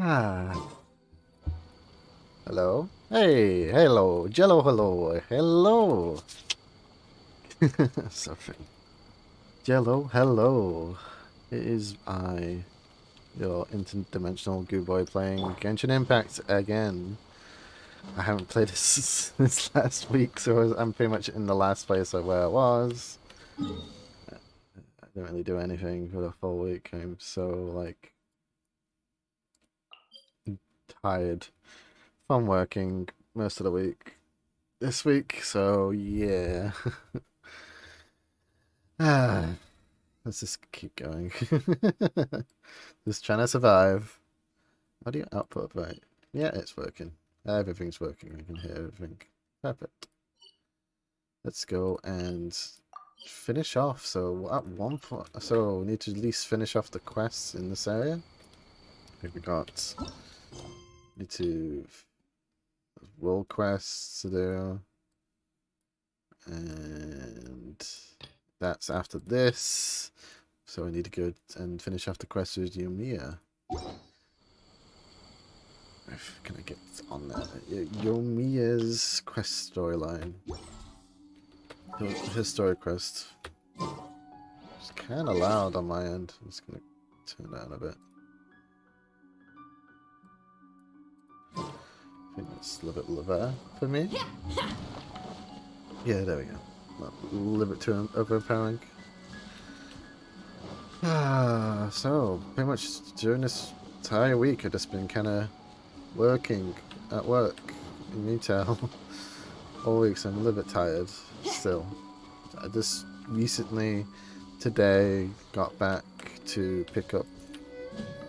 Ah, hello. Hey, hello. Jello, hello. Hello. Sorry. Jello, hello. It is I, your interdimensional goo boy playing Genshin Impact again. I haven't played this this last week, so I'm pretty much in the last place of where I was. I didn't really do anything for the full week. I'm so, like, tired from working most of the week this week, so yeah. Ah, let's just keep going. Just trying to survive. How do you output right? Yeah, it's working. Everything's working. I can hear everything. Perfect. Let's go and finish off. So at one point, so we need to at least finish off the quests in this area. I think we got need to world quests to do, and that's after this. So we need to go and finish off the quest with Yoimiya. Can I get on there? Yoimiya's quest storyline. His story quest. It's kind of loud on my end. I'm just gonna turn down a bit. I think it's a little bit better for me. Yeah, there we go. Not a little bit too overpowering. So pretty much during this entire week, I've just been kind of working at work in retail all week, so I'm a little bit tired still. I just recently, today, got back to pick up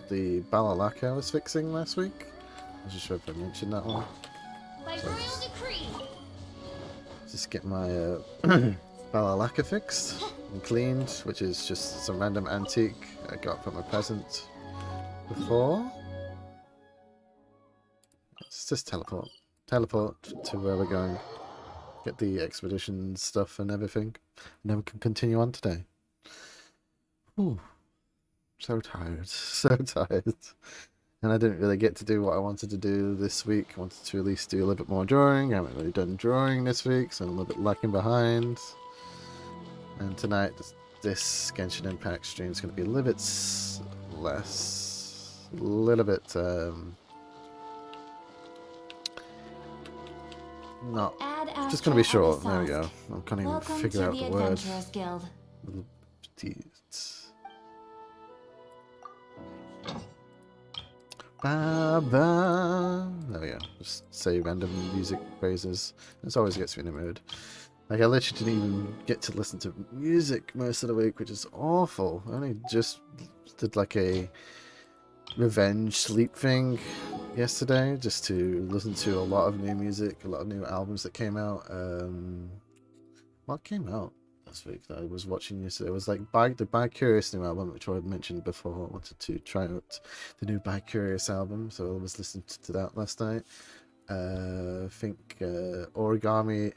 the Balalaka I was fixing last week. I'm not sure if I mentioned that one. So just get my Balalaka fixed and cleaned, which is just some random antique I got from a peasant before. Let's just teleport to where we're going. Get the expedition stuff and everything. And then we can continue on today. Ooh, so tired. So tired. And I didn't really get to do what I wanted to do this week. I wanted to at least do a little bit more drawing. I haven't really done drawing this week, so I'm a little bit lacking behind. And tonight, this Genshin Impact stream is going to be a little bit less. A little bit, not. Just going to be short. There we go. I can't even figure out the word. Ba ba. There we go. Just say random music phrases. This always gets me in the mood. Like, I literally didn't even get to listen to music most of the week, which is awful. I only just did like a revenge sleep thing yesterday, just to listen to a lot of new music, a lot of new albums that came out. What came out last week that I was watching yesterday? It was like the By Curious new album, which I had mentioned before. I wanted to try out the new By Curious album, so I was listening to that last night. I think Origami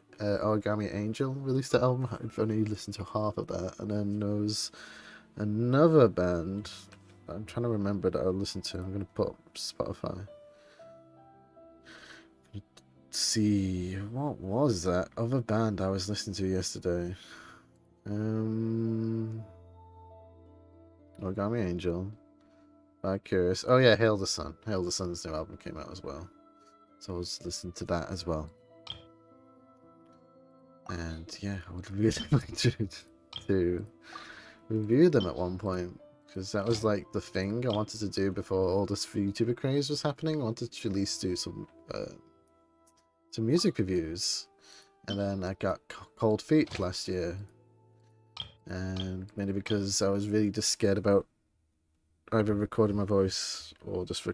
Angel released the album. I've only listened to half of that, and then there was another band I'm trying to remember that I listened to. I'm gonna put up Spotify. Let's see, what was that other band I was listening to yesterday? Origami Angel, By Curious. Oh yeah, Hail the Sun. Hail the Sun's new album came out as well. So I was listening to that as well. And yeah, I would really like to review them at one point, because that was like the thing I wanted to do before all this YouTuber craze was happening. I wanted to at least do some music reviews. And then I got cold feet last year. And mainly because I was really just scared about either recording my voice or just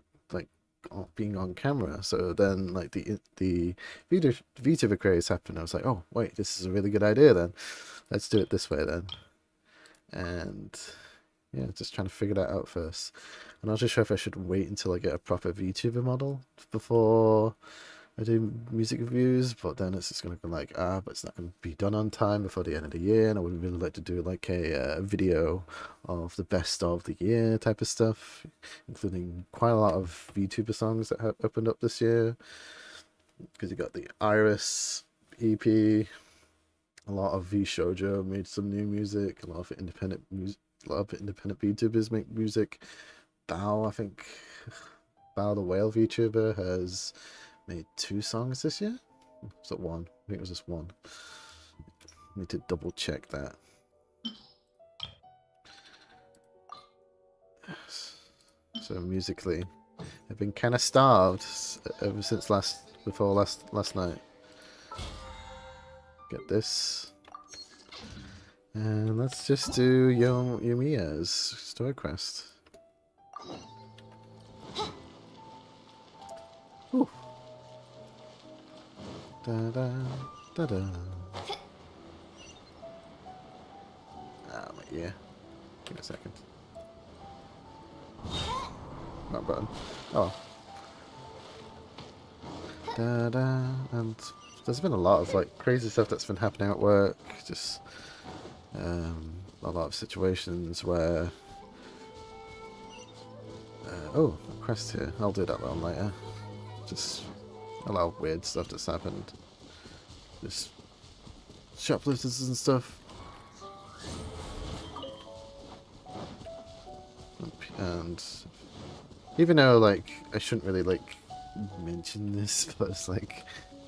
being on camera. So then, like, the VTuber craze happened. I was like, oh wait, this is a really good idea. Then let's do it this way then. And yeah, just trying to figure that out first. I'm not too sure if I should wait until I get a proper VTuber model before I do music reviews, but then it's just going to be like, but it's not going to be done on time before the end of the year, and I would really like to do like a video of the best of the year type of stuff, including quite a lot of VTuber songs that have opened up this year, because you got the Iris EP, a lot of V Shoujo made some new music, a lot of independent VTubers make music. Bao, I think, Bao the Whale VTuber has made 2 songs this year. Was it 1? I think it was just 1. Need to double check that. So musically, I've been kind of starved ever since last night. Get this, and let's just do Yoimiya's story quest. Ooh. Da da da da. Yeah. Give me a second. Not button. Oh. Da da. And there's been a lot of like crazy stuff that's been happening at work. Just a lot of situations where. Oh, a quest here. I'll do that one later. Just a lot of weird stuff that's happened. Just shoplifters and stuff. And even though like I shouldn't really like mention this, but it's like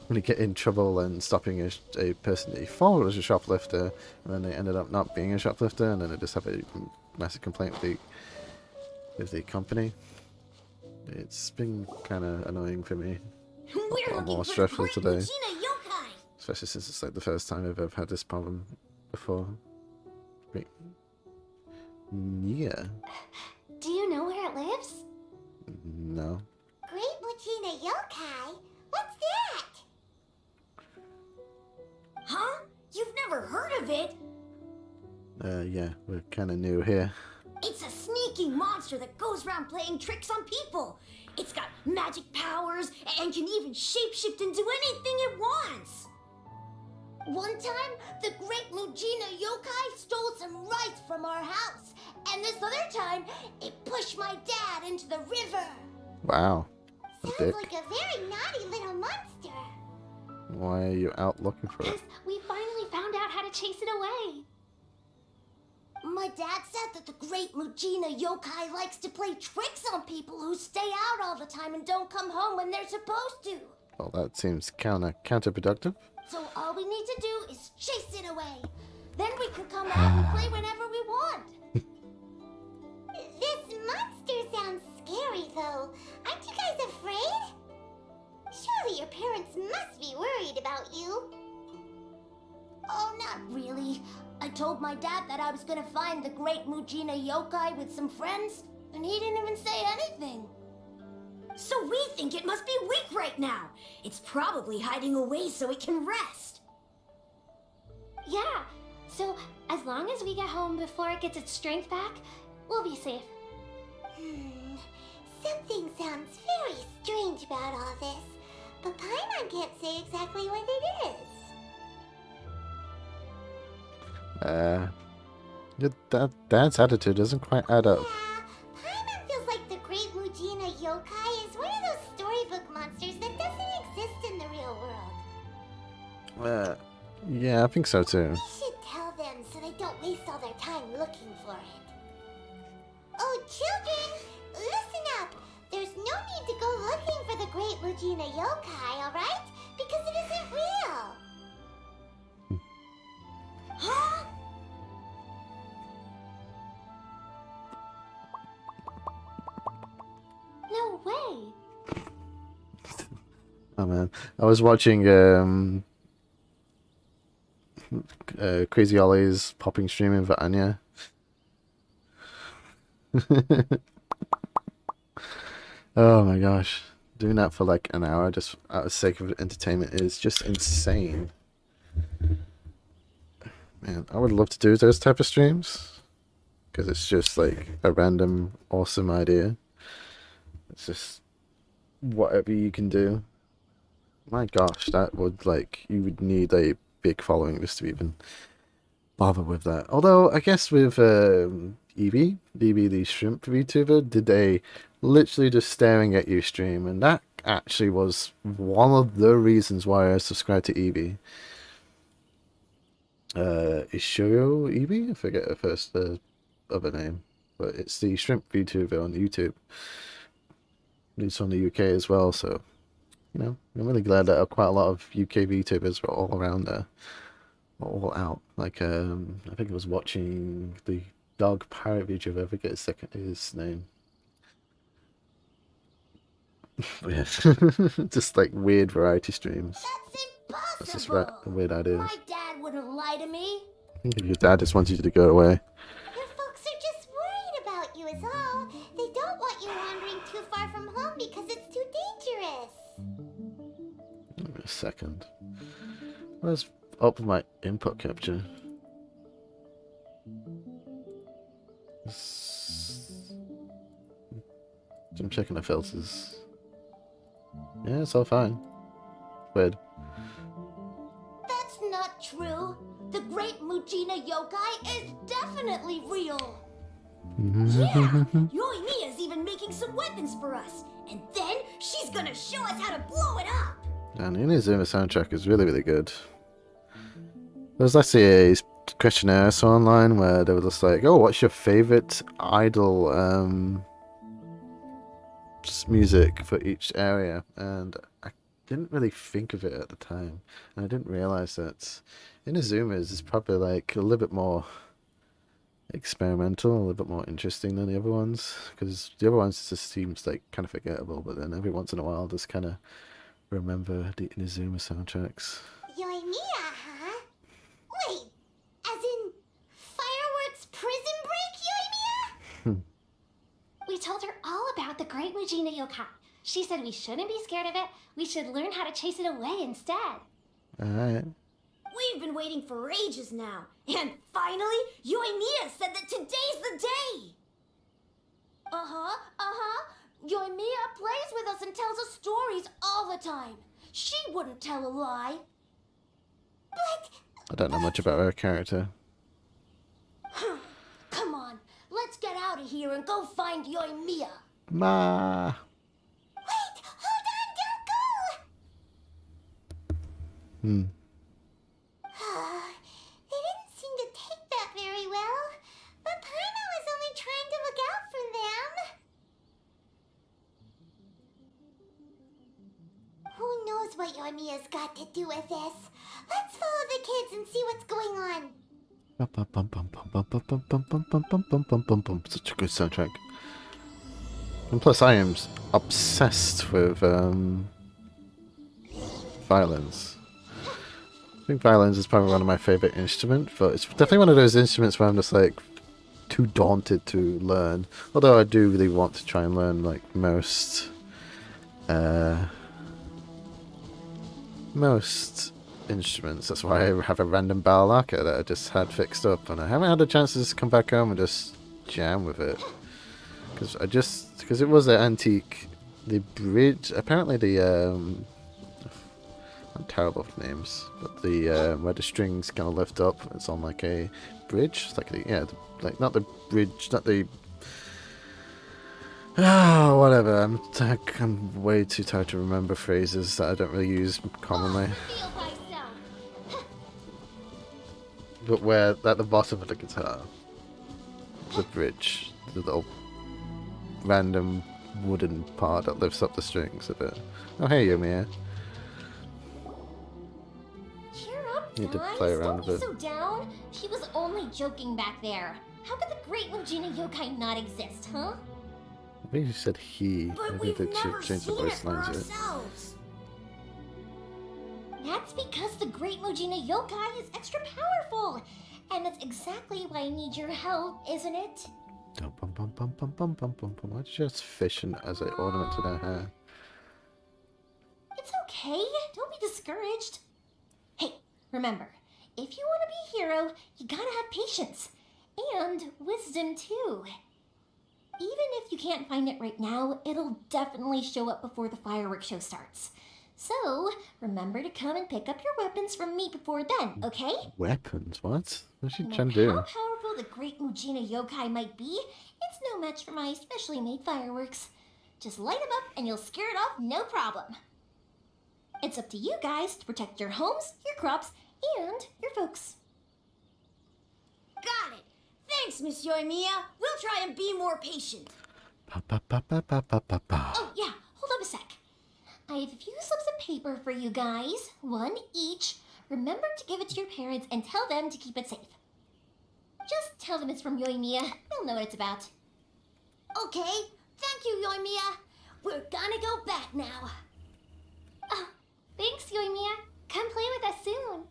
when you get in trouble and stopping a person that you thought was a shoplifter, and then they ended up not being a shoplifter, and then they just have a massive complaint with the company. It's been kind of annoying for me. A lot more stressful today. Especially since it's like the first time I've ever had this problem before. Wait. Yeah. Do you know where it lives? No. Great Mujina Yokai? What's that? Huh? You've never heard of it? Yeah, we're kind of new here. It's a sneaky monster that goes around playing tricks on people. It's got magic powers and can even shapeshift into anything it wants. One time, the Great Mujina Yokai stole some rice from our house. And this other time, it pushed my dad into the river. Wow. Sounds like a very naughty little monster. Why are you out looking for it? We finally found out how to chase it away. My dad said that the Great Mujina Yokai likes to play tricks on people who stay out all the time and don't come home when they're supposed to. Well, that seems counterproductive. So all we need to do is chase it away. Then we can come out and play whenever we want. This monster sounds scary, though. Aren't you guys afraid? Surely your parents must be worried about you. Oh, not really. I told my dad that I was gonna find the Great Mujina Yokai with some friends, and he didn't even say anything. So we think it must be weak right now. It's probably hiding away so it can rest. Yeah, so as long as we get home before it gets its strength back, we'll be safe. Something sounds very strange about all this, but Paimon can't say exactly what it is. Your dad's attitude doesn't quite add up. Yeah, Paimon feels like the Great Mujina Yokai is one of those storybook monsters that doesn't exist in the real world. Yeah, I think so too. We should tell them so they don't waste all their time looking for it. Oh, children, listen up. There's no need to go looking for the Great Mujina Yokai, alright? Because it isn't real. Huh? No way. Oh man, I was watching Crazy Ollie's popping streaming for Anya. Oh my gosh, doing that for like an hour just out of sake of entertainment is just insane. Man, I would love to do those type of streams because it's just like a random awesome idea. It's just whatever you can do. My gosh, that would like you would need a big following just to even bother with that. Although I guess with Evie, the shrimp VTuber, did a literally just staring at you stream, and that actually was one of the reasons why I subscribed to Evie. Ishiro Evie? I forget her first other name, but it's the shrimp VTuber on YouTube. It's from the UK as well, so you know, I'm really glad that quite a lot of UK VTubers were all around there, all out. Like, I think I was watching the dog parrot VTuber. I forget his name. But yeah, just like weird variety streams. That's That's just impossible! weird ideas. My dad wouldn't lie to me. I think your dad just wants you to go away. Your folks are just worried about you is all. They don't want you wandering too far from home because it's too dangerous. Give me a second. Let's open my input capture. I'm checking the filters. Yeah, it's all fine. Weird. That's not true. The great Mujina yokai is definitely real. Yeah, Yoimiya's even making some weapons for us. And then she's gonna show us how to blow it up. And the InaOozema soundtrack is really, really good. There's actually a questionnaire I saw online where they were just like, oh, what's your favorite idol just music for each area? And I didn't really think of it at the time. And I didn't realize that InaOozema's is probably like a little bit more experimental, a little bit more interesting than the other ones. Because the other ones just seems like kind of forgettable, but then every once in a while I'll just kind of remember the InaOozema soundtracks. Yoimiya, huh? Wait, as in fireworks prison break, Yoimiya? We told her all about the great Mujina yokai. She said we shouldn't be scared of it. We should learn how to chase it away instead. Alright. We've been waiting for ages now. And finally, Yoimiya said that today's the day. Yoimiya plays with us and tells us stories all the time. She wouldn't tell a lie. But... I don't know much about her character. Come on, let's get out of here and go find Yoimiya. Ma. Wait, hold on, don't go! They didn't seem to take that very well. But Paimon was only trying to look out for them. Who knows what Yoimiya's got to do with this? Let's follow the kids and see what's going on. Such a good soundtrack. And plus I am obsessed with violins. I think violins is probably one of my favourite instruments, but it's definitely one of those instruments where I'm just like too daunted to learn. Although I do really want to try and learn like most instruments. That's why I have a random balalaika that I just had fixed up, and I haven't had a chance to just come back home and just jam with it. Because it was an antique. The bridge, apparently I'm terrible with names, but the where the strings kind of lift up, it's on like a bridge. It's like like not the bridge, not the whatever. I'm way too tired to remember phrases that I don't really use commonly. But where at the bottom of the guitar, the bridge, the little random wooden part that lifts up the strings a bit. Oh hey Yoimiya. Cheer up, Need to guys. play around Don't a bit. be so down. She was only joking back there. How could the great Mujina yokai not exist, huh? I think you said he. But Maybe we've they never changed the seen it voice for lines yet. ourselves. That's because the great Mujina yokai is extra powerful. And that's exactly why I need your help, isn't it? Why did you just fishing as an ornament to their hair? It's okay. Don't be discouraged. Hey, remember, if you want to be a hero, you gotta have patience. And wisdom, too. Even if you can't find it right now, it'll definitely show up before the fireworks show starts. So, remember to come and pick up your weapons from me before then, okay? Weapons? What? What's she No trying matter to do? how powerful the great Mujina yokai might be, it's no match for my specially made fireworks. Just light them up and you'll scare it off no problem. It's up to you guys to protect your homes, your crops, and your folks. Got it. Thanks, Miss Yoimiya. We'll try and be more patient. Pa, pa, pa, pa, pa, pa, pa, pa. Oh, yeah, hold up a sec. I have a few slips of paper for you guys, one each. Remember to give it to your parents and tell them to keep it safe. Just tell them it's from Yoimiya. They'll know what it's about. Okay. Thank you, Yoimiya. We're gonna go back now. Oh, thanks, Yoimiya. Come play with us soon.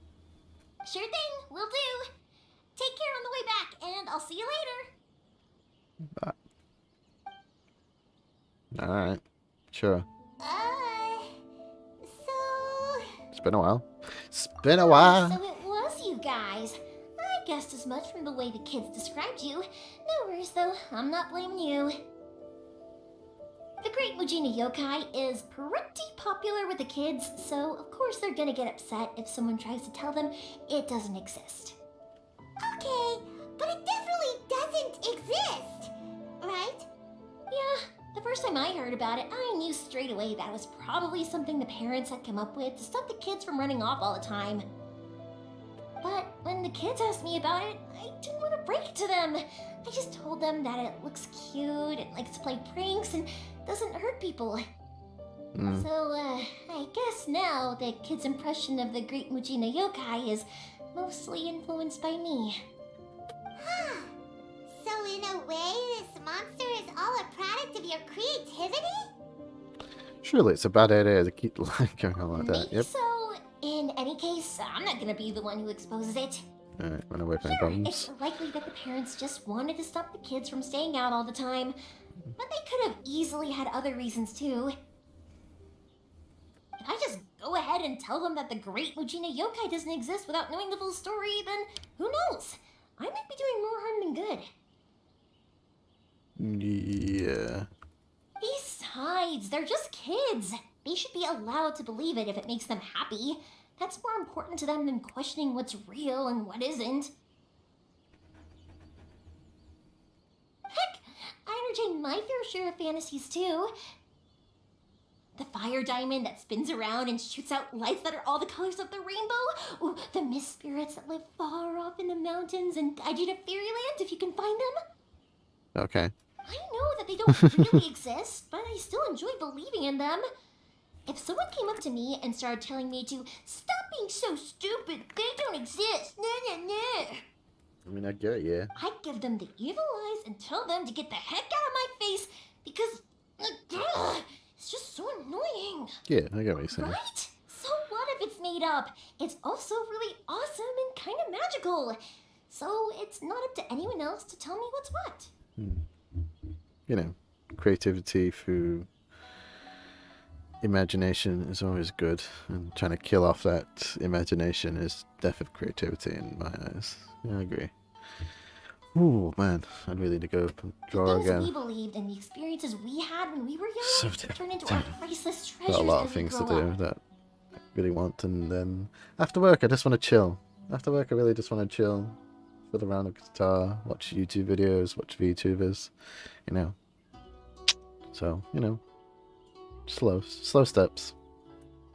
Sure thing, will do. Take care on the way back, and I'll see you later. Alright. Sure. So... It's been a while. It's been a while. So it was you guys. I guessed as much from the way the kids described you. No worries, though. I'm not blaming you. The Great Mujina Yokai is pretty popular with the kids, so of course they're gonna get upset if someone tries to tell them it doesn't exist. Okay, but it definitely doesn't exist, right? Yeah, the first time I heard about it, I knew straight away that was probably something the parents had come up with to stop the kids from running off all the time. But when the kids asked me about it, I didn't want to break it to them. I just told them that it looks cute and likes to play pranks and doesn't hurt people. So, I guess now the kids' impression of the Great Mujina Yokai is mostly influenced by me. So in a way, this monster is all a product of your creativity? Surely it's a bad idea to keep going on like that. Maybe Yep. so. In any case, I'm not gonna be the one who exposes it. Alright, run away from Sure, problems. it's likely that the parents just wanted to stop the kids from staying out all the time. But they could have easily had other reasons too. If I just go ahead and tell them that the Great Mujina Yokai doesn't exist without knowing the full story, then who knows? I might be doing more harm than good. Yeah. Besides, they're just kids. They should be allowed to believe it if it makes them happy. That's more important to them than questioning what's real and what isn't. Heck, I entertain my fair share of fantasies too. The fire diamond that spins around and shoots out lights that are all the colors of the rainbow. Ooh, the mist spirits that live far off in the mountains and guide you to fairyland if you can find them. Okay. I know that they don't really exist, but I still enjoy believing in them. If someone came up to me and started telling me to stop being so stupid, they don't exist, I mean, I get it, yeah. I'd give them the evil eyes and tell them to get the heck out of my face because it's just so annoying. Yeah, I get what you're saying. Right? So what if it's made up? It's also really awesome and kind of magical. So it's not up to anyone else to tell me what's what. You know, creativity through imagination is always good, and trying to kill off that imagination is death of creativity in my eyes. Yeah, I agree. Ooh, man, I'd really need to go up and draw The things we again. believed and the experiences we had when we were young So turn into our priceless treasures Got a lot of as we things to grow do up. that I really want, and then after work I just want to chill. After work I really just want to chill, fiddle around with the guitar, watch YouTube videos, watch VTubers, you know. So, you know, slow steps.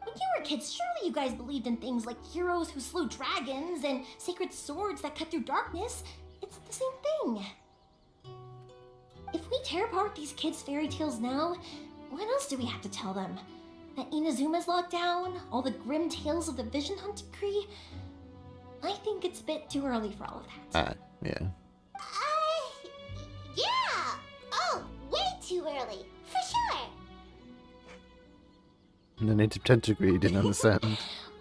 When you were kids, surely you guys believed in things like heroes who slew dragons and sacred swords that cut through darkness. It's the same thing. If we tear apart these kids' fairy tales now, what else do we have to tell them? That InaOozema's locked down? All the grim tales of the Vision Hunt decree? I think it's a bit too early for all of that. Yeah. Yeah! Oh, way too early, for sure! And then to 10 degree you didn't understand.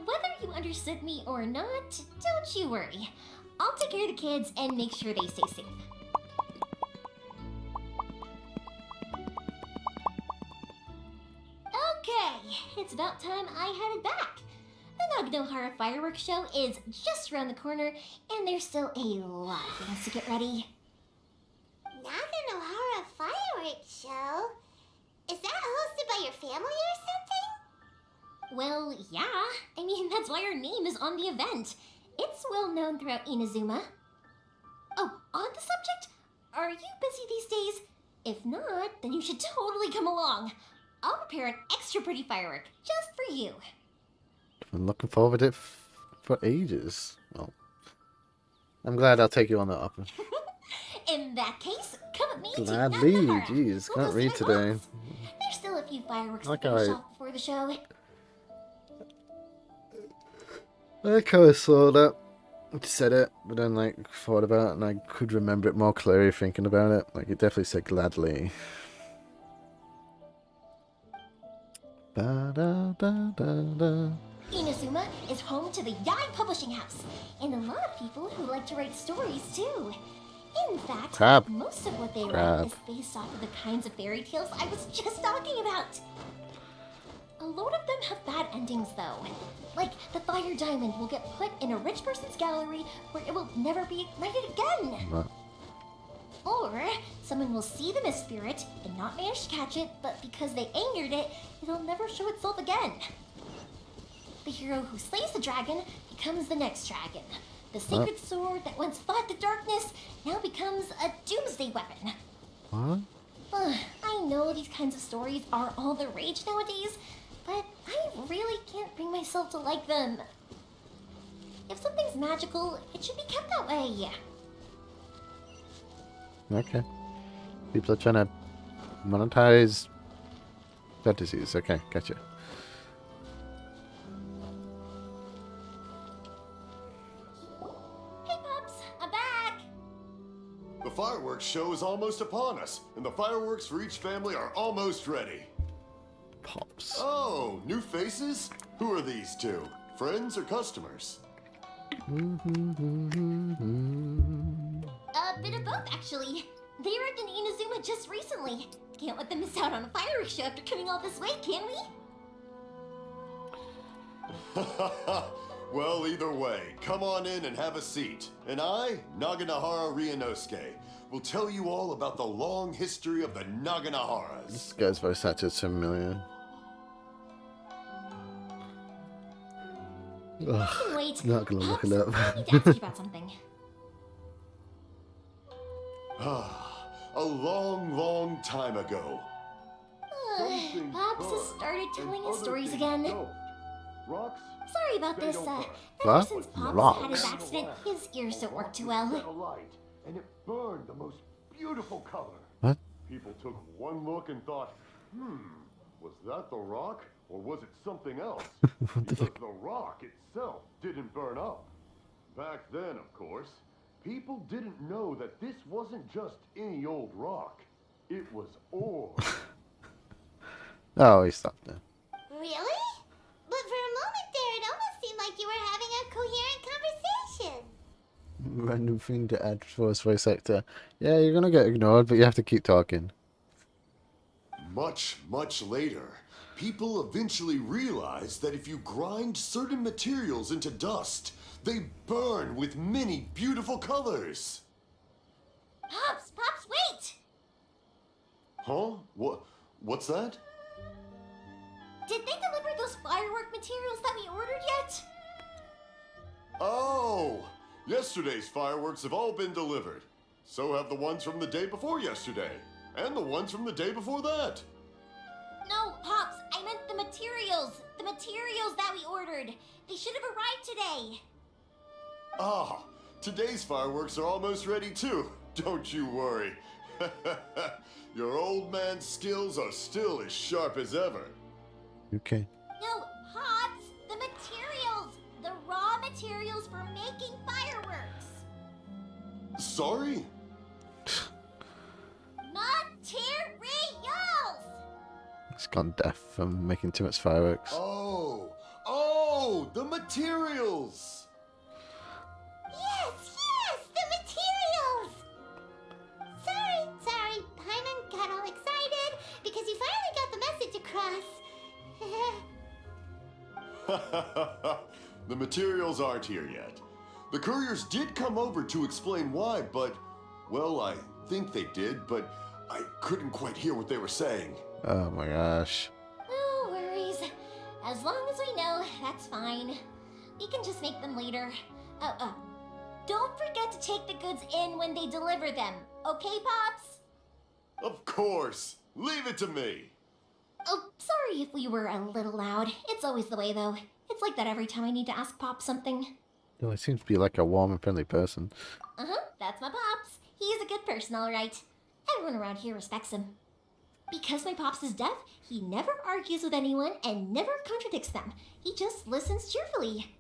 Whether you understood me or not, don't you worry. I'll take care of the kids and make sure they stay safe. Okay, it's about time I headed back. The Naganohara fireworks show is just around the corner, and there's still a lot of things to get ready. Naganohara fireworks show? Is that hosted by your family or something? Well, yeah. I mean, that's why our name is on the event. It's well known throughout InaOozema. Oh, on the subject, are you busy these days? If not, then you should totally come along. I'll prepare an extra pretty firework just for you. I'm looking forward to it for ages. Well, I'm glad I'll take you on that offer. In that case, come with me to Gladly, Nagamara. jeez, We'll can't go see read my today. boss. There's still a few fireworks Like to finish I- off before the show. I kind of saw that. I said it, but then like thought about it, and I could remember it more clearly thinking about it. Like it definitely said gladly. Ba da da da da. InaOozema is home to the Yai Publishing House, and a lot of people who like to write stories too. In fact, Crab. most of what they Crab. write is based off of the kinds of fairy tales I was just talking about. A lot of them have bad endings though. Like the fire diamond will get put in a rich person's gallery where it will never be ignited again. What? Or someone will see the mist spirit and not manage to catch it, but because they angered it, it'll never show itself again. The hero who slays the dragon becomes the next dragon. The sacred sword that once fought the darkness now becomes a doomsday weapon. What? I know these kinds of stories are all the rage nowadays, but I really can't bring myself to like them. If something's magical, it should be kept that way. Okay. People are trying to monetize fantasies. Okay, gotcha. Hey pups, I'm back! The fireworks show is almost upon us, and the fireworks for each family are almost ready. Pops. Oh, new faces? Who are these two? Friends or customers? A bit of both, actually. They arrived in InaOozema just recently. Can't let them miss out on a fireworks show after coming all this way, can we? Well, either way, come on in and have a seat. And I, Naganahara Ryunosuke, will tell you all about the long history of the Naganaharas. This guy's voice actor is familiar. Ugh, Wait, not gonna look Pops, it up. I need to ask you about something. A long, long time ago. Pops has started telling his stories again. Rocks? Sorry about this, What? ever since Pops had his Rocks. accident, his ears don't work too well. A light, and it burned the most beautiful color. What? People took one look and thought, was that the rock, or was it something else? Because the rock itself didn't burn up. Back then, of course, people didn't know that this wasn't just any old rock. It was ore. Oh, he stopped there. Really? But for a moment there, it almost seemed like you were having a coherent conversation. Random thing to add for his voice actor. Yeah, you're gonna get ignored, but you have to keep talking. Much, much later, people eventually realized that if you grind certain materials into dust, they burn with many beautiful colors. Pops, wait! Huh? What's that? Did they deliver those firework materials that we ordered yet? Oh! Yesterday's fireworks have all been delivered. So have the ones from the day before yesterday. And the ones from the day before that. No, Pops, I meant the materials. The materials that we ordered. They should have arrived today. Ah, today's fireworks are almost ready too. Don't you worry. Your old man's skills are still as sharp as ever. Okay. No, Pops, the materials. The raw materials for making fireworks. Sorry? Materials! He's gone deaf from making too much fireworks. Oh, the materials! Yes, the materials! Sorry, Paimon got all excited because you finally got the message across. The materials aren't here yet. The couriers did come over to explain why, but, well, I think they did, but I couldn't quite hear what they were saying. Oh my gosh. No worries. As long as we know, that's fine. We can just make them later. Don't forget to take the goods in when they deliver them. Okay, Pops? Of course. Leave it to me. Oh, sorry if we were a little loud. It's always the way, though. It's like that every time I need to ask Pop something. Well, he seems to be like a warm and friendly person. That's my Pops. He's a good person, all right. Everyone around here respects him. Because my Pops is deaf, he never argues with anyone and never contradicts them. He just listens cheerfully.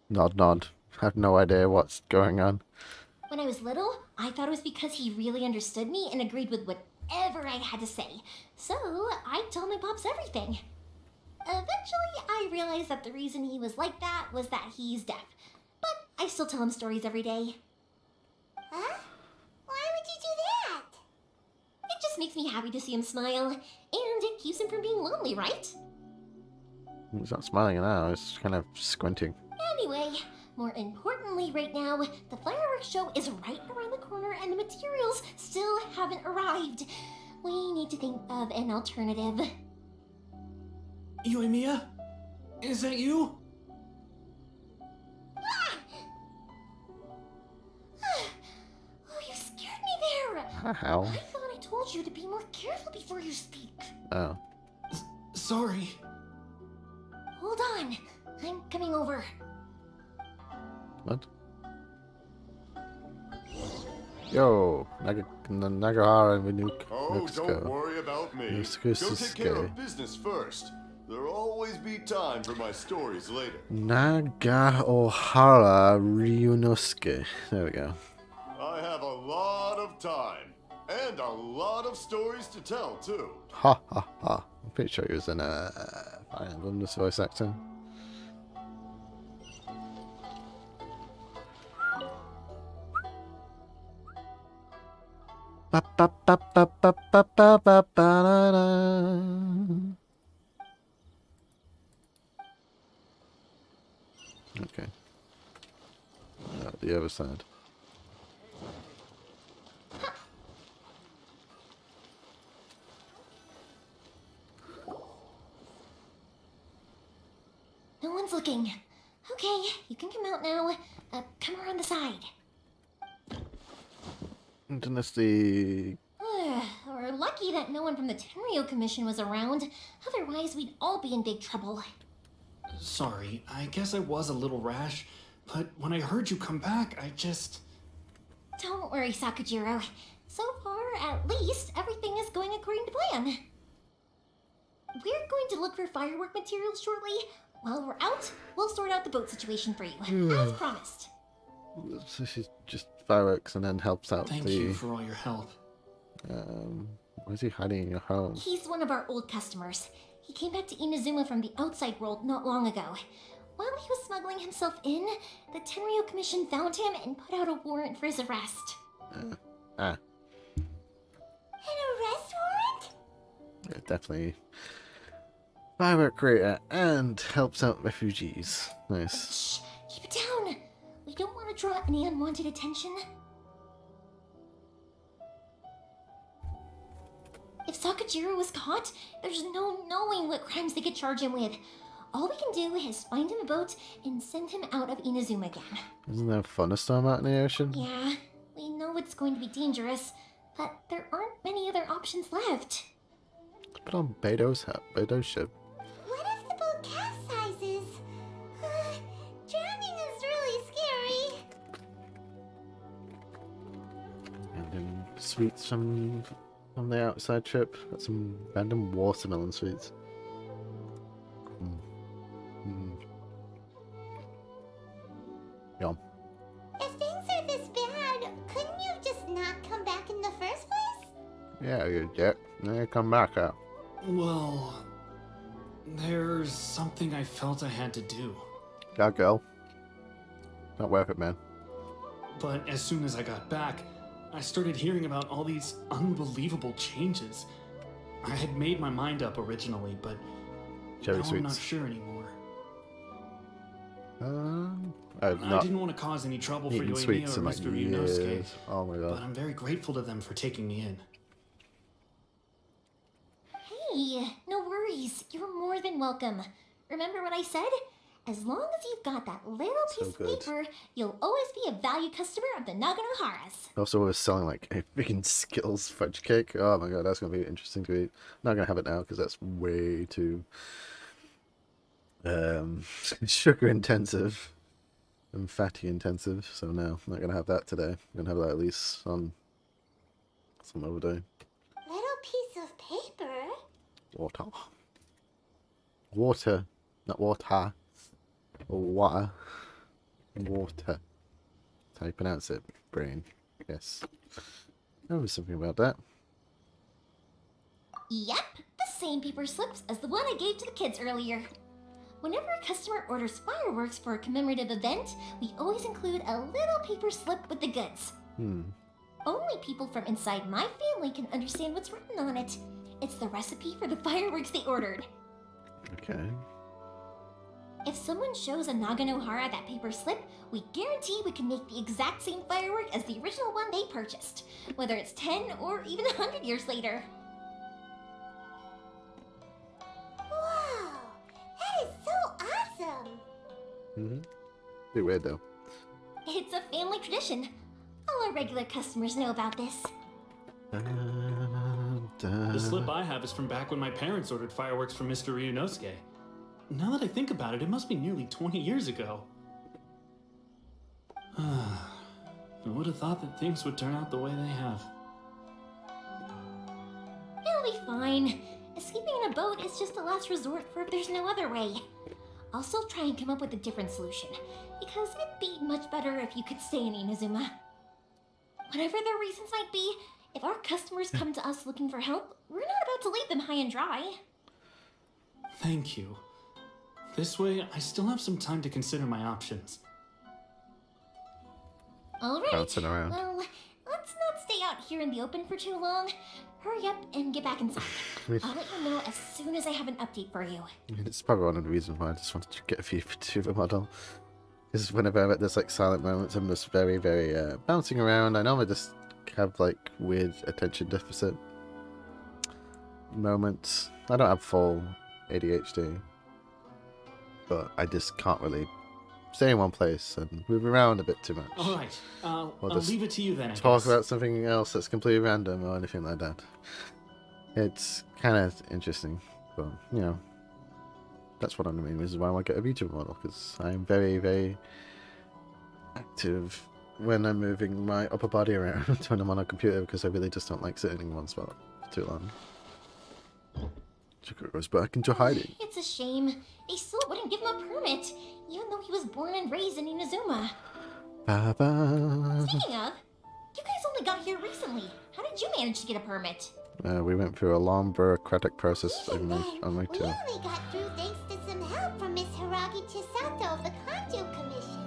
Nod, nod. Have no idea what's going on. When I was little, I thought it was because he really understood me and agreed with whatever I had to say. So, I told my Pops everything. Eventually, I realized that the reason he was like that was that he's deaf. But I still tell him stories every day. Huh? Why would you do that? It just makes me happy to see him smile, and it keeps him from being lonely, right? He's not smiling now, he's kind of squinting. Anyway, more importantly right now, the fireworks show is right around the corner and the materials still haven't arrived. We need to think of an alternative. Yoimiya? Is that you? Oh, you scared me there! How? I thought I told you to be more careful before you speak. Oh. Sorry. Hold on, I'm coming over. What? Yo, Nagahara and Oh, don't worry about me. Go take care of business first. There'll always be time for my stories later. Nagahara Ryunosuke. There we go. I have a lot of time. And a lot of stories to tell, too. Ha ha ha. I'm pretty sure he was in Fire Emblem, this voice actor. Ba ba ba ba ba ba ba ba ba da da. Okay. The other side. No one's looking. Okay, you can come out now. Come around the side. Unless the... We're lucky that no one from the Tenryo Commission was around. Otherwise, we'd all be in big trouble. Sorry, I guess I was a little rash, but when I heard you come back, I just... Don't worry, Sakujiro. So far, at least, everything is going according to plan. We're going to look for firework materials shortly. While we're out, we'll sort out the boat situation for you, as promised. So she's just fireworks and then helps out Thank the... you for all your help. Where's he hiding in your home? He's one of our old customers. He came back to InaOozema from the outside world not long ago. While he was smuggling himself in, the Tenryo Commission found him and put out a warrant for his arrest. An arrest warrant? Yeah, definitely. Firework creator and helps out refugees. Nice. Shh, keep it down. We don't want to draw any unwanted attention. If Sakujiro was caught, there's no knowing what crimes they could charge him with. All we can do is find him a boat and send him out of InaOozema again. Isn't there a thunderstorm out in the ocean? Yeah, we know it's going to be dangerous, but there aren't many other options left. Put on Beto's ship. What if the boat capsizes? Drowning is really scary. And then sweets from the outside trip. Got some random watermelon sweets. Yum. If things are this bad, couldn't you just not come back in the first place? Yeah, you dick. Now come back up. Well, there's something I felt I had to do. Gotta go. Not worth it, man. But as soon as I got back, I started hearing about all these unbelievable changes. I had made my mind up originally, but Cherry now I'm not sweets. sure anymore. I I didn't want to cause any trouble for eaten Yoimiya sweets or in like Mr. Ryunosuke, years. Oh my but god. I'm very grateful to them for taking me in. Hey, no worries. You're more than welcome. Remember what I said? As long as you've got that little So piece good. of paper, you'll always be a valued customer of the Naganoharas. Also, we're selling like a freaking Skittles fudge cake. Oh my god, that's gonna be interesting to eat. Not gonna have it now because that's way too sugar intensive and fatty intensive. So no, I'm not gonna have that today. I'm gonna have that at least on some other day. Little piece of paper? Water. Water, not water. Or water. Water. That's how you pronounce it, brain. Yes. There was something about that. Yep, the same paper slips as the one I gave to the kids earlier. Whenever a customer orders fireworks for a commemorative event, we always include a little paper slip with the goods. Only people from inside my family can understand what's written on it. It's the recipe for the fireworks they ordered. Okay. If someone shows a Naganohara that paper slip, we guarantee we can make the exact same firework as the original one they purchased, whether it's 10 or even 100 years later. Wow, that is so awesome! Be weird though. It's a family tradition. All our regular customers know about this. The slip I have is from back when my parents ordered fireworks from Mr. Ryunosuke. Now that I think about it, it must be nearly 20 years ago. I would have thought that things would turn out the way they have. It'll be fine. Escaping in a boat is just a last resort for if there's no other way. I'll still try and come up with a different solution, because it'd be much better if you could stay in InaOozema. Whatever their reasons might be, if our customers come to us looking for help, we're not about to leave them high and dry. Thank you. This way, I still have some time to consider my options. Alright, Bouncing around. well, let's not stay out here in the open for too long. Hurry up and get back inside. I'll let you know as soon as I have an update for you. It's probably one of the reasons why I just wanted to get a view to the model. Is whenever I'm at this like silent moments, I'm just very, very bouncing around. I normally just have like weird attention deficit moments. I don't have full ADHD, but I just can't really stay in one place and move around a bit too much. Alright, I'll just leave it to you then, I Talk guess. about something else that's completely random or anything like that. It's kind of interesting, but you know, that's one of the main reasons why I want to get a VTuber model, because I'm very, very active when I'm moving my upper body around when I'm on a computer, because I really just don't like sitting in one spot for too long. Chico goes back into hiding. It's a shame. They still wouldn't give him a permit, even though he was born and raised in InaOozema. Ba-ba. Speaking of, you guys only got here recently. How did you manage to get a permit? We went through a long bureaucratic process Even then, on my we tour. only got through thanks to some help from Miss Hiragi Chisato of the Kanjo Commission.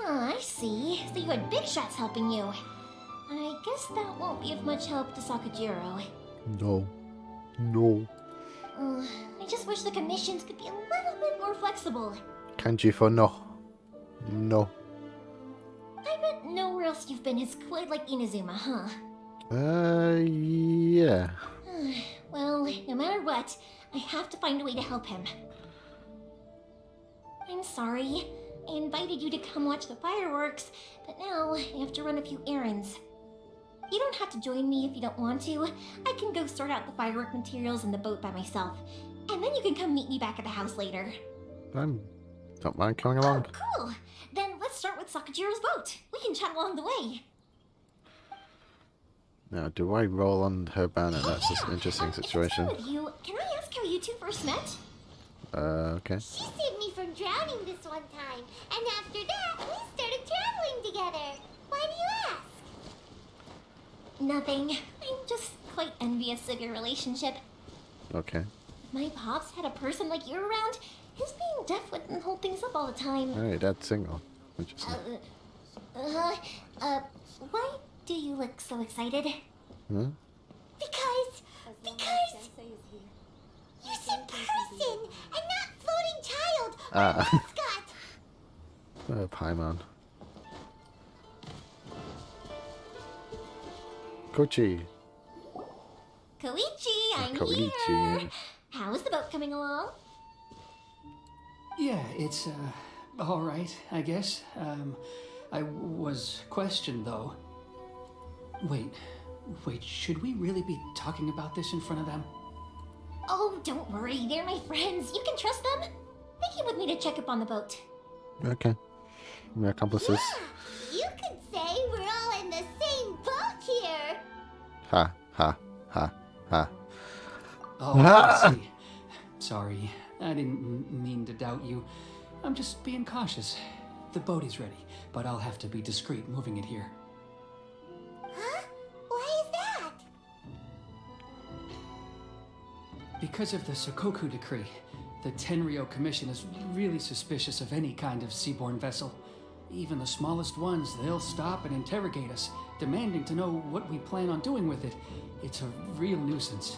Ah, I see. So you had big shots helping you. I guess that won't be of much help to Sakajiro. No. No. I just wish the commissions could be a little bit more flexible. Kanji for no. No. I bet nowhere else you've been is quite like InaOozema, huh? Yeah. Well, no matter what, I have to find a way to help him. I'm sorry. I invited you to come watch the fireworks, but now I have to run a few errands. You don't have to join me if you don't want to. I can go sort out the firework materials in the boat by myself. And then you can come meet me back at the house later. Don't mind coming along. Oh, cool. Then let's start with Sakajiro's boat. We can chat along the way. Now, do I roll on her banner? That's just an interesting If it's situation. fine with you, can I ask how you two first met? Okay. She saved me from drowning this one time, and after that, we started traveling together. Why do you ask? Nothing. I'm just quite envious of your relationship. Okay. If my pops had a person like you around, his being deaf wouldn't hold things up all the time. Alright, Dad's single. Interesting. Why do you look so excited? Huh? Because you said person and not floating child or mascot. Oh, Paimon. Kochi. Koichi, I'm Koichi. here. How is the boat coming along? Yeah, it's, alright, I guess. I was questioned, though. Wait, should we really be talking about this in front of them? Oh, don't worry, they're my friends. You can trust them. They came with me to check up on the boat. Okay. We're accomplices. You could say we're all in the same boat here. Ha, ha, ha, ha. Oh, I see. Sorry, I didn't mean to doubt you. I'm just being cautious. The boat is ready, but I'll have to be discreet moving it here. Huh? Why is that? Because of the Sokoku decree, the Tenryou Commission is really suspicious of any kind of seaborne vessel. Even the smallest ones, they'll stop and interrogate us, demanding to know what we plan on doing with it. It's a real nuisance.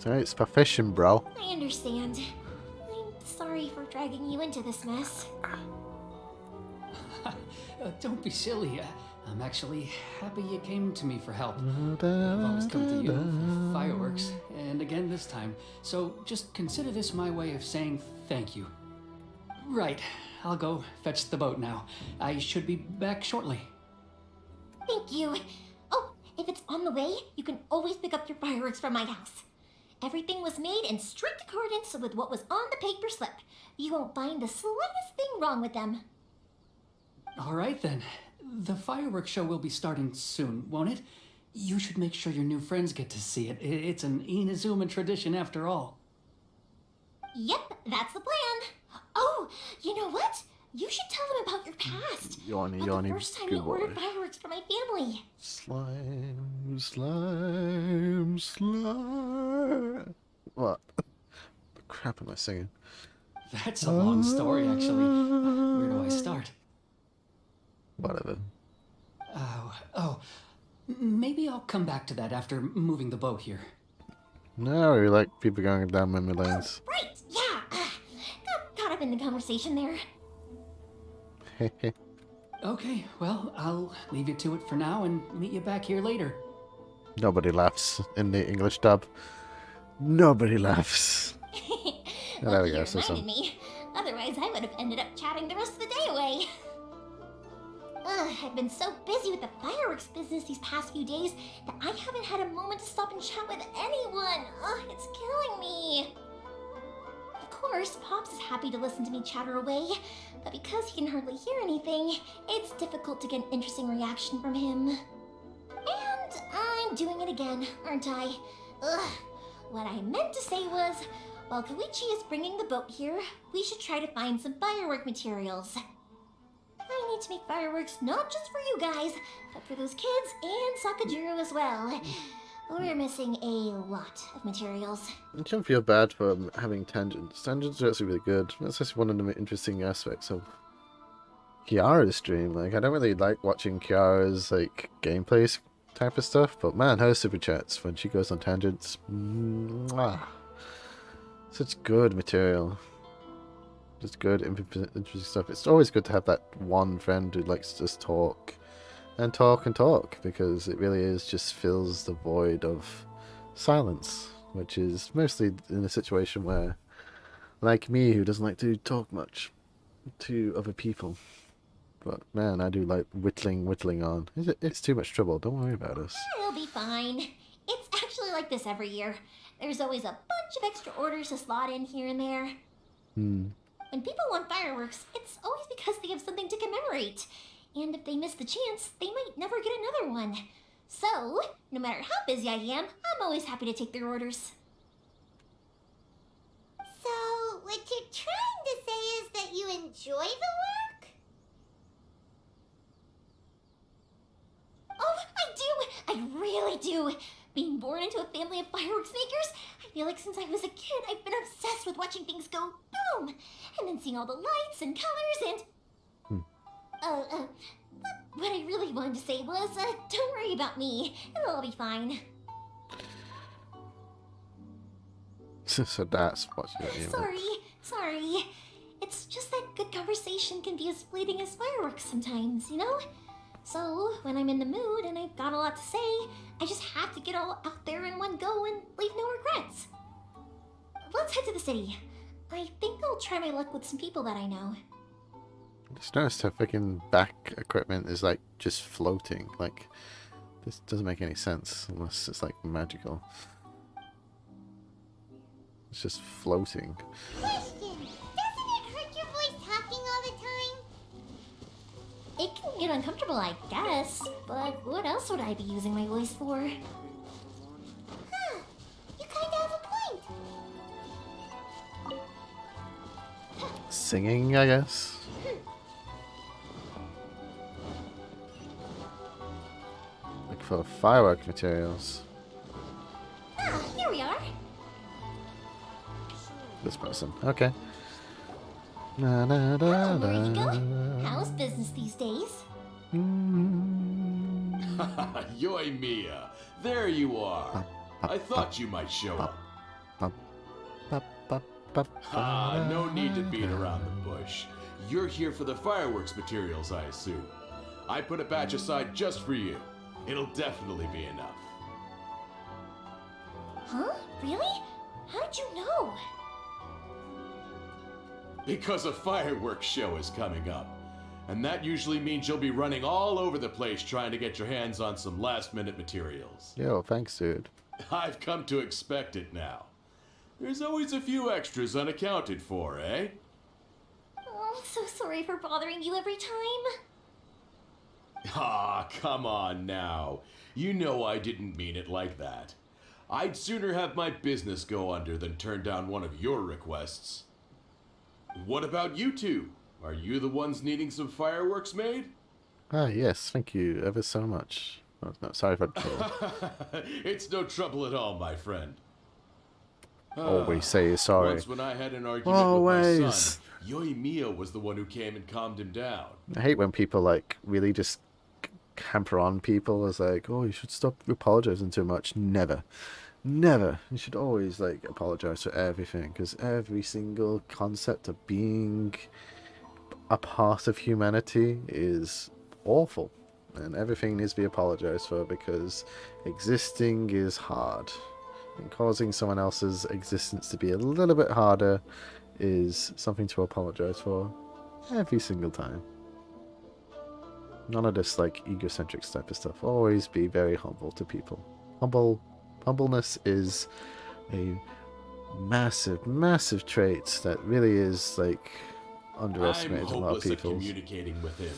It's for fishing, bro. I understand. I'm sorry for dragging you into this mess. Don't be silly. I'm actually happy you came to me for help. I've always come to you for fireworks, and again this time. So just consider this my way of saying thank you. Right, I'll go fetch the boat now. I should be back shortly. Thank you. Oh, if it's on the way, you can always pick up your fireworks from my house. Everything was made in strict accordance with what was on the paper slip. You won't find the slightest thing wrong with them. All right then. The fireworks show will be starting soon, won't it? You should make sure your new friends get to see it. It's an InaOozema tradition after all. Yep, that's the plan. Oh, you know what? You should tell them about your past. Yawny, About yawny, the first time good you ordered boy. fireworks for my family. Slime, slime, slime. What? The crap am I singing? That's a long story, actually. Where do I start? Whatever. Maybe I'll come back to that after moving the boat here. No, we like people going down memory lanes. Right, yeah. Got caught up in the conversation there. Okay, well, I'll leave you to it for now and meet you back here later. Nobody laughs in the English dub. Nobody laughs. Well, there we you go, so reminded some. me. Otherwise, I would have ended up chatting the rest of the day away. I've been so busy with the fireworks business these past few days that I haven't had a moment to stop and chat with anyone. It's killing me. Of course, Pops is happy to listen to me chatter away, but because he can hardly hear anything, it's difficult to get an interesting reaction from him. And I'm doing it again, aren't I? What I meant to say was, while Koichi is bringing the boat here, we should try to find some firework materials. I need to make fireworks not just for you guys, but for those kids and Sakajiro as well. We're missing a lot of materials. I don't feel bad for having tangents. Tangents are actually really good. That's just one of the interesting aspects of Kiara's stream. Like, I don't really like watching Kiara's like gameplay type of stuff, but man, her super chats when she goes on tangents, such good material. Just good, interesting stuff. It's always good to have that one friend who likes to just talk and talk and talk, because it really is just fills the void of silence, which is mostly in a situation where, like me, who doesn't like to talk much to other people. But man, I do like whittling on. It's too much trouble. Don't worry about us. It'll be fine. It's actually like this every year. There's always a bunch of extra orders to slot in here and there. When people want fireworks, it's always because they have something to commemorate. And if they miss the chance, they might never get another one. So, no matter how busy I am, I'm always happy to take their orders. So, what you're trying to say is that you enjoy the work? Oh, I do! I really do! Being born into a family of fireworks makers, I feel like since I was a kid, I've been obsessed with watching things go boom! And then seeing all the lights and colors and... What I really wanted to say was, don't worry about me. It'll all be fine. So that's what you mean. Sorry. It's just that good conversation can be as fleeting as fireworks sometimes, you know? So, when I'm in the mood and I've got a lot to say, I just have to get all out there in one go and let's head to the city. I think I'll try my luck with some people that I know. I just noticed her freaking back equipment is like just floating. Like, this doesn't make any sense unless it's like magical. It's just floating. Question. Doesn't it hurt your voice talking all the time? It can get uncomfortable, I guess. But what else would I be using my voice for? Huh. You kinda have a point. Singing, I guess. Like for firework materials. Ah, here we are. This person. Okay. Na, na, da, Oh, where you da. going? How's business these days? Yoimiya, there you are. I thought you might show up. Ba, ba, ba, ba, Ah, no need to beat around the bush. You're here for the fireworks materials, I assume. I put a batch aside just for you. It'll definitely be enough. Huh? Really? How did you know? Because a fireworks show is coming up. And that usually means you'll be running all over the place trying to get your hands on some last-minute materials. Yo, thanks, dude. I've come to expect it now. There's always a few extras unaccounted for, eh? Oh, I'm so sorry for bothering you every time. Ah, come on now. You know I didn't mean it like that. I'd sooner have my business go under than turn down one of your requests. What about you two? Are you the ones needing some fireworks made? Ah, yes, thank you ever so much. Oh, no, sorry for trouble. It's no trouble at all, my friend. Always say you're sorry. Once when I had an argument with my Always. son, Yoimiya was the one who came and calmed him down. I hate when people like really just hamper on people as like, oh, you should stop apologizing too much. Never. Never. You should always like apologize for everything, because every single concept of being a part of humanity is awful, and everything needs to be apologized for, because existing is hard, and causing someone else's existence to be a little bit harder is something to apologize for every single time. None of this like egocentric type of stuff. Always be very humble to people. Humbleness is a massive trait that really is like underestimated I'm a lot of hopeless at people. communicating with him.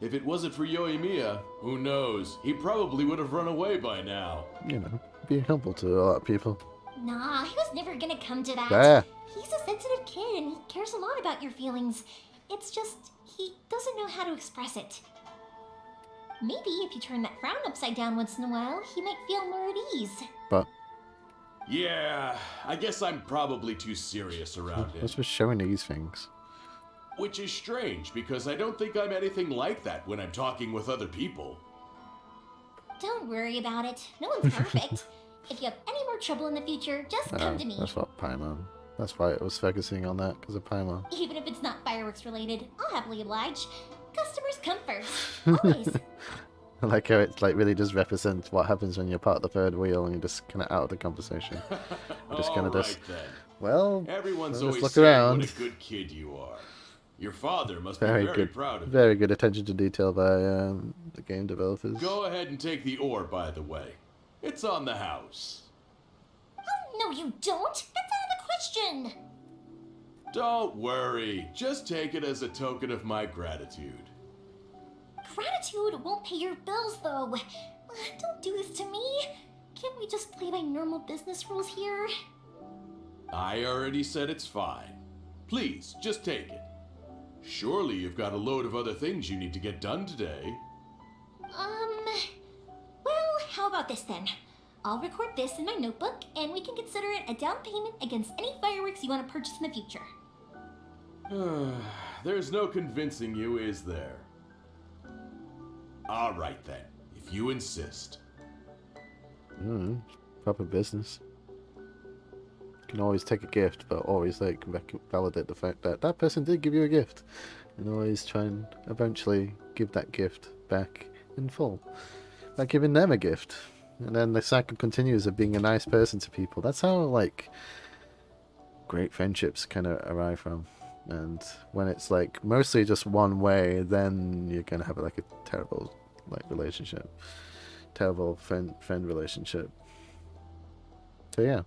If it wasn't for Yoimiya, who knows? He probably would have run away by now. You know, be humble to a lot of people. Nah, he was never gonna come to that. There. He's a sensitive kid and he cares a lot about your feelings. It's just, he doesn't know how to express it. Maybe if you turn that frown upside down once in a while, he might feel more at ease. But Yeah, I guess I'm probably too serious around him. what's with showing these things? Which is strange, because I don't think I'm anything like that when I'm talking with other people. Don't worry about it. No one's perfect. If you have any more trouble in the future, just come to me. That's what Paimon. That's why it was focusing on that, because of Paimon. Even if it's not fireworks related, I'll happily oblige. Customers come first. Always. I like how it like really does represent what happens when you're part of the third wheel and you're just kind of out of the conversation. Just kind of All just, right, then. well, Everyone's let's always look saying around. what a good kid you are. Your father must Very be very good, proud of you. very good attention to detail by the game developers. Go ahead and take the ore, by the way. It's on the house. Oh, no, you don't. That's out of the question. Don't worry. Just take it as a token of my gratitude. Gratitude won't pay your bills, though. Don't do this to me. Can't we just play by normal business rules here? I already said it's fine. Please, just take it. Surely you've got a load of other things you need to get done today. Well, how about this then? I'll record this in my notebook, and we can consider it a down payment against any fireworks you want to purchase in the future. There's no convincing you, is there? All right then, if you insist. Proper business. You can always take a gift, but always like validate the fact that that person did give you a gift, and always try and eventually give that gift back in full, by giving them a gift, and then the cycle continues of being a nice person to people. That's how like great friendships kind of arrive from. And when it's like mostly just one way, then you're gonna have like a terrible like relationship, terrible friend relationship. So yeah,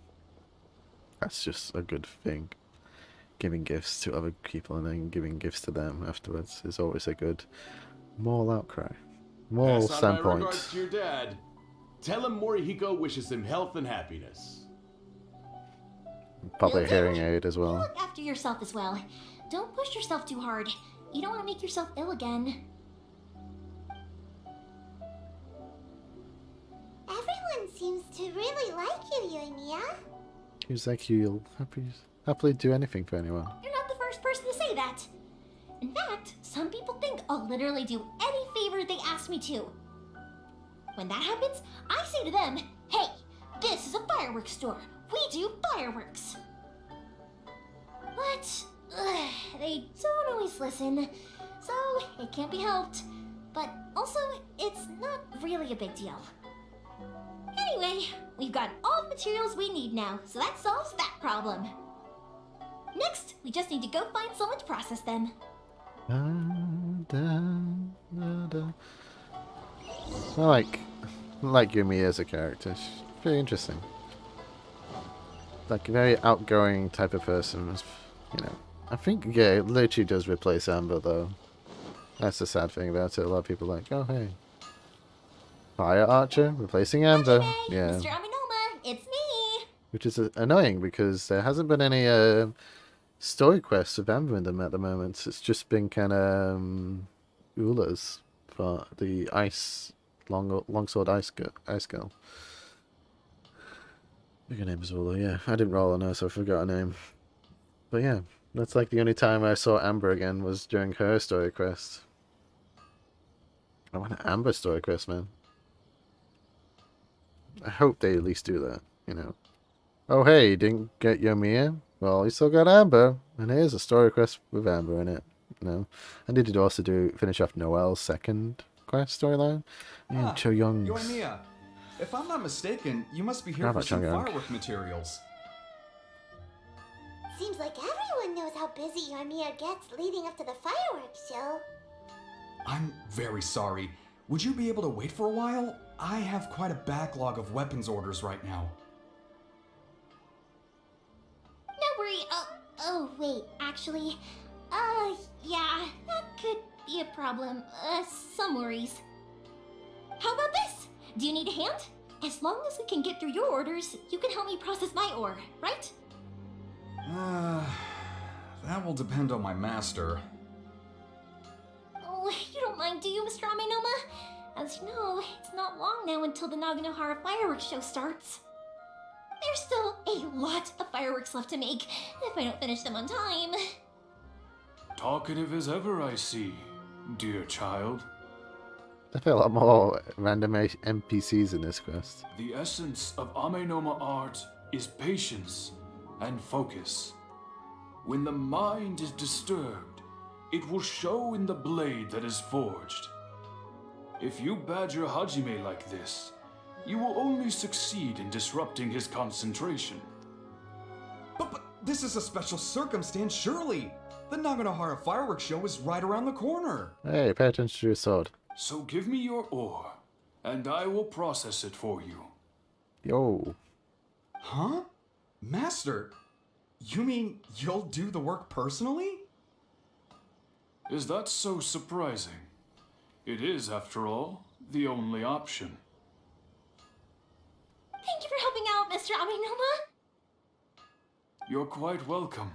that's just a good thing. Giving gifts to other people and then giving gifts to them afterwards is always a good moral outcry, moral Pass on my regards standpoint. to your dad. Tell him Morihiko wishes him health and happiness. Probably a Will do. hearing aid as You well. look after yourself as well. Don't push yourself too hard. You don't want to make yourself ill again. Everyone seems to really like you, Yoimiya. Who's like you'll happily do anything for anyone. You're not the first person to say that. In fact, some people think I'll literally do any favor they ask me to. When that happens, I say to them, hey, this is a fireworks store. We do fireworks. But they don't always listen, so it can't be helped. But also, it's not really a big deal. Anyway, we've got all the materials we need now, so that solves that problem. Next, we just need to go find someone to process them. I like Yoimiya as a character. She's very interesting. Like a very outgoing type of person. You know, I think it literally does replace Amber though. That's the sad thing about it. A lot of people are like, oh hey, Fire Archer replacing Amber. Hey, Yeah, Mr. Aminoma, it's me. which is annoying because there hasn't been any story quests with Amber in them at the moment. It's just been kind of Ula's for the longsword ice girl. I think her name is Ula, yeah. I didn't roll on her, so I forgot her name. But yeah, that's like the only time I saw Amber again was during her story quest. I want an Amber story quest, man. I hope they at least do that, you know. Oh hey, you didn't get Yoimiya? Well, you still got Amber, and here's a story quest with Amber in it. You know, I need to also finish off Noel's second quest storyline, and Cho Young's. Yoimiya, if I'm not mistaken, you must be here How for about some Chung-young? firework materials. Seems like everyone knows how busy Yoimiya gets leading up to the fireworks show. I'm very sorry. Would you be able to wait for a while? I have quite a backlog of weapons orders right now. No worry. Oh wait, actually, yeah, that could be a problem. Some worries. How about this? Do you need a hand? As long as we can get through your orders, you can help me process my ore, right? That will depend on my master. Oh, you don't mind, do you, Mr. Aminoma? As you know, it's not long now until the Naganohara fireworks show starts. There's still a lot of fireworks left to make if I don't finish them on time. Talkative as ever, I see, dear child. I feel a lot more random NPCs in this quest. The essence of Amenoma art is patience and focus. When the mind is disturbed, it will show in the blade that is forged. If you badger Hajime like this, you will only succeed in disrupting his concentration. But this is a special circumstance, surely! The Naganohara fireworks show is right around the corner! Hey, pay attention to your sword. So give me your ore, and I will process it for you. Yo. Huh? Master, you mean you'll do the work personally? Is that so surprising? It is, after all, the only option. Thank you for helping out, Mr. Aminoma. You're quite welcome.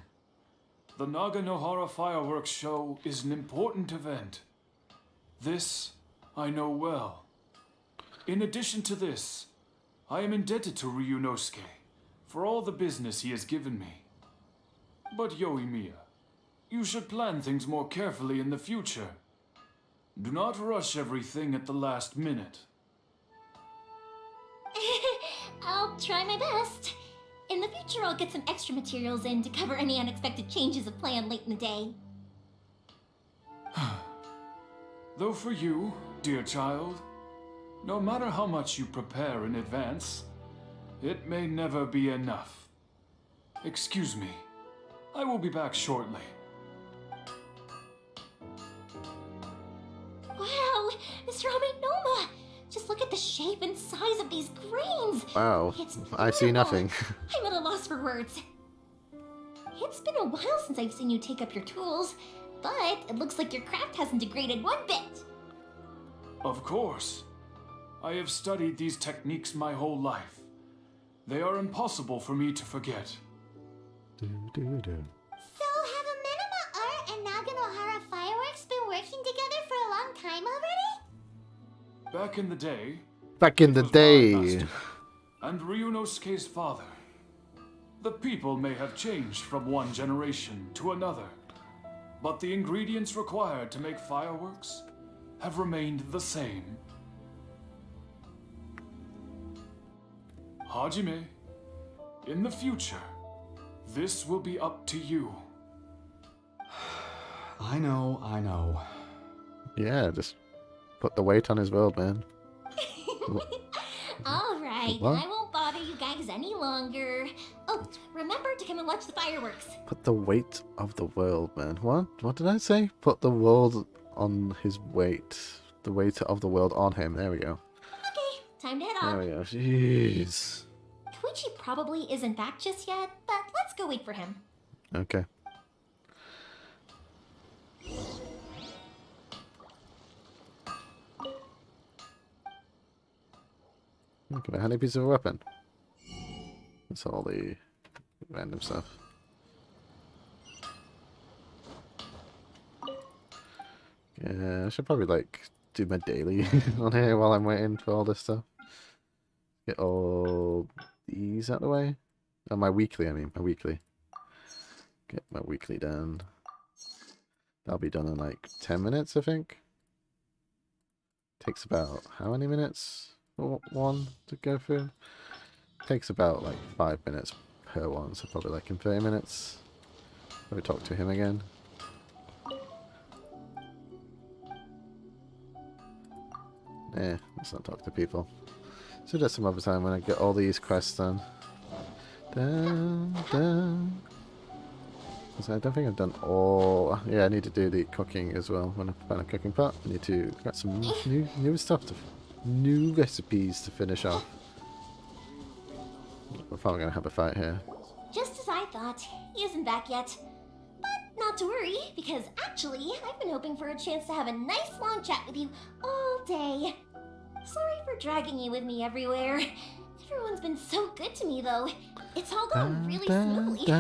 The Naganohara fireworks show is an important event. This I know well. In addition to this, I am indebted to Ryunosuke for all the business he has given me. But Yoimiya, you should plan things more carefully in the future. Do not rush everything at the last minute. I'll try my best. In the future, I'll get some extra materials in to cover any unexpected changes of plan late in the day. Though for you, dear child, no matter how much you prepare in advance, it may never be enough. Excuse me, I will be back shortly. Wow, Mr. Amenoma! Just look at the shape and size of these grains! Wow, It's I see beautiful. nothing. I'm at a loss for words. It's been a while since I've seen you take up your tools, but it looks like your craft hasn't degraded one bit. Of course. I have studied these techniques my whole life. They are impossible for me to forget. So, have Amenoma Art and Naganohara Fireworks been working together for a long time already? Back in the day, Back in it the was my day. master and Ryunosuke's father. The people may have changed from one generation to another, but the ingredients required to make fireworks have remained the same. Hajime, in the future, this will be up to you. I know. Yeah, just put the weight on his world, man. Alright, What? I won't bother you guys any longer. Oh, remember to come and watch the fireworks. Put the weight of the world, man. What? What did I say? Put the world on his weight. The weight of the world on him. There we go. Okay, time to head There off. we go. Jeez. Koichi probably isn't back just yet, but let's go wait for him. Okay. Look at a handy piece of a weapon. That's all the random stuff. Yeah, I should probably like do my daily on here while I'm waiting for all this stuff. Get all these out of the way. Oh, my weekly, I mean, my weekly. Get my weekly done. That'll be done in like 10 minutes, I think. Takes about how many minutes for one to go through? Takes about like 5 minutes per one, so probably like in 30 minutes. Let me talk to him again. Let's not talk to people. So just some other time when I get all these quests done. Down. So I don't think I've done all. Yeah, I need to do the cooking as well. When I find a cooking pot, I need to get some new stuff new recipes to finish off. We're probably gonna have a fight here. Just as I thought, he isn't back yet. But not to worry, because actually, I've been hoping for a chance to have a nice long chat with you all day. Sorry for dragging you with me everywhere. Everyone's been so good to me, though. It's all gone really smoothly. Feels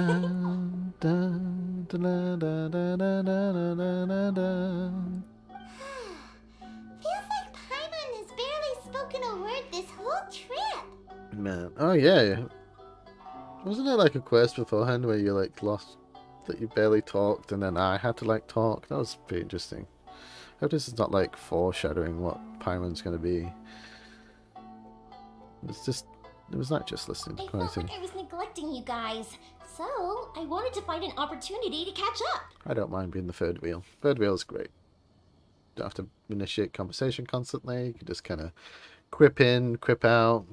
like Paimon has barely spoken a word this whole trip. Man, oh yeah. Wasn't there like a quest beforehand where you like lost that you barely talked and then I had to like talk? That was pretty interesting. I hope this is not like foreshadowing what Paimon's gonna be. It was not just listening to I felt Quentin. like I was neglecting you guys, so I wanted to find an opportunity to catch up. I don't mind being the third wheel. Third wheel is great. Don't have to initiate conversation constantly. You can just kind of quip in, quip out.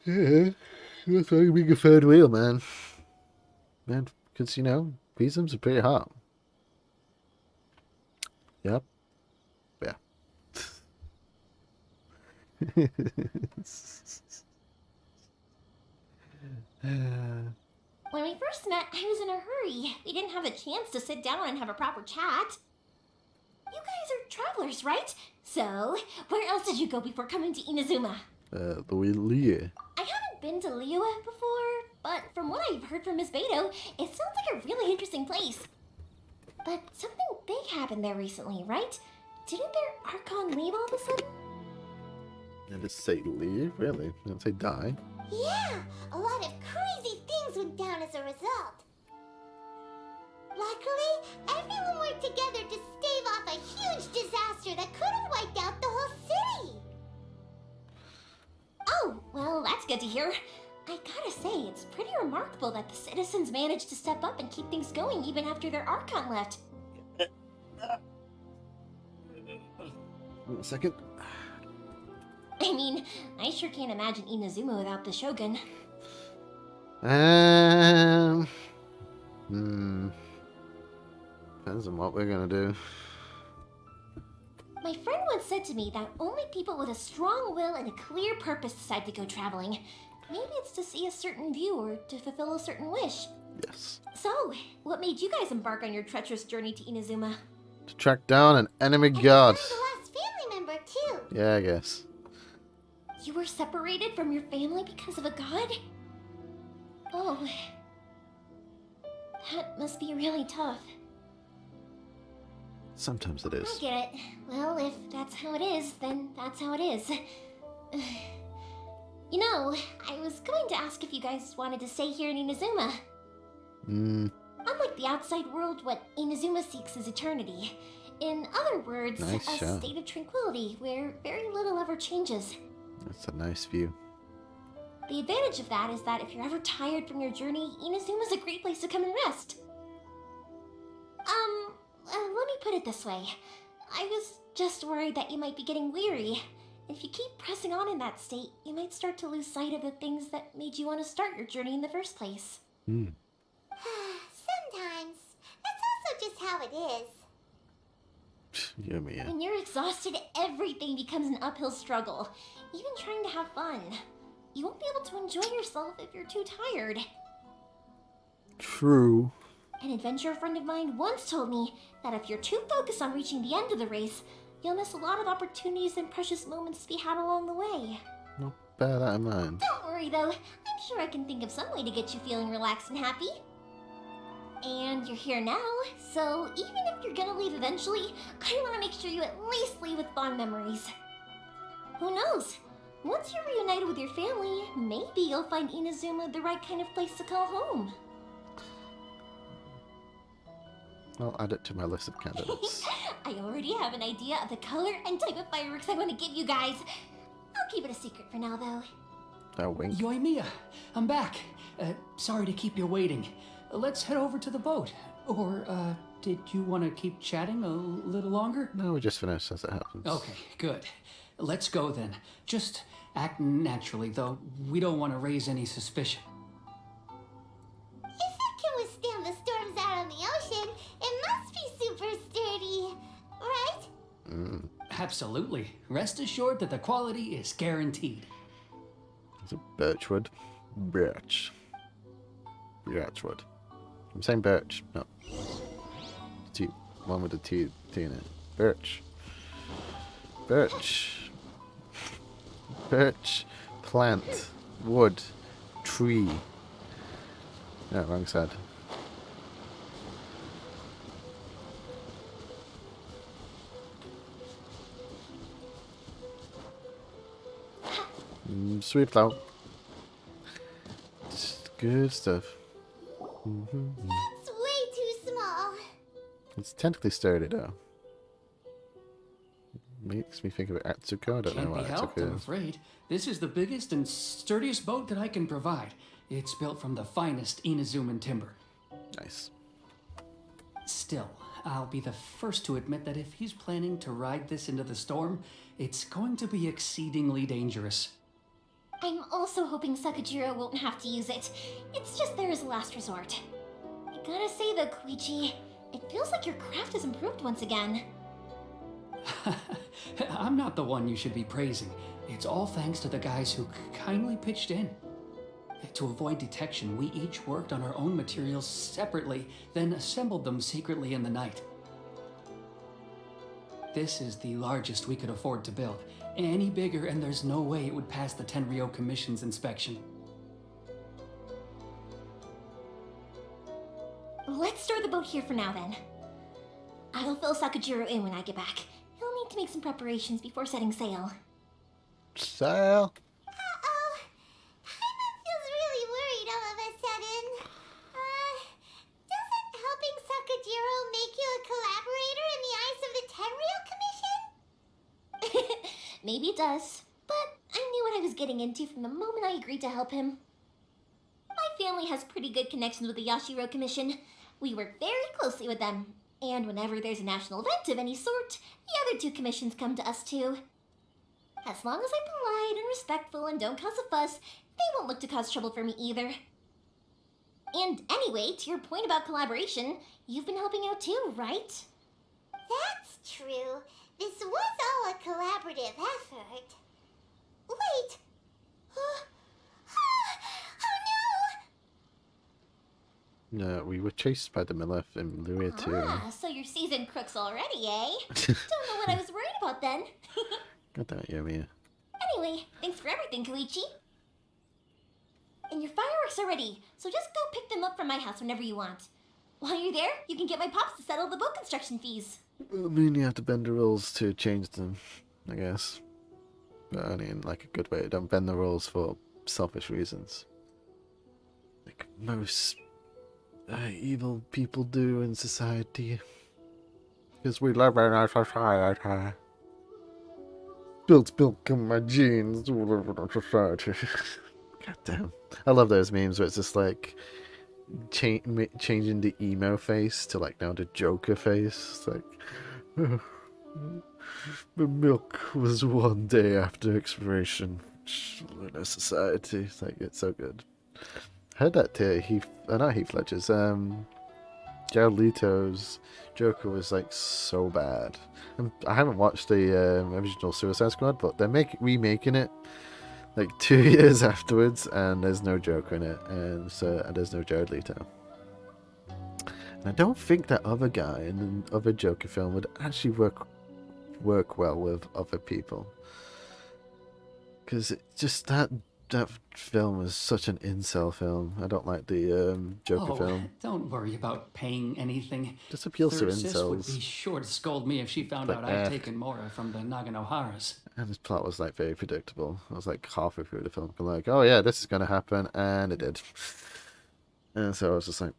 Yeah, that's why you being a third wheel, man. Man, because, you know, Prisms are pretty hot. Yep. Yeah. When we first met, I was in a hurry. We didn't have a chance to sit down and have a proper chat. You guys are travelers, right? So, where else did you go before coming to InaOozema? Louis. I haven't been to Liyue before, but from what I've heard from Miss Beto, it sounds like a really interesting place. But something big happened there recently, right? Didn't their Archon leave all of a sudden? Did it say leave? Really? Didn't say die? Yeah, a lot of crazy things went down as a result. Luckily, everyone worked together to stave off a huge disaster that could have wiped out the whole city. Oh, well, that's good to hear. I gotta say, it's pretty remarkable that the citizens managed to step up and keep things going even after their Archon left. Wait a second. I mean, I sure can't imagine InaOozema without the Shogun. Depends on what we're gonna do. My friend once said to me that only people with a strong will and a clear purpose decide to go traveling. Maybe it's to see a certain view or to fulfill a certain wish. Yes. So, what made you guys embark on your treacherous journey to InaOozema? To track down an enemy And god. find the lost family member too. Yeah, I guess. You were separated from your family because of a god? Oh. That must be really tough. Sometimes it I is. get it. Well, if that's how it is, then that's how it is. You know, I was going to ask if you guys wanted to stay here in InaOozema. Unlike the outside world, what InaOozema seeks is eternity. In other words, Nice a shot. state of tranquility where very little ever changes. That's a nice view. The advantage of that is that if you're ever tired from your journey, InaOozema's a great place to come and rest. Let me put it this way. I was just worried that you might be getting weary. If you keep pressing on in that state, you might start to lose sight of the things that made you want to start your journey in the first place. Sometimes. That's also just how it is. Yoimiya. When you're exhausted, everything becomes an uphill struggle. Even trying to have fun. You won't be able to enjoy yourself if you're too tired. True. An adventurer friend of mine once told me that if you're too focused on reaching the end of the race, you'll miss a lot of opportunities and precious moments to be had along the way. Not bear that in mind. Don't worry though, I'm sure I can think of some way to get you feeling relaxed and happy. And you're here now, so even if you're gonna leave eventually, I want to make sure you at least leave with fond memories. Who knows? Once you're reunited with your family, maybe you'll find InaOozema the right kind of place to call home. I'll add it to my list of candidates. I already have an idea of the color and type of fireworks I want to give you guys. I'll keep it a secret for now, though. Oh, wink. Yoimiya, I'm back. Sorry to keep you waiting. Let's head over to the boat. Or, did you want to keep chatting a little longer? No, we just finished as it happens. Okay, good. Let's go then. Just act naturally, though. We don't want to raise any suspicion. If it can withstand the storms out on the ocean, it must be super sturdy, right? Absolutely. Rest assured that the quality is guaranteed. Is it birchwood? Birch. Birchwood. I'm saying birch. No. T. One with the T in it. Birch. Birch. Birch. Plant. Wood. Tree. No, wrong side. Sweet flower. Just good stuff. It's way too small. It's technically sturdy though. Makes me think of Atsuko. I don't know Can't be what helped, I'm Atsuko is. afraid. This is the biggest and sturdiest boat that I can provide. It's built from the finest InaOozeman timber. Nice. Still, I'll be the first to admit that if he's planning to ride this into the storm, it's going to be exceedingly dangerous. I'm also hoping Sakajiro won't have to use it. It's just there as a last resort. I gotta say though, Koichi, it feels like your craft has improved once again. I'm not the one you should be praising. It's all thanks to the guys who kindly pitched in. To avoid detection, we each worked on our own materials separately, then assembled them secretly in the night. This is the largest we could afford to build. Any bigger, and there's no way it would pass the Tenryou Commission's inspection. Let's store the boat here for now then. I'll fill Sakajiro in when I get back. He'll need to make some preparations before setting sail. Sail. Uh-oh. Paimon feels really worried all of a sudden. Doesn't helping Sakajiro make you a collaborator in the eyes of the Tenryou Commission? Maybe it does, but I knew what I was getting into from the moment I agreed to help him. My family has pretty good connections with the Yashiro Commission. We work very closely with them, and whenever there's a national event of any sort, the other two commissions come to us too. As long as I'm polite and respectful and don't cause a fuss, they won't look to cause trouble for me either. And anyway, to your point about collaboration, you've been helping out too, right? That's true. This was all a collaborative effort. Wait! Oh no! No, we were chased by the Miller in Luia too. Ah, so you're seasoned crooks already, eh? Don't know what I was worried about then. God damn it, Yoimiya. Anyway, thanks for everything, Koichi. And your fireworks are ready, so just go pick them up from my house whenever you want. While you're there, you can get my pops to settle the boat construction fees. I mean, you have to bend the rules to change them, I guess. But only in like a good way. Don't bend the rules for selfish reasons. Like most evil people do in society. Because we live in our society. Spilled milk in my jeans. We live in our society. God damn. I love those memes where it's just like changing the emo face to like now the Joker face. It's like the milk was one day after expiration. In our society. It's like, it's so good. I heard that not Heath Ledger's, Jared Leto's Joker was like so bad. I haven't watched the original Suicide Squad, but they're remaking it like 2 years afterwards, and there's no Joker in it, and there's no Jared Leto. And I don't think that other guy in the other Joker film would actually work well with other people, because it's just that film is such an incel film. I don't like the Joker film. Don't worry about paying anything. Just appeals to Sis would incels. be sure to scold me if she found Like, out I'd taken Mora from the Naganoharas. And his plot was like very predictable. I was like halfway through the film, like, oh yeah, this is gonna happen, and it did. And so I was just like,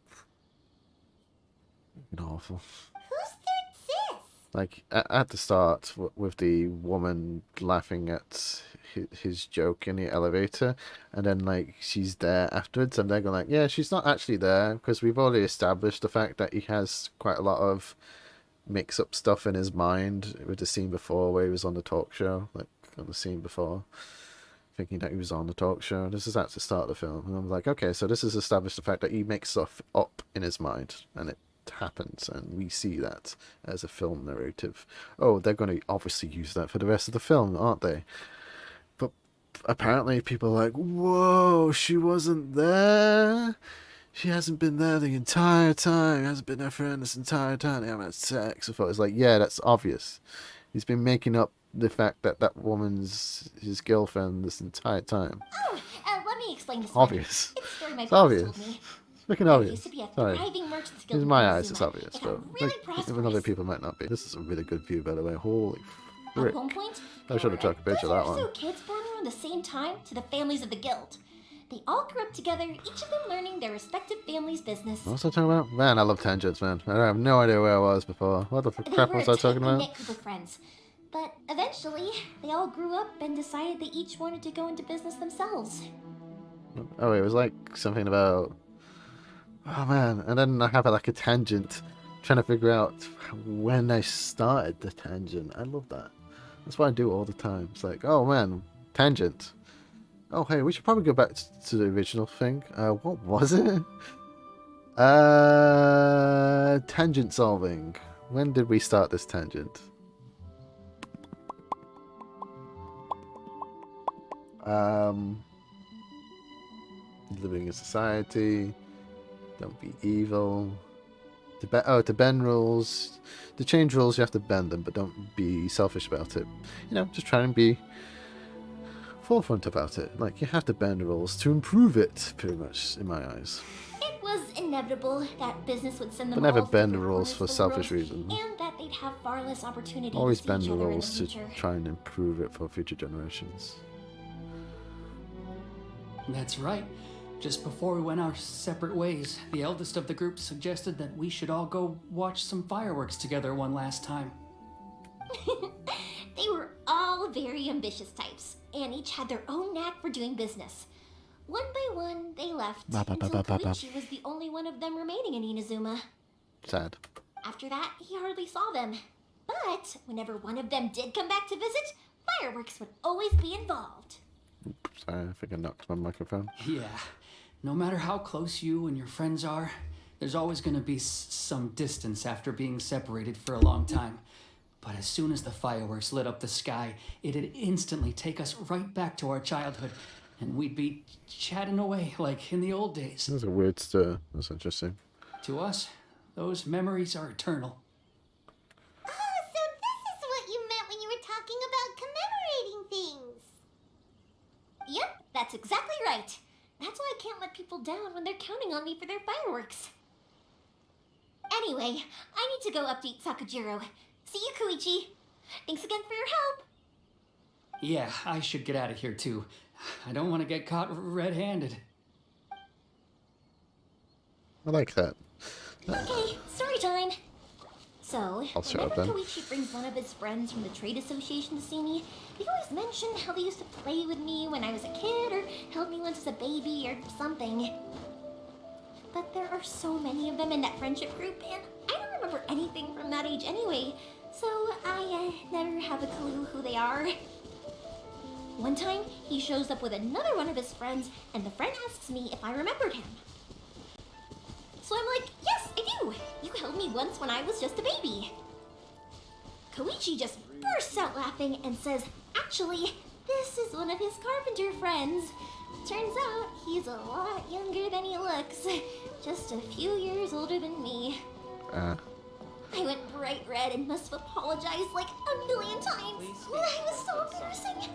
awful. Who's third sis? Like at the start, with the woman laughing at his joke in the elevator, and then like she's there afterwards, and they're going like, yeah, she's not actually there, because we've already established the fact that he has quite a lot of mix-up stuff in his mind with the scene before where he was on the talk show, like on the scene before, thinking that he was on the talk show. This is at the start of the film, and I'm like, okay, so this has established the fact that he makes stuff up in his mind, and it happens, and we see that as a film narrative. Oh, they're going to obviously use that for the rest of the film, aren't they? But apparently people are like, whoa, she wasn't there. She hasn't been there the entire time. Hasn't been her friend this entire time. They haven't had sex. I thought it was like, yeah, that's obvious. He's been making up the fact that that woman's his girlfriend this entire time. Oh, let me explain this. Obvious. It's a story my It's pops obvious. told me. Freaking There obvious. used to be a Sorry. thriving merchants guild In my in eyes, it's InaOozema. obvious, It but got really like, even other prosperous. people might not be. This is a really good view, by the way. Holy frick. At one point, I should have took a picture of that there were one. kids born around the same time to the families of the guild. They all grew up together, each of them learning their respective family's business. What was I talking about? Man, I love tangents, man. I have no idea where I was before. What the They crap were was a I talking about? tight-knit group of friends. But eventually, they all grew up and decided they each wanted to go into business themselves. Oh, it was like something about... Oh, man. And then I have like a tangent trying to figure out when I started the tangent. I love that. That's what I do all the time. It's like, oh, man, tangent. Oh, hey, we should probably go back to the original thing. What was it? Tangent solving. When did we start this tangent? Living in society. Don't be evil. To bend rules. To change rules, you have to bend them, but don't be selfish about it. You know, just try and be forefront about it. Like, you have to bend rules to improve it, pretty much, in my eyes. It was inevitable that business would send them But never all to bend the different rules corners for of the selfish world, reasons. and that they'd have far less opportunity Always to see bend each the other in rules the to future. try and improve it for future generations. That's right. Just before we went our separate ways, the eldest of the group suggested that we should all go watch some fireworks together one last time. They were all very ambitious types, and each had their own knack for doing business. One by one, they left, until Koichi was the only one of them remaining in InaOozema. Sad. After that, he hardly saw them. But whenever one of them did come back to visit, fireworks would always be involved. Sorry, I think I knocked my microphone. Yeah, No matter how close you and your friends are, there's always going to be some distance after being separated for a long time. But as soon as the fireworks lit up the sky, it'd instantly take us right back to our childhood, and we'd be chatting away like in the old days. That's a weird stir. That's interesting. To us, those memories are eternal. Oh, so this is what you meant when you were talking about commemorating things. Yep, that's exactly right. That's why I can't let people down when they're counting on me for their fireworks. Anyway, I need to go update Sakujiro. See you, Koichi. Thanks again for your help. Yeah, I should get out of here too. I don't want to get caught red-handed. I like that. Okay, story time. So, I'll show up whenever then. Koichi brings one of his friends from the trade association to see me, they always mention how they used to play with me when I was a kid or held me once as a baby or something. But there are so many of them in that friendship group, and I don't remember anything from that age anyway, so I never have a clue who they are. One time, he shows up with another one of his friends, and the friend asks me if I remembered him. So I'm like, yes, I do! You held me once when I was just a baby. Koichi just bursts out laughing and says, actually, this is one of his carpenter friends. Turns out, he's a lot younger than he looks. Just a few years older than me. I went bright red and must have apologized like a million times. It was so embarrassing.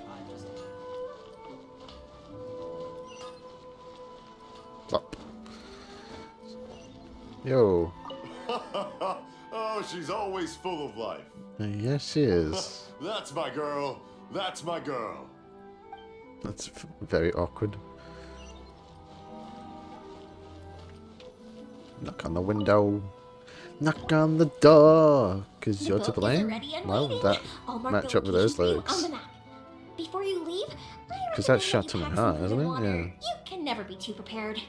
Plop. Yo. Oh, she's always full of life. Yes, she is. That's my girl. That's my girl. That's very awkward. Knock on the window. Knock on the door. Because you're to blame? Well, that match up with those lyrics. Before you leave, Because that's shot to my heart, isn't it? Yeah. You can never be too prepared.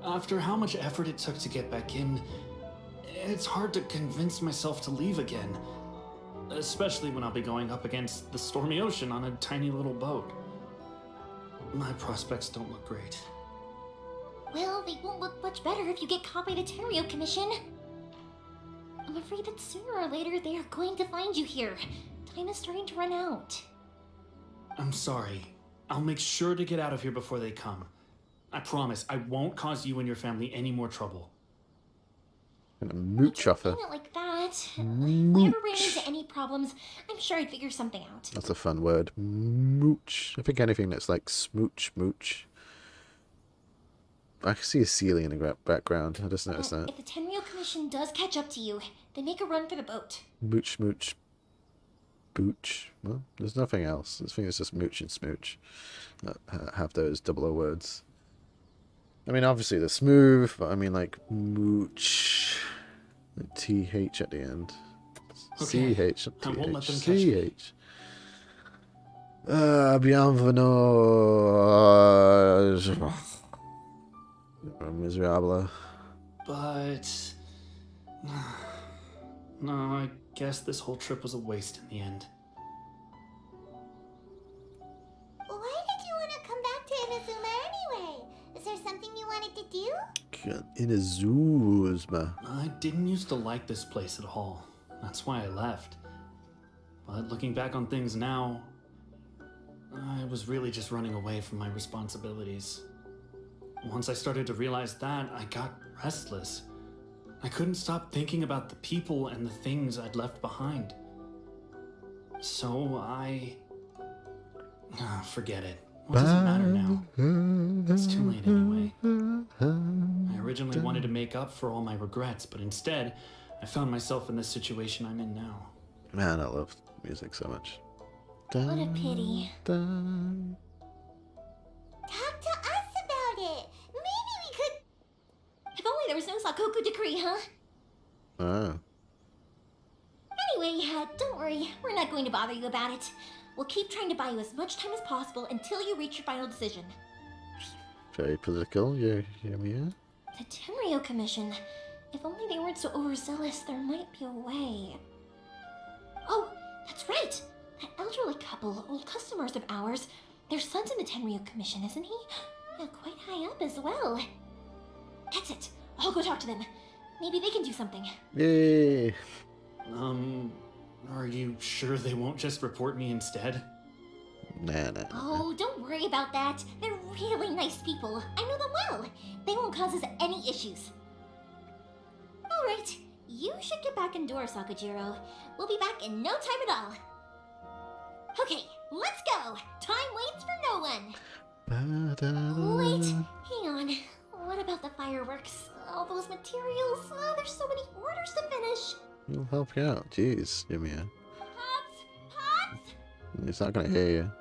After how much effort it took to get back in, it's hard to convince myself to leave again. Especially when I'll be going up against the stormy ocean on a tiny little boat. My prospects don't look great. Well, they won't look much better if you get caught by the Terrio Commission. I'm afraid that sooner or later they are going to find you here. Time is starting to run out. I'm sorry. I'll make sure to get out of here before they come. I promise I won't cause you and your family any more trouble. Gonna mooch off her. Saying it like that. If we ever ran into any problems, I'm sure I'd figure something out. That's a fun word. Mooch. I think anything that's like smooch, mooch. I can see a ceiling in the background. I just noticed that. If the Tenryou Commission does catch up to you, then make a run for the boat. Mooch, mooch, booch. Well, there's nothing else. I think it's just mooch and smooch that have those double O words. I mean, obviously they're smooth, but I mean like mooch. Like TH at the end. Okay, CH, I won't let TH, them catch me. CH. Bienvenue. Miserable. But... no, I guess this whole trip was a waste in the end. Why did you want to come back to InaOozema anyway? Is there something you wanted to do? InaOozema. I didn't used to like this place at all. That's why I left. But looking back on things now, I was really just running away from my responsibilities. Once I started to realize that, I got restless. I couldn't stop thinking about the people and the things I'd left behind. So forget it. What does it matter now? It's too late anyway. I originally wanted to make up for all my regrets, but instead, I found myself in this situation I'm in now. Man, I love music so much. What a pity. Dun. Talk to us about it. Maybe we could... If only there was no Sakoku decree, huh? Oh. Anyway, don't worry. We're not going to bother you about it. We'll keep trying to buy you as much time as possible until you reach your final decision. Very political, Yoimiya. The Tenryou Commission. If only they weren't so overzealous, there might be a way. That's right! That elderly couple, old customers of ours, their son's in the Tenryu Commission, isn't he? Yeah, quite high up as well. That's it. I'll go talk to them. Maybe they can do something. Yay! Are you sure they won't just report me instead? Nah. Oh, don't worry about that. They're really nice people. I know them well. They won't cause us any issues. Alright, you should get back indoors, Sakajiro. We'll be back in no time at all. Okay, let's go. Time waits for no one. Wait, hang on. What about the fireworks? All those materials? Oh, there's so many orders to finish. We'll help you out. Jeez, Yoimiya. Pops? He's not gonna hear you.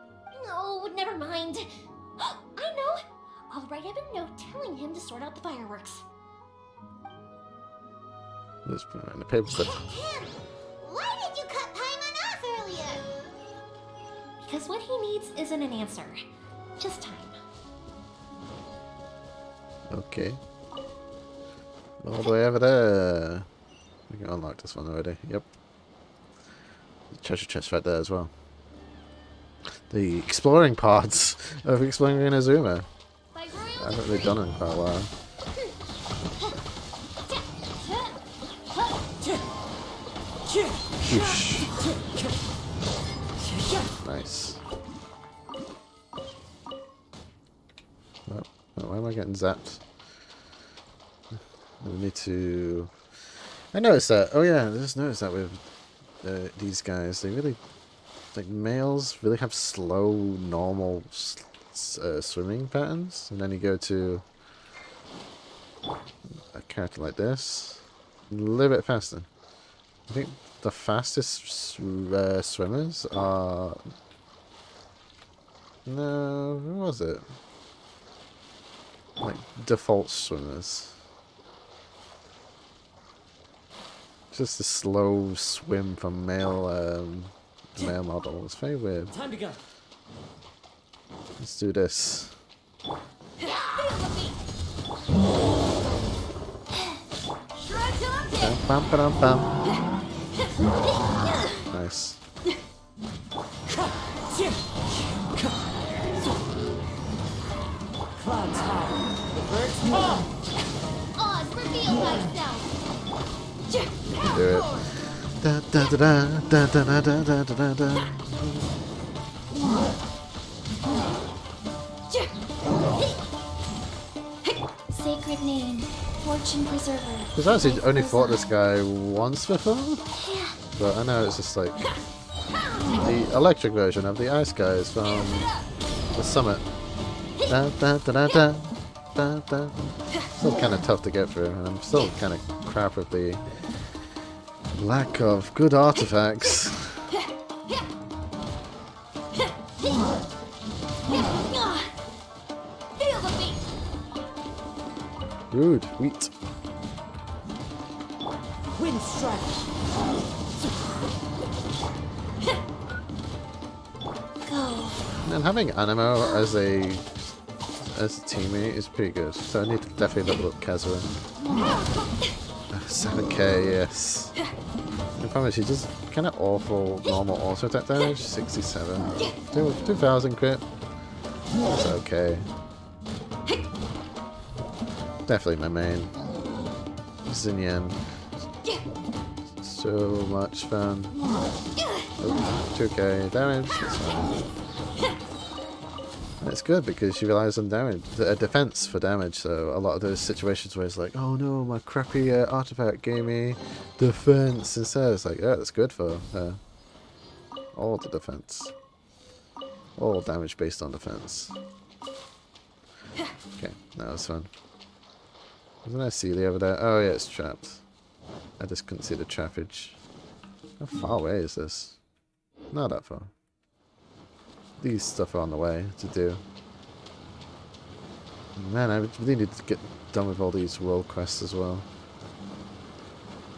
No, never mind. I know. I'll write him a note telling him to sort out the fireworks. Just put it in the paperclip. Tim, why did you cut Paimon off earlier? Because what he needs isn't an answer. Just time. Okay. All the way over there. We can unlock this one already. Yep. The treasure chest right there as well. The exploring parts of exploring InaOozema. By I haven't really done it in quite a while. Whoosh. Nice. Oh, why am I getting zapped? I need to... I noticed that. Oh yeah, I just noticed that with these guys. They really... Like, males really have slow, normal swimming patterns. And then you go to a character like this. A little bit faster. I think the fastest swimmers are... No, who was it? Like, default swimmers. Just a slow swim from male model. It's very weird. Time to go. Let's do this. Bum, ba-dum, bum. Nice. Clouds high. The birds come. Oz, reveal thyself! Do it. Da da da da da da da da da da. Sacred name, fortune preserver. Because I actually only fought this guy once before, Yeah. but I know it's just like the electric version of the ice guys from the summit. Da da da da da da da. Still kind of tough to get through, and I'm still kind of crap with the lack of good artifacts. Feel the beat! Good wheat. Wind strike. Go. And having Animo as a teammate is pretty good. So I need to definitely level up Kazura. 7k, yes. The problem is she does kind of awful normal auto attack damage. 67. 2000 crit. That's okay. Definitely my main. Xinyan. So much fun. Oh, 2k damage. That's fine. And it's good because she relies on damage, defense for damage. So a lot of those situations where it's like, oh no, my crappy artifact gave me defense instead. It's like, yeah, that's good for all the defense. All damage based on defense. Okay, that was fun. Wasn't there Celia over there? Oh yeah, it's trapped. I just couldn't see the trappage. How far away is this? Not that far. These stuff are on the way to do. Man, I really need to get done with all these world quests as well.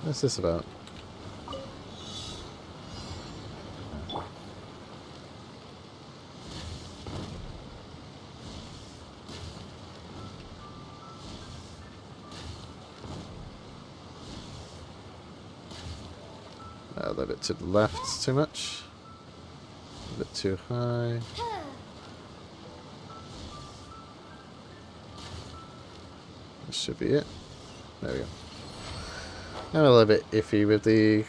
What's this about? A little bit to the left, too much. bit too high. This should be it. There we go. I'm a little bit iffy with the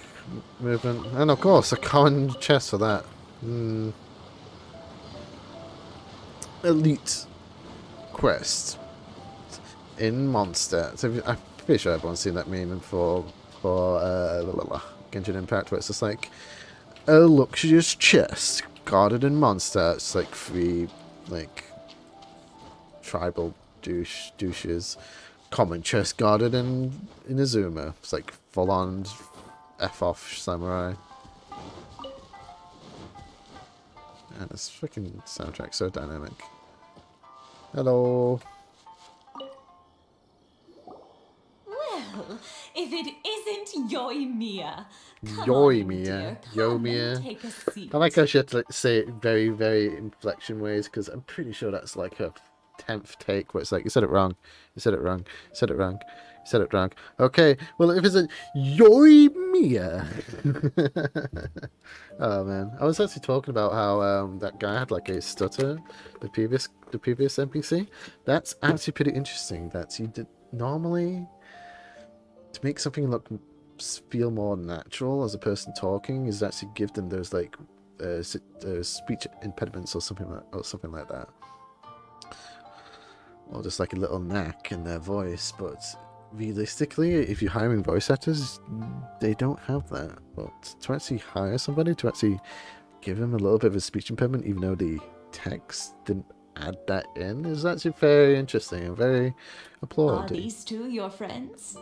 movement. And of course, a common chest for that. Elite quest in Monster. So I'm pretty sure everyone's seen that meme for Genshin Impact, where it's just like a luxurious chest guarded in Monster. It's like 3 like tribal douches. Common chest guarded in InaOozema. It's like full on F off samurai. And this freaking soundtrack so dynamic. Hello. Well, if it isn't Yoimiya. Yoimiya. Yoimiya. Take a seat. I like how she had to like, say it very, very inflection ways, because I'm pretty sure that's like her 10th take where it's like, you said it wrong, you said it wrong, you said it wrong, you said it wrong. Okay, well, if it's a Yoimiya. Oh man, I was actually talking about how that guy had like a stutter, the previous NPC. That's actually pretty interesting. That you did normally, to make something feel more natural as a person talking, is actually give them those like speech impediments or something like that. Or just like a little knack in their voice, but realistically, if you're hiring voice actors, they don't have that. But to actually hire somebody to actually give them a little bit of a speech impediment, even though the text didn't add that in, is actually very interesting and very applauded. Are these two your friends?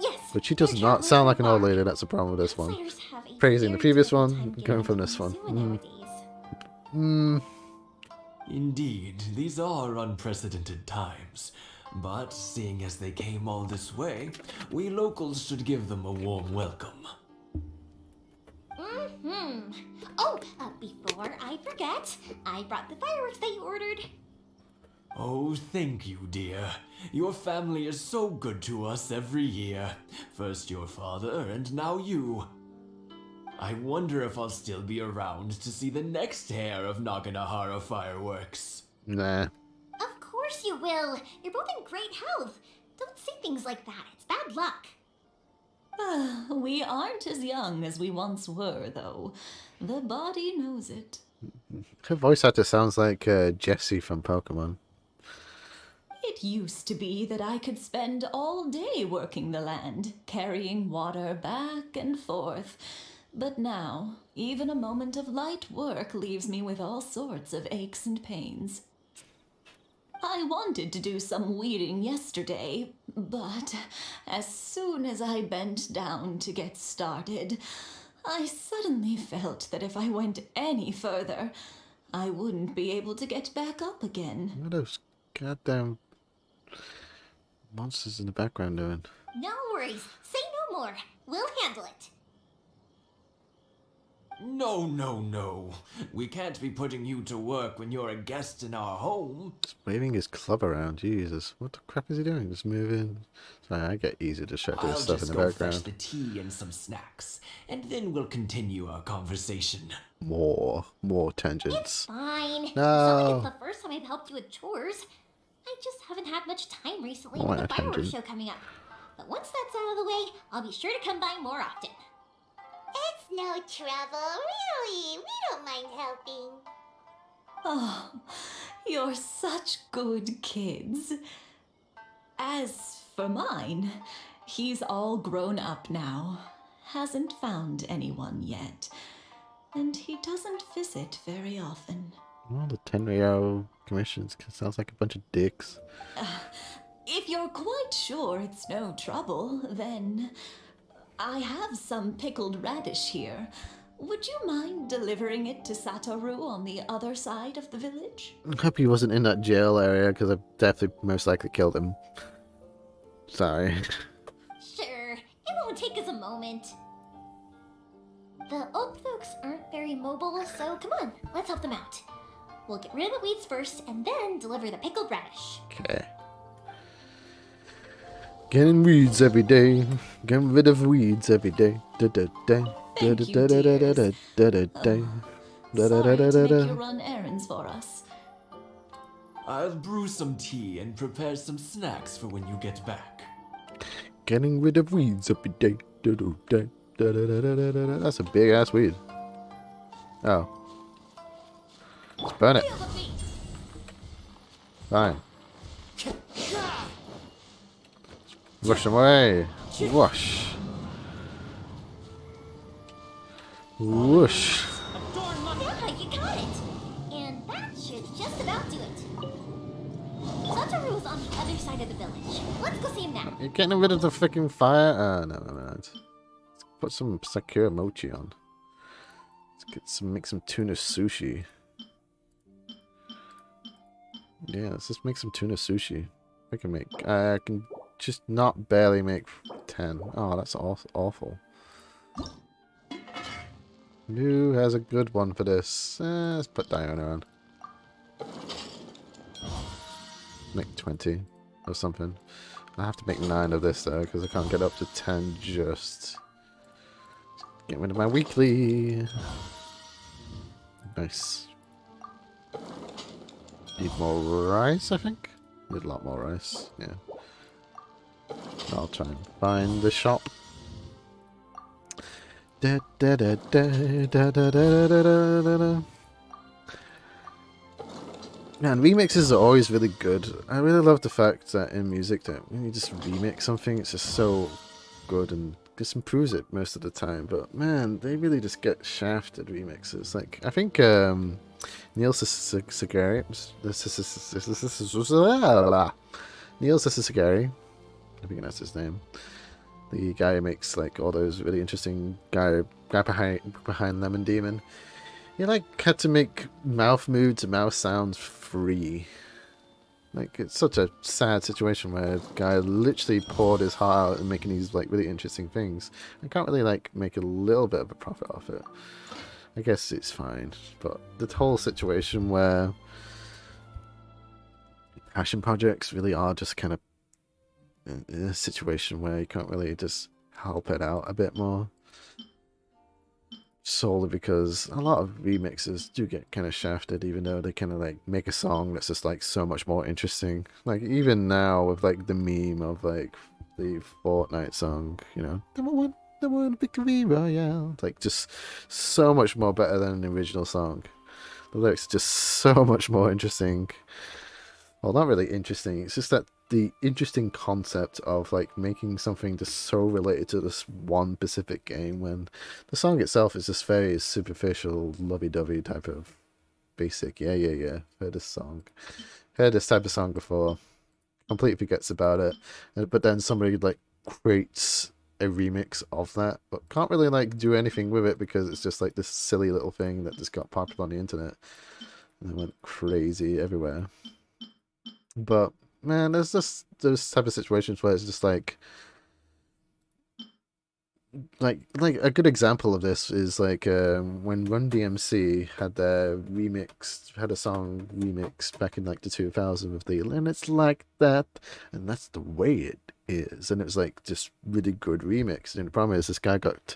Yes. But she does not sound like an old lady. That's the problem with this one. Praising the previous one, going from this one. Indeed, these are unprecedented times. But seeing as they came all this way, we locals should give them a warm welcome. Oh, before I forget, I brought the fireworks that you ordered. Oh, thank you, dear. Your family is so good to us every year. First your father, and now you. I wonder if I'll still be around to see the next hair of Naganohara fireworks. Nah. Of course you will. You're both in great health. Don't say things like that. It's bad luck. We aren't as young as we once were, though. The body knows it. Her voice actor sounds like Jessie from Pokemon. It used to be that I could spend all day working the land, carrying water back and forth. But now, even a moment of light work leaves me with all sorts of aches and pains. I wanted to do some weeding yesterday, but as soon as I bent down to get started, I suddenly felt that if I went any further, I wouldn't be able to get back up again. What are those goddamn monsters in the background doing? No worries. Say no more. We'll handle it. No. We can't be putting you to work when you're a guest in our home. Just waving his club around. Jesus, what the crap is he doing? Just moving. Sorry, I get easy distracted with stuff in the background. I'll just go fetch the tea and some snacks, and then we'll continue our conversation. More tangents. It's fine. No. It's not like it's the first time I've helped you with chores. I just haven't had much time recently with the fireworks show coming up. But once that's out of the way, I'll be sure to come by more often. It's no trouble, really. We don't mind helping. Oh, you're such good kids. As for mine, he's all grown up now. Hasn't found anyone yet. And he doesn't visit very often. Well, the Tenryo commissions sounds like a bunch of dicks. If you're quite sure it's no trouble, then I have some pickled radish here. Would you mind delivering it to Satoru on the other side of the village? I hope he wasn't in that jail area, because I definitely most likely killed him. Sorry. Sure, it won't take us a moment. The old folks aren't very mobile, so come on, let's help them out. We'll get rid of the weeds first, and then deliver the pickled radish. Okay. Getting weeds every day. Getting rid of weeds every day. Da da da. Da da da da da da da da. Sorry to make you run errands for us. I'll brew some tea and prepare some snacks for when you get back. Getting rid of weeds up a day. That's a big ass weed. Oh. Let's burn it. Fine. Wash them away. Wash. Whoosh. Yeah, you got it. And that should just about do it. Satoru's on the other side of the village. Let's go see him now. You're getting rid of the freaking fire? No. Let's put some Sakura mochi on. Make some tuna sushi. Yeah, let's just make some tuna sushi. I can just not barely make 10. Oh, that's awful. Who has a good one for this? Let's put Diana on. Make 20 or something. I have to make 9 of this though, because I can't get up to 10 just. Get rid of my weekly. Nice. Need more rice, I think? Need a lot more rice, yeah. I'll try and find the shop. Da, da, da, da, da, da, da, da, da, da. Man, remixes are always really good. I really love the fact that in music that when you just remix something, it's just so good and just improves it most of the time. But man, they really just get shafted remixes. Like I think Neil Sasagari, I think that's his name. The guy who makes like all those really interesting guy behind Lemon Demon. He like had to make mouth moods and mouth sounds free. Like it's such a sad situation where a guy literally poured his heart out in making these like really interesting things. I can't really like make a little bit of a profit off it. I guess it's fine, but the whole situation where passion projects really are just kind of in a situation where you can't really just help it out a bit more. Solely because a lot of remixes do get kind of shafted, even though they kind of like make a song that's just like so much more interesting. Like even now with like the meme of like the Fortnite song, you know, the one victory royale, like just so much more better than the original song. The lyrics are just so much more interesting. Well, not really interesting. It's just that the interesting concept of like making something just so related to this one specific game when the song itself is just very superficial, lovey-dovey type of basic. Yeah. Heard this song. Heard this type of song before. Completely forgets about it. But then somebody like creates a remix of that, but can't really like do anything with it because it's just like this silly little thing that just got popular on the internet and it went crazy everywhere. But man, there's just those type of situations where it's just like a good example of this is like when Run DMC had a song remix back in like the 2000s with the and it's like that and that's the way it is, and it was like just really good remix. And the problem is this guy got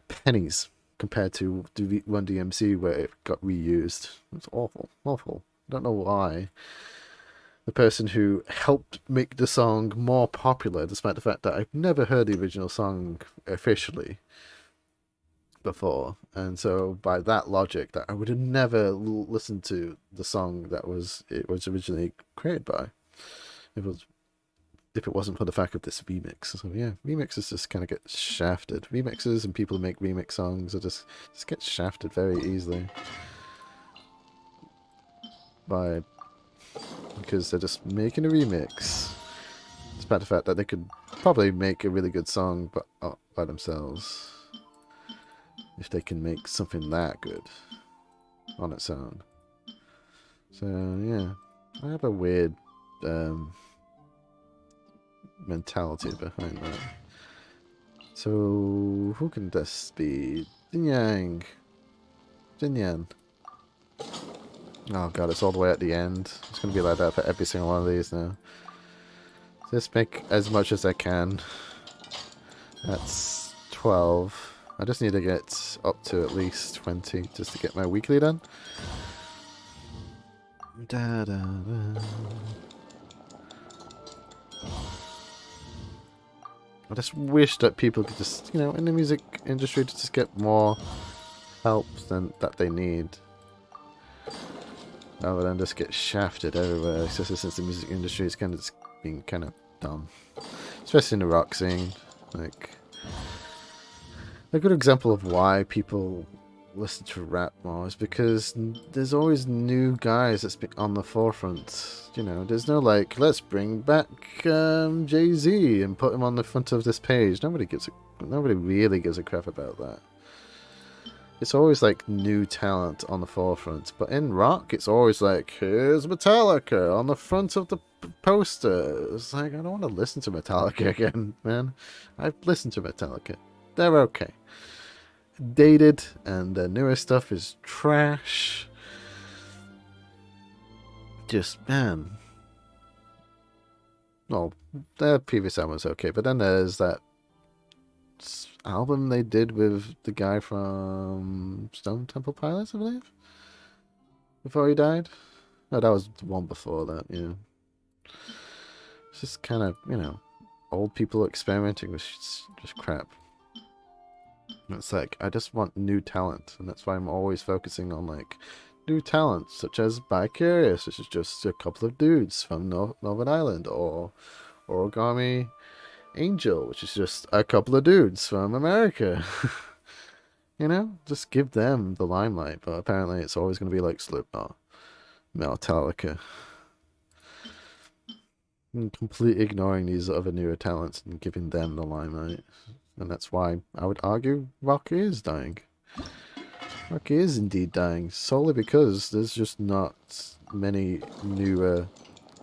pennies compared to Run DMC where it got reused. It's awful. I don't know why. The person who helped make the song more popular, despite the fact that I've never heard the original song officially before, and so by that logic, that I would have never listened to the song that it was originally created by, if it wasn't for the fact of this remix. So yeah, remixes just kind of get shafted. Remixes and people who make remix songs are just get shafted very easily because they're just making a remix, despite the fact that they could probably make a really good song by themselves if they can make something that good on its own. So yeah, I have a weird mentality behind that. So who can this be? Jinyan. Oh god, it's all the way at the end. It's going to be like that for every single one of these now. Just make as much as I can. That's 12. I just need to get up to at least 20 just to get my weekly done. Da, da, da. I just wish that people could just, you know, in the music industry, to just get more help than that they need. Rather than just get shafted everywhere, especially since the music industry is kind of just being kind of dumb. Especially in the rock scene. Like, a good example of why people listen to rap more is because there's always new guys that's been on the forefront. You know, there's no like, let's bring back Jay-Z and put him on the front of this page. Nobody really gives a crap about that. It's always like new talent on the forefront. But in rock, it's always like, here's Metallica on the front of the poster. It's like, I don't want to listen to Metallica again, man. I've listened to Metallica. They're okay. Dated, and the newer stuff is trash. Just, man. Well, their previous album was okay, but then there's that album they did with the guy from Stone Temple Pilots, I believe, before he died. No, that was the one before that. Yeah, it's just kind of, you know, old people experimenting with just crap. And it's like, I just want new talent, and that's why I'm always focusing on like new talent, such as Bi-Curious, which is just a couple of dudes from Northern Ireland, or Origami Angel, which is just a couple of dudes from America. You know, just give them the limelight. But apparently it's always going to be like Slipknot, Metallica, and completely ignoring these other newer talents and giving them the limelight. And that's why I would argue rock is dying. Rock is indeed dying, solely because there's just not many newer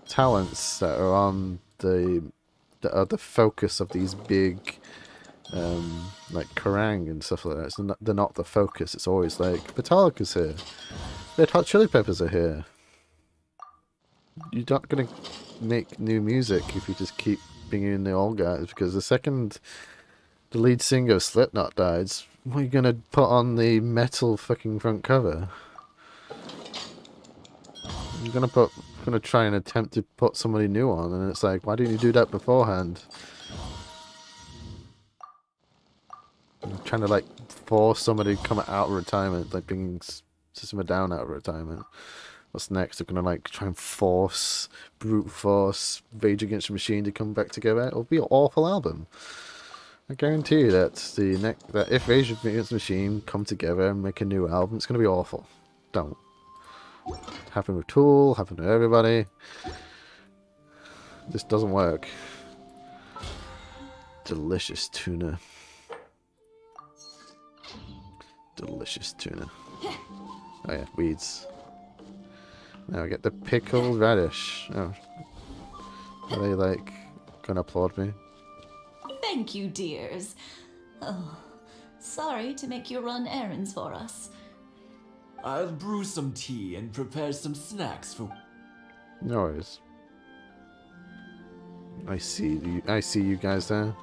talents that are on the focus of these big, like Kerrang and stuff like that. So they're not the focus. It's always like, Metallica's here, Red Hot Chili Peppers are here. You're not gonna make new music if you just keep bringing in the old guys, because the second the lead singer of Slipknot dies, what are you gonna put on the metal fucking front cover? You're gonna try and attempt to put somebody new on, and it's like, why didn't you do that beforehand? You're trying to like force somebody to come out of retirement, like bringing System of a Down out of retirement. What's next? They're gonna like try and brute force Rage Against the Machine to come back together. It'll be an awful album. I guarantee you that that if Rage Against the Machine come together and make a new album, it's gonna be awful. Don't. Happened with Tool, happened with everybody. This doesn't work. Delicious tuna. Delicious tuna. Oh yeah, weeds. Now I get the pickled radish. Oh. Are they like gonna applaud me? Thank you, dears. Oh, sorry to make you run errands for us. I'll brew some tea and prepare some snacks for... No worries. I see you guys there.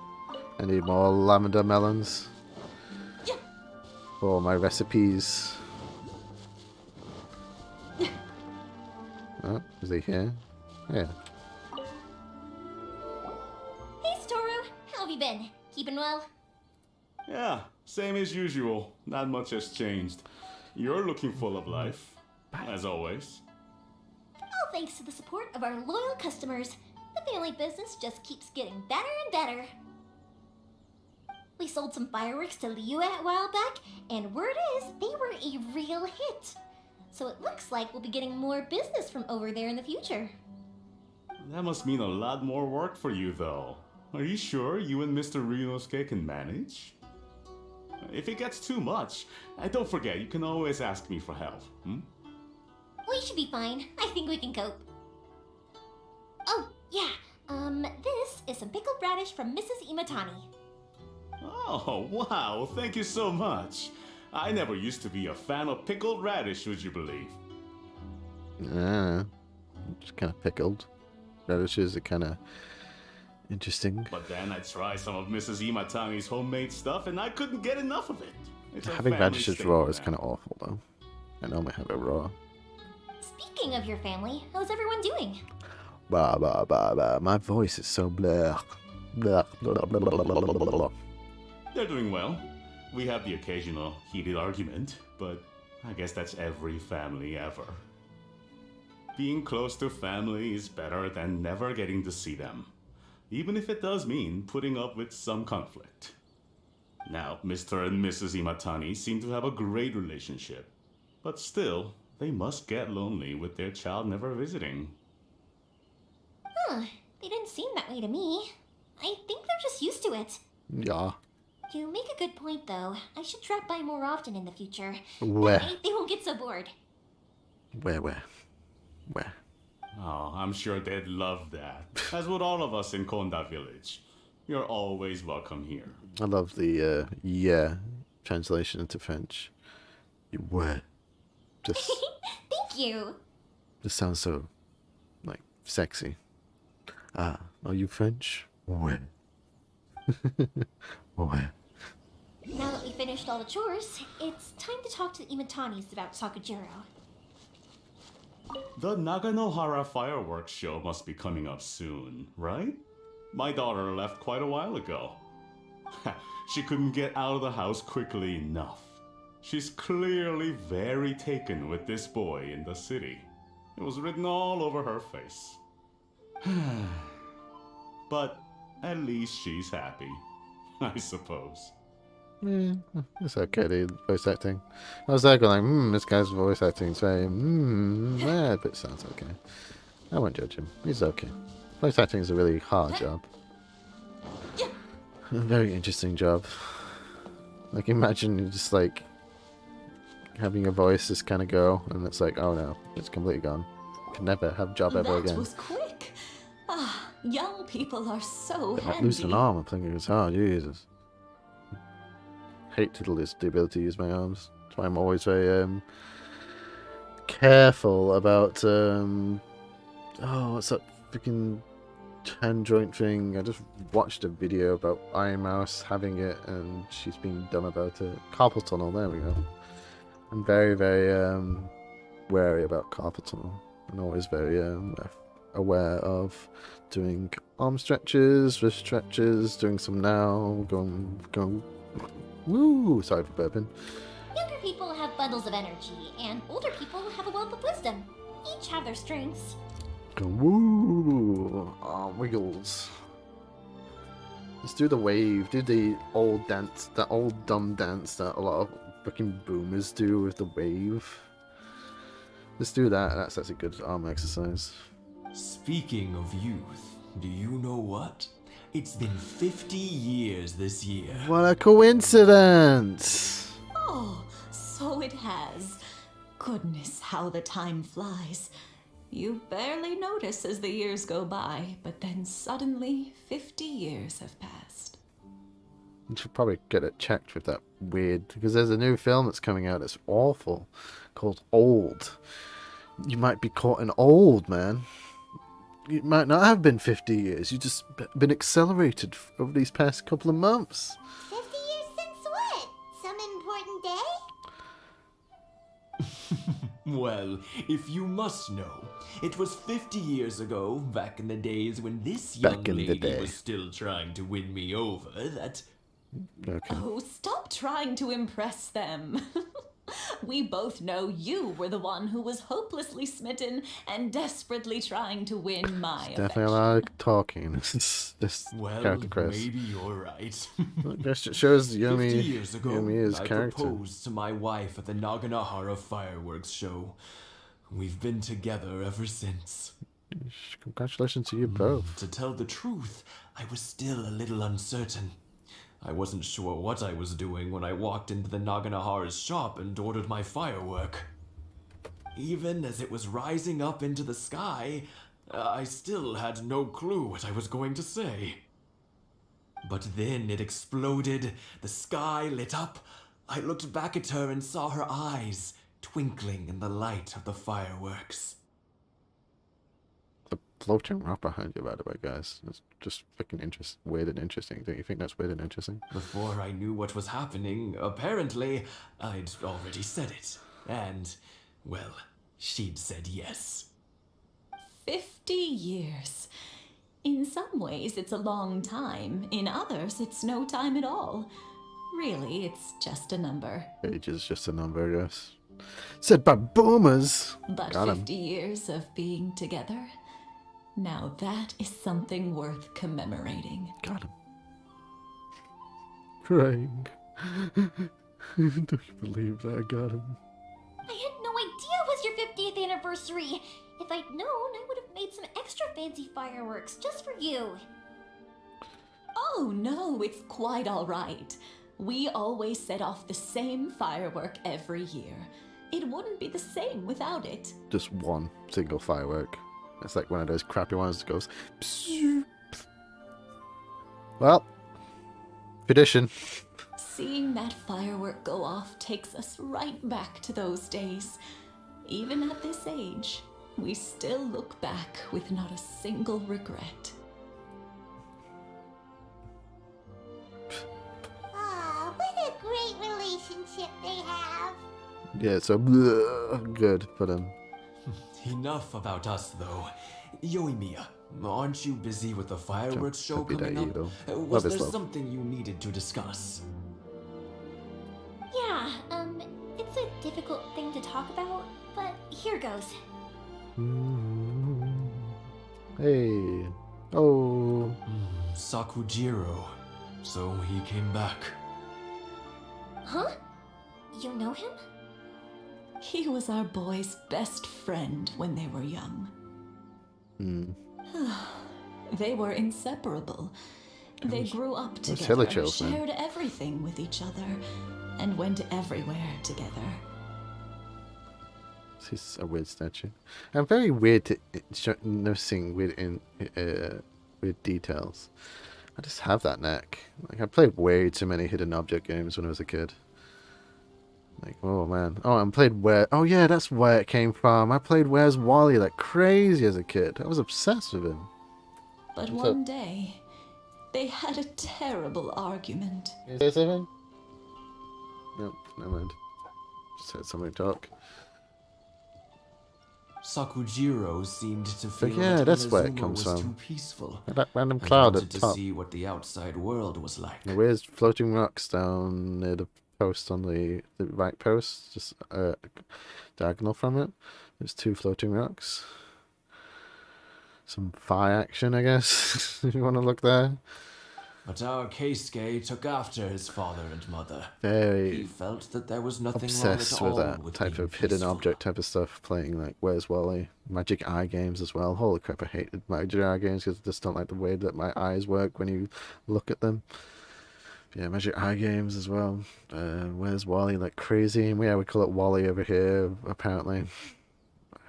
I need more lavender melons for my recipes. Oh, is he here? Yeah. Hey, Storu, how have you been? Keeping well? Yeah, same as usual. Not much has changed. You're looking full of life, as always. All thanks to the support of our loyal customers, the family business just keeps getting better and better. We sold some fireworks to Liu a while back, and word is they were a real hit. So it looks like we'll be getting more business from over there in the future. That must mean a lot more work for you, though. Are you sure you and Mr. Ryunosuke can manage? If it gets too much, don't forget, you can always ask me for help, We should be fine. I think we can cope. Oh, yeah. This is some pickled radish from Mrs. Imatani. Oh, wow, thank you so much. I never used to be a fan of pickled radish, would you believe? Just kind of pickled. Radishes are kind of Interesting. But then I tried some of Mrs. Imatani's homemade stuff and I couldn't get enough of it. It's a Having family radishes staple raw is now. kind of awful, though. I normally have it raw. Speaking of your family, how's everyone doing? Bah, bah, bah, bah. My voice is so blah. Blah, blah, blah, blah, blah, blah, blah, blah. They're doing well. We have the occasional heated argument, but I guess that's every family ever. Being close to family is better than never getting to see them, even if it does mean putting up with some conflict. Now, Mr. and Mrs. Imatani seem to have a great relationship, but still, they must get lonely with their child never visiting. Huh, they didn't seem that way to me. I think they're just used to it. Yeah. You make a good point, though. I should drop by more often in the future. Where? That way they won't get so bored. Where? Oh, I'm sure they'd love that, as would all of us in Konda Village. You're always welcome here. I love the, yeah, translation into French. You were. Just, Thank you. just sounds so, like, sexy. Ah, are you French? Where? Where? Now that we finished all the chores, it's time to talk to the Imatanis about Sakujiro. The Naganohara fireworks show must be coming up soon, right? My daughter left quite a while ago. She couldn't get out of the house quickly enough. She's clearly very taken with this boy in the city. It was written all over her face. But at least she's happy, I suppose. It's okay, the voice acting. I was there going, this guy's voice acting is very, yeah, but it sounds okay. I won't judge him. He's okay. Voice acting is a really hard job. A very interesting job. Like, imagine you just, like, having your voice just kind of go, and it's like, oh no, it's completely gone. Can never have a job ever again. That was quick. Ah, young people are so Like, lose an handy. arm, I'm thinking it's hard, Jesus. Hate to lose the ability to use my arms. That's why I'm always very careful about what's that freaking hand joint thing? I just watched a video about Iron Mouse having it and she's being dumb about it. Carpal tunnel, there we go. I'm very, very wary about carpal tunnel. I'm always very aware of doing arm stretches, wrist stretches, doing some now, going woo! Sorry for burping. Younger people have bundles of energy, and older people have a wealth of wisdom. Each have their strengths. Going woo! Arm wiggles. Let's do the wave. Do the old dance, that old dumb dance that a lot of fucking boomers do with the wave. Let's do that. That's a good arm exercise. Speaking of youth, do you know what? It's been 50 years this year. What a coincidence! Oh, so it has. Goodness, how the time flies. You barely notice as the years go by, but then suddenly 50 years have passed. You should probably get it checked with that weird, because there's a new film that's coming out that's awful, called Old. You might be caught in old, man. It might not have been 50 years. You've just been accelerated over these past couple of months. 50 years since what? Some important day? Well, if you must know, it was 50 years ago, back in the days when this young lady was still trying to win me over, that... Okay. Oh, stop trying to impress them. We both know you were the one who was hopelessly smitten and desperately trying to win my Definitely a lot of talking. This well, character, Chris. maybe you're right. This shows 50 Yomi, years ago, Yomiya's I character. proposed to my wife at the Naganohara fireworks show. We've been together ever since. Congratulations to you both. To tell the truth, I was still a little uncertain. I wasn't sure what I was doing when I walked into the Naganohara's shop and ordered my firework. Even as it was rising up into the sky, I still had no clue what I was going to say. But then it exploded, the sky lit up. I looked back at her and saw her eyes twinkling in the light of the fireworks. floating rock behind you, by the way, guys? That's just freaking weird and interesting. Don't you think that's weird and interesting? Before I knew what was happening, apparently, I'd already said it. And, well, she'd said yes. 50 years. In some ways, it's a long time. In others, it's no time at all. Really, it's just a number. Age is just a number, I guess. Said by boomers! But Got 50 years of being together? Now that is something worth commemorating. Got him. Crying. Don't you believe that I got him? I had no idea it was your 50th anniversary. If I'd known, I would have made some extra fancy fireworks just for you. Oh no, it's quite all right. We always set off the same firework every year. It wouldn't be the same without it. Just one single firework. It's like one of those crappy ones that goes... Psst. Well, tradition. Seeing that firework go off takes us right back to those days. Even at this age, we still look back with not a single regret. Aw, what a great relationship they have. Yeah, so good for them. Enough about us, though. Yoimiya, aren't you busy with the fireworks show Don't be coming that up? evil. Was Love is there love. something you needed to discuss? Yeah, it's a difficult thing to talk about, but here goes. Hey. Oh. Sakujiro. So he came back. Huh? You know him? He was our boy's best friend when they were young. They were inseparable. They grew up together, shared everything with each other, and went everywhere together. He's a weird statue. I'm very weird to noticing weird details. I just have that knack. Like, I played way too many hidden object games when I was a kid. Like, oh man. Oh, I played Where... Oh yeah, that's where it came from. I played Where's Wally like crazy as a kid. I was obsessed with him. But one day, they had a terrible argument. Can you say something? Nope, never mind. Just heard somebody talk. Sakujiro seemed to feel yeah, that that's where it InaOozema comes was from. too peaceful. That random and cloud wanted at to top. see what the outside world was like. Where's floating rocks down near the post on the right post? Just diagonal from it. There's two floating rocks. Some fire action, I guess, if you want to look there. But our Keisuke took after his father and mother. Very He felt that there was nothing obsessed wrong with at all that with type being of hidden peaceful. object type of stuff, playing like Where's Wally, Magic Eye games as well. Holy crap, I hated Magic Eye games because I just don't like the way that my eyes work when you look at them. Yeah, Magic Eye games as well. Where's Wally like crazy? And yeah, we call it Wally over here, apparently.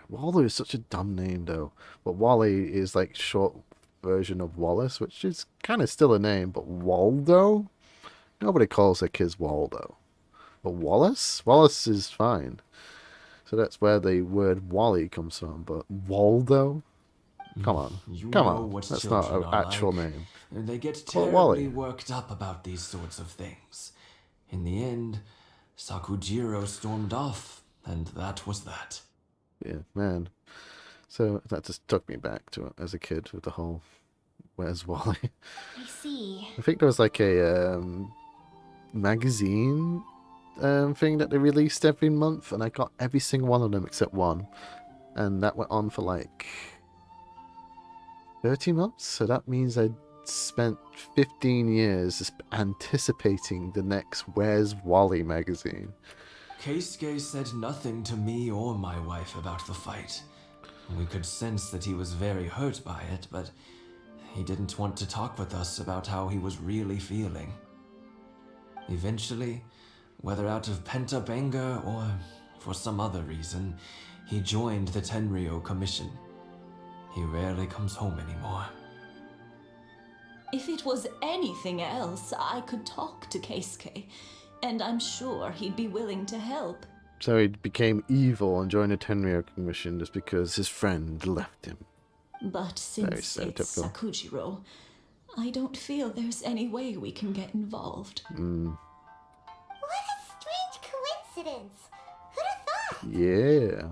Waldo is such a dumb name though. But Wally is like short version of Wallace, which is kind of still a name, but Waldo? Nobody calls their kids Waldo. But Wallace? Wallace is fine. So that's where the word Wally comes from, but Waldo? Come on. You Come know on. what That's not an children are actual like. name. And they get Call it terribly Wally. worked up about these sorts of things. In the end, Sakujiro stormed off, and that was that. Yeah, man. So that just took me back to it as a kid with the whole Where's Wally? I see. I think there was like a magazine thing that they released every month, and I got every single one of them except one. And that went on for like 30 months, so that means I spent 15 years just anticipating the next Where's Wally magazine. Keisuke said nothing to me or my wife about the fight. We could sense that he was very hurt by it, but he didn't want to talk with us about how he was really feeling. Eventually, whether out of pent-up anger or for some other reason, he joined the Tenryou Commission. He rarely comes home anymore. If it was anything else, I could talk to Keisuke, and I'm sure he'd be willing to help. So he became evil and joined the Tenryou Commission just because his friend left him. But since it's stereotypical. Sakujiro, I don't feel there's any way we can get involved. What a strange coincidence. Who'd have thought? Yeah.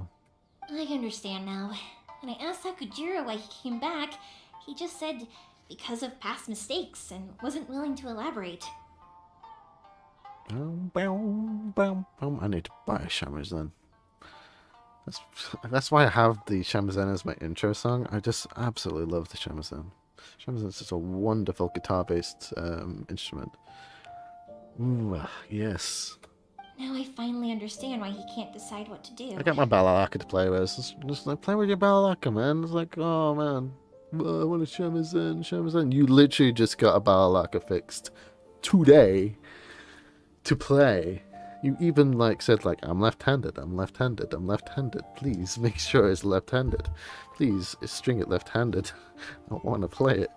I understand now. When I asked Sakujiro why he came back, he just said because of past mistakes and wasn't willing to elaborate. I need to buy a Shamisen. That's why I have the Shamisen as my intro song. I just absolutely love the Shamisen. Shamisen is such a wonderful guitar-based instrument. Ooh, yes. Now I finally understand why he can't decide what to do. I got my Balalaka to play with. Just like, play with your Balalaka, man. It's like, oh man, I want a Shamisen. You literally just got a Balalaka fixed today to play. You even like said like, I'm left-handed. Please make sure it's left-handed. Please string it left-handed. I want to play it.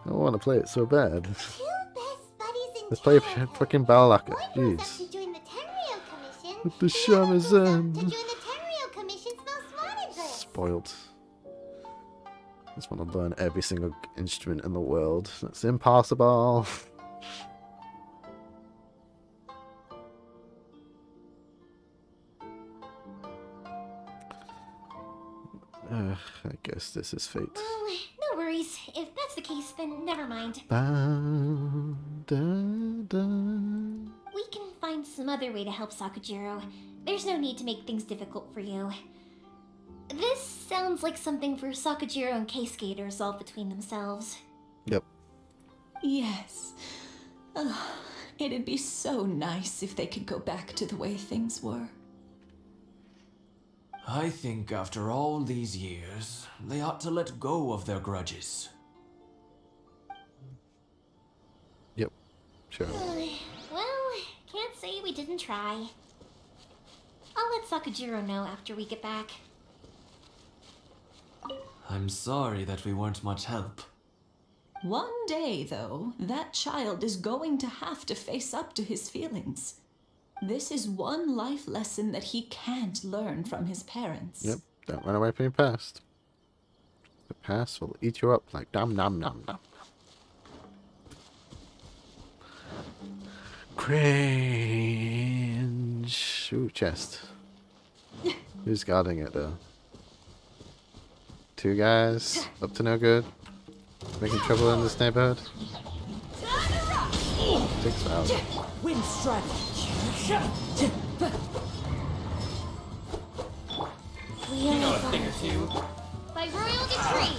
I want to play it so bad. Two best buddies in Let's play a town. fucking Balalaka. One goes up Jeez. to join the Tenryou Commission. The and the other goes up Shamisen. to join the Tenryou Commission's most wanted list. Spoiled. I just want to learn every single instrument in the world. That's impossible. I guess this is fate. Well, no worries. If that's the case, then never mind. We can find some other way to help Sakujiro. There's no need to make things difficult for you. This sounds like something for Sakujiro and Keisuke to resolve between themselves. Yep. Yes. It'd be so nice if they could go back to the way things were. I think after all these years, they ought to let go of their grudges. Yep. Sure. Well, can't say we didn't try. I'll let Sakujiro know after we get back. I'm sorry that we weren't much help. One day, though, that child is going to have to face up to his feelings. This is one life lesson that he can't learn from his parents. Yep. Don't run away from your past. The past will eat you up like nom nom nom nom. Cringe. Ooh, chest. Who's guarding it though? Two guys up to no good. Making trouble in this neighborhood. Takes out. Wind strike. We know A thing or two. by royal decree.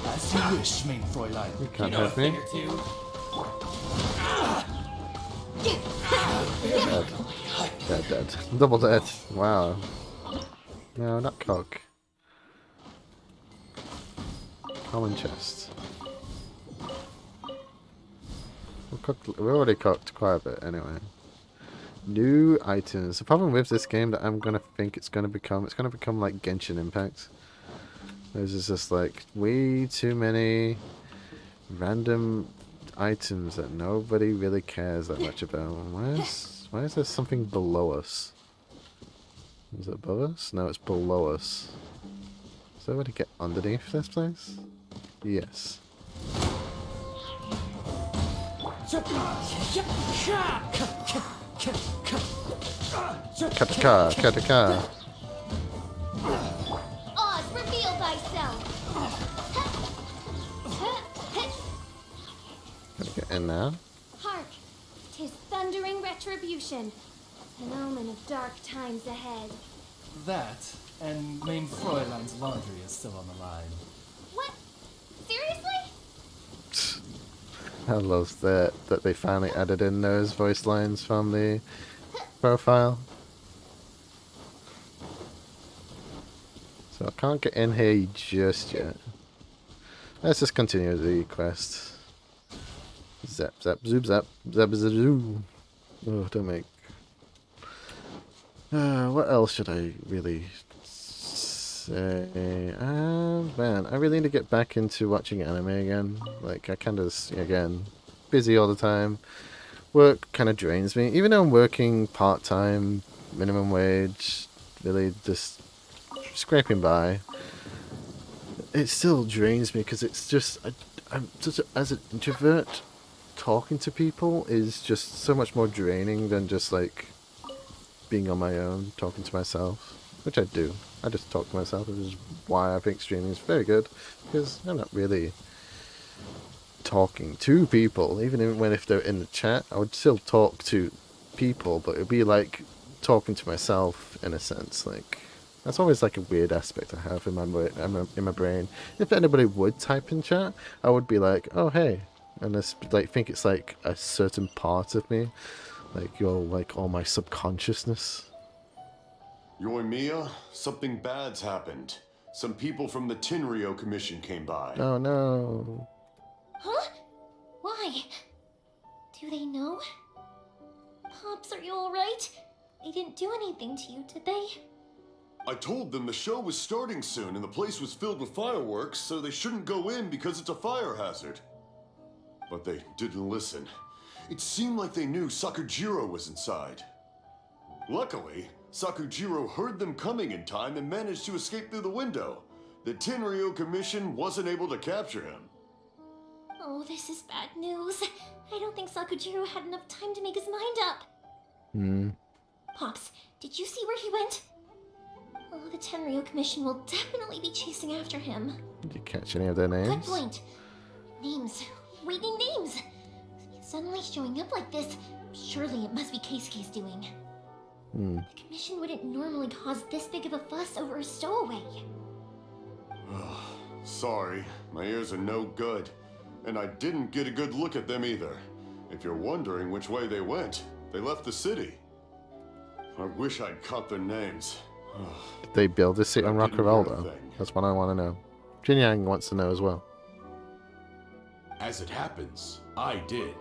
As you wish, mein Fräulein. You can't A hurt thing me. or two. Dead. Double dead. Wow. No, not cock. Common chest. We already cooked quite a bit anyway. New items. The problem with this game that I'm gonna think it's gonna become like Genshin Impact. There's just like way too many random items that nobody really cares that much about. Why is there something below us? Is it above us? No, it's below us. Is there a way to get underneath this place? Yes. Kataka. Oz, reveal thyself. Gotta get in now. Hark, 'tis thundering retribution, an omen of dark times ahead. That, and mein Fräulein's laundry is still on the line. What? Seriously? I love that they finally added in those voice lines from the profile. So I can't get in here just yet. Let's just continue the quest. Zap, zap, zoop, zap, zap, zap, zoo. Oh, don't make. What else should I really say? Man, I really need to get back into watching anime again. Like, I kind of, again, busy all the time. work kind of drains me. Even though I'm working part-time, minimum wage, really just scraping by, it still drains me because it's just, I'm such as an introvert, talking to people is just so much more draining than just like being on my own, talking to myself, which I do. I just talk to myself, which is why I think streaming is very good, because I'm not really talking to people. Even if they're in the chat, I would still talk to people, but it would be like talking to myself in a sense. Like, that's always like a weird aspect I have in my brain. If anybody would type in chat, I would be like, oh hey, and this like think it's like a certain part of me, like you're like all my subconsciousness. Yoimiya, something bad's happened. Some people from the Tenryou Commission came by. Oh no. Huh? Why? Do they know? Pops, are you alright? They didn't do anything to you, did they? I told them the show was starting soon and the place was filled with fireworks, so they shouldn't go in because it's a fire hazard. But they didn't listen. It seemed like they knew Sakujiro was inside. Luckily, Sakujiro heard them coming in time and managed to escape through the window. The Tenryou Commission wasn't able to capture him. Oh, this is bad news. I don't think Sakujiro had enough time to make his mind up. Pops, did you see where he went? Oh, the Tenryou Commission will definitely be chasing after him. Did you catch any of their names? Good point. Names. Reading names. Suddenly showing up like this. Surely it must be Keisuke's doing. The Commission wouldn't normally cause this big of a fuss over a stowaway. Sorry, my ears are no good. And I didn't get a good look at them either. If you're wondering which way they went, they left the city. I wish I'd caught their names. Did they build this city on Rockefeller? That's what I want to know. Jin Yang wants to know as well. As it happens, I did.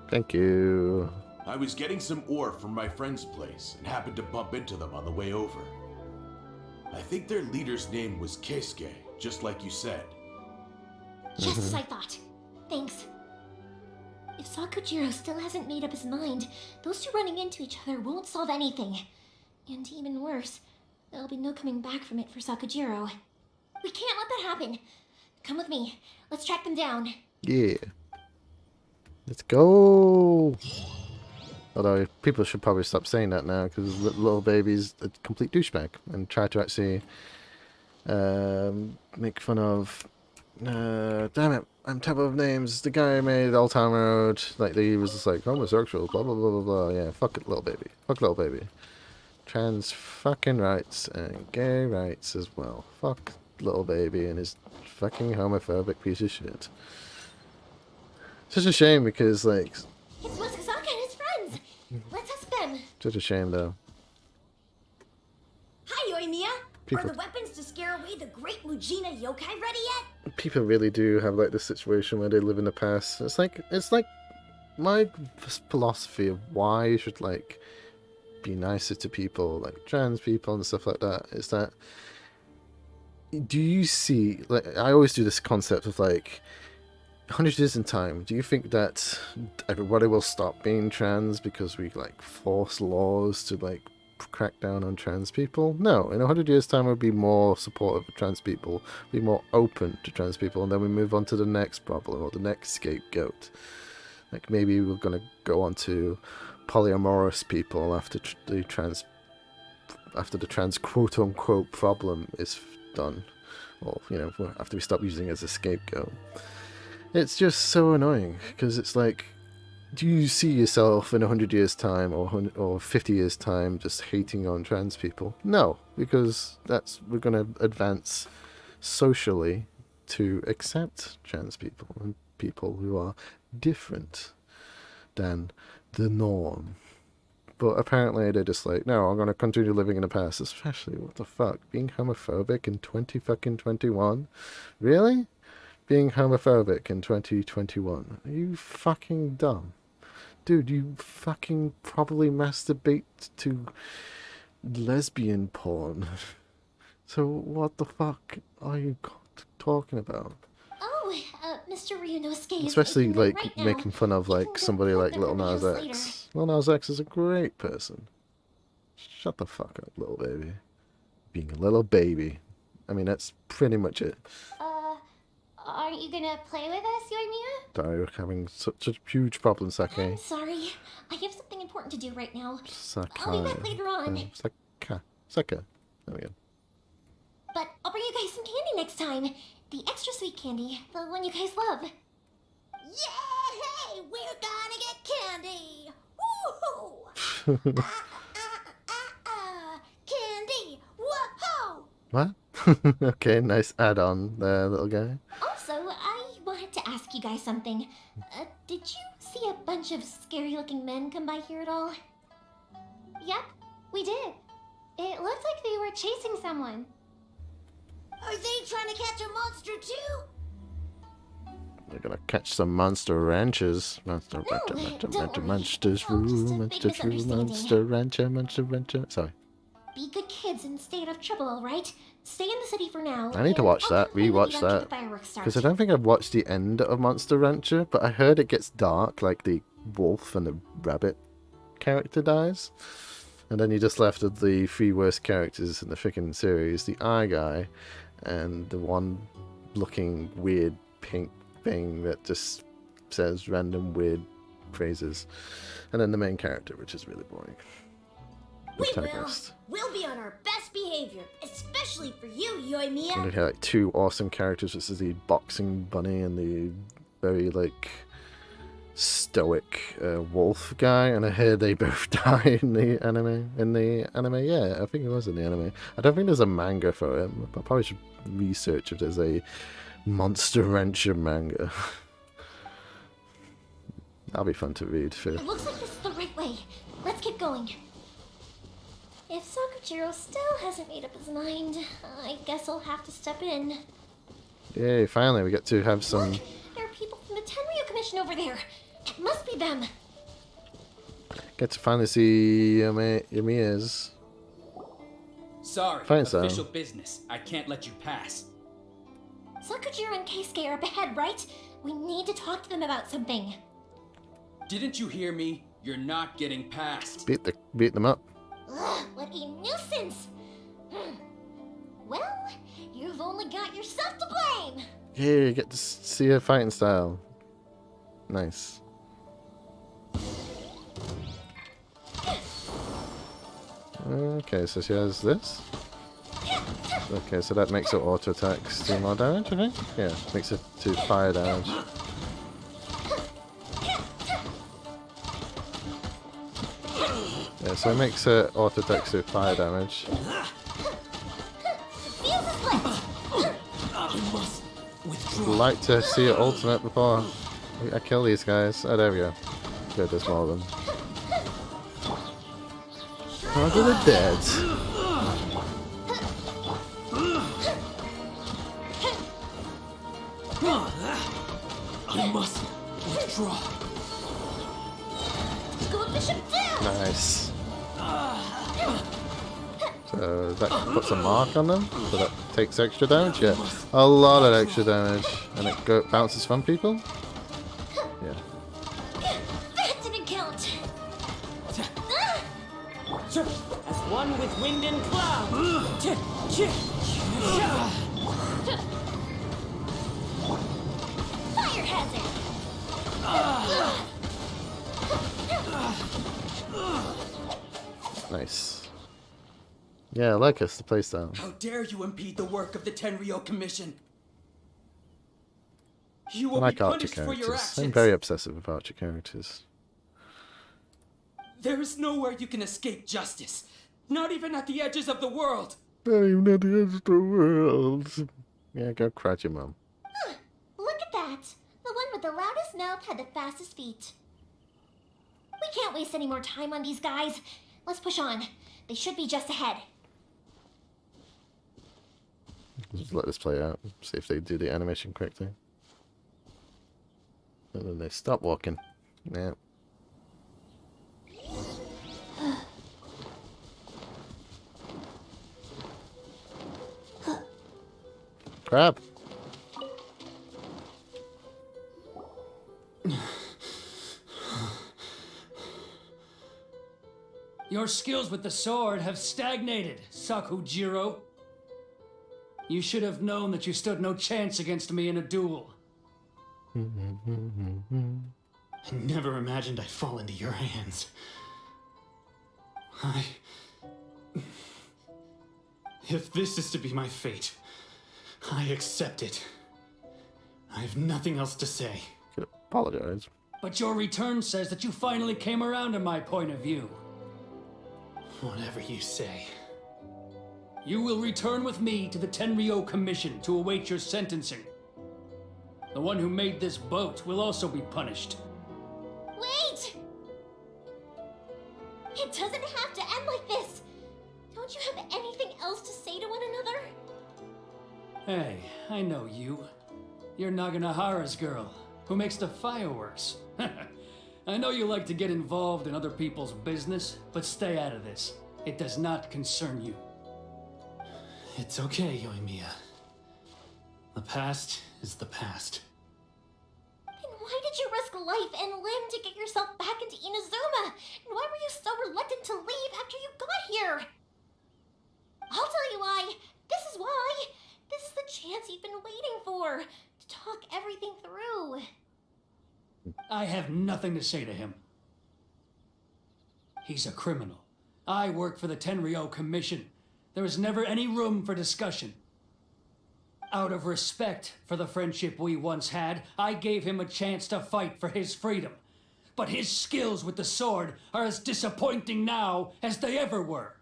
Thank you. I was getting some ore from my friend's place and happened to bump into them on the way over. I think their leader's name was Keisuke, just like you said. Just as I thought. Thanks. If Sakujiro still hasn't made up his mind, those two running into each other won't solve anything. And even worse, there'll be no coming back from it for Sakujiro. We can't let that happen. Come with me. Let's track them down. Yeah. Let's go. Although people should probably stop saying that now because little baby's a complete douchebag and try to actually make fun of. Damn it! I'm terrible of names. The guy who made Old Town Road, like he was just like homosexual, blah blah blah blah blah. Yeah, fuck it, little baby. Fuck little baby. Trans fucking rights and gay rights as well. Fuck little baby and his fucking homophobic piece of shit. Such a shame because like. It's Musasaka and his friends. Let's ask them. Such a shame though. Hi, Yoimiya. People, Are the weapons to scare away the great Mujina yokai ready yet? people really do have like this situation where they live in the past. It's like my philosophy of why you should like be nicer to people, like trans people and stuff like that, is that do you see, like I always do this concept of like 100 years in time, do you think that everybody will stop being trans because we like force laws to like crack down on trans people? No, in 100 years time we'll be more supportive of trans people, be more open to trans people, and then we move on to the next problem or the next scapegoat. Like maybe we're going to go on to polyamorous people after the trans quote unquote problem is done, or you know, after we stop using it as a scapegoat. It's just so annoying because it's like, do you see yourself in 100 years time or 50 years time just hating on trans people? No, because we're going to advance socially to accept trans people and people who are different than the norm. But apparently they're just like, no, I'm going to continue living in the past. Especially, what the fuck, being homophobic in 2021? Really? Being homophobic in 2021? Are you fucking dumb? Dude, you fucking probably masturbate to lesbian porn. So what the fuck are you talking about? Oh, Mr. Ryunosuke is Especially making them like right now. making fun of You like can go somebody put like them Lil in the Nas house X. later. Lil Nas X is a great person. Shut the fuck up, little baby. Being a little baby. I mean, that's pretty much it. Aren't you gonna play with us, Yoimiya? Sorry, we're having such a huge problem, Sake. I'm sorry. I have something important to do right now. Sake. I'll be back later on. Sake. There we go. But I'll bring you guys some candy next time. The extra sweet candy, the one you guys love. Yay! We're gonna get candy! Woohoo! Candy! Whoa! What? Okay, nice add-on there, little guy. Also, I wanted to ask you guys something. Did you see a bunch of scary-looking men come by here at all? Yep, we did. It looked like they were chasing someone. Are they trying to catch a monster too? They're gonna catch some monster ranchers. Monster monsters rule, monster rancher. Sorry. Be good kids and stay out of trouble, alright? Stay in the city for now. I need to watch that, rewatch that. Because I don't think I've watched the end of Monster Rancher, but I heard it gets dark, like the wolf and the rabbit character dies. And then you're just left with the three worst characters in the freaking series, the eye guy, and the one looking weird pink thing that just says random weird phrases. And then the main character, which is really boring. We will. We'll be on our best behavior, especially for you, Yoimiya. And we had like two awesome characters, which is the boxing bunny and the very like stoic wolf guy. And I heard they both die in the anime. Yeah, I think it was in the anime. I don't think there's a manga for it. I probably should research if there's a Monster Rancher manga. That'll be fun to read. It looks like this is the right way. Let's get going. If Sakujiro still hasn't made up his mind, I guess I'll have to step in. Yay, finally we get to have some... Look, there are people from the Tenryu Commission over there. It must be them. Get to finally see Yoimiya's... Sorry, Fine, official business. I can't let you pass. Sakujiro and Keisuke are up ahead, right? We need to talk to them about something. Didn't you hear me? You're not getting past. Beat them up. Ugh, what a nuisance! Well, you've only got yourself to blame! Yeah, you get to see her fighting style. Nice. Okay, so she has this. Okay, so that makes her auto attacks do more damage, I think? Yeah, makes it to fire damage. Yeah, so it makes her auto attacks do fire damage. I'd like to see her ultimate before I kill these guys. Oh, there we go. Good, there's more of them. Oh, they're dead. I must withdraw. Nice. So that puts a mark on them, so that takes extra damage. Yeah, a lot of extra damage, and it bounces from people. Yeah. That didn't count. As one with wind and cloud. Fire hazard. Nice. Yeah, I like us, the playstyle. How dare you impede the work of the Tenryu Commission? You will I like be Archer punished for your characters. actions. I'm very obsessive with Archer characters. There is nowhere you can escape justice. Not even at the edges of the world. Not even at the edge of the world. Yeah, go cry to your mum. Look at that. The one with the loudest mouth had the fastest feet. We can't waste any more time on these guys. Let's push on. They should be just ahead. Just let this play out. See if they do the animation correctly. And then they stop walking. Yeah. Crap. Your skills with the sword have stagnated, Sakujiro. You should have known that you stood no chance against me in a duel. I never imagined I'd fall into your hands. If this is to be my fate, I accept it. I have nothing else to say. Could apologize. But your return says that you finally came around to my point of view. Whatever you say. You will return with me to the Tenryou Commission to await your sentencing. The one who made this boat will also be punished. Wait! It doesn't have to end like this. Don't you have anything else to say to one another? Hey, I know you. You're Naganohara's girl, who makes the fireworks. I know you like to get involved in other people's business, but stay out of this. It does not concern you. It's okay, Yoimiya. The past is the past. Then why did you risk life and limb to get yourself back into InaOozema? And why were you so reluctant to leave after you got here? I'll tell you why. This is why. This is the chance you've been waiting for. To talk everything through. I have nothing to say to him. He's a criminal. I work for the Tenryou Commission. There is never any room for discussion. Out of respect for the friendship we once had, I gave him a chance to fight for his freedom. But his skills with the sword are as disappointing now as they ever were.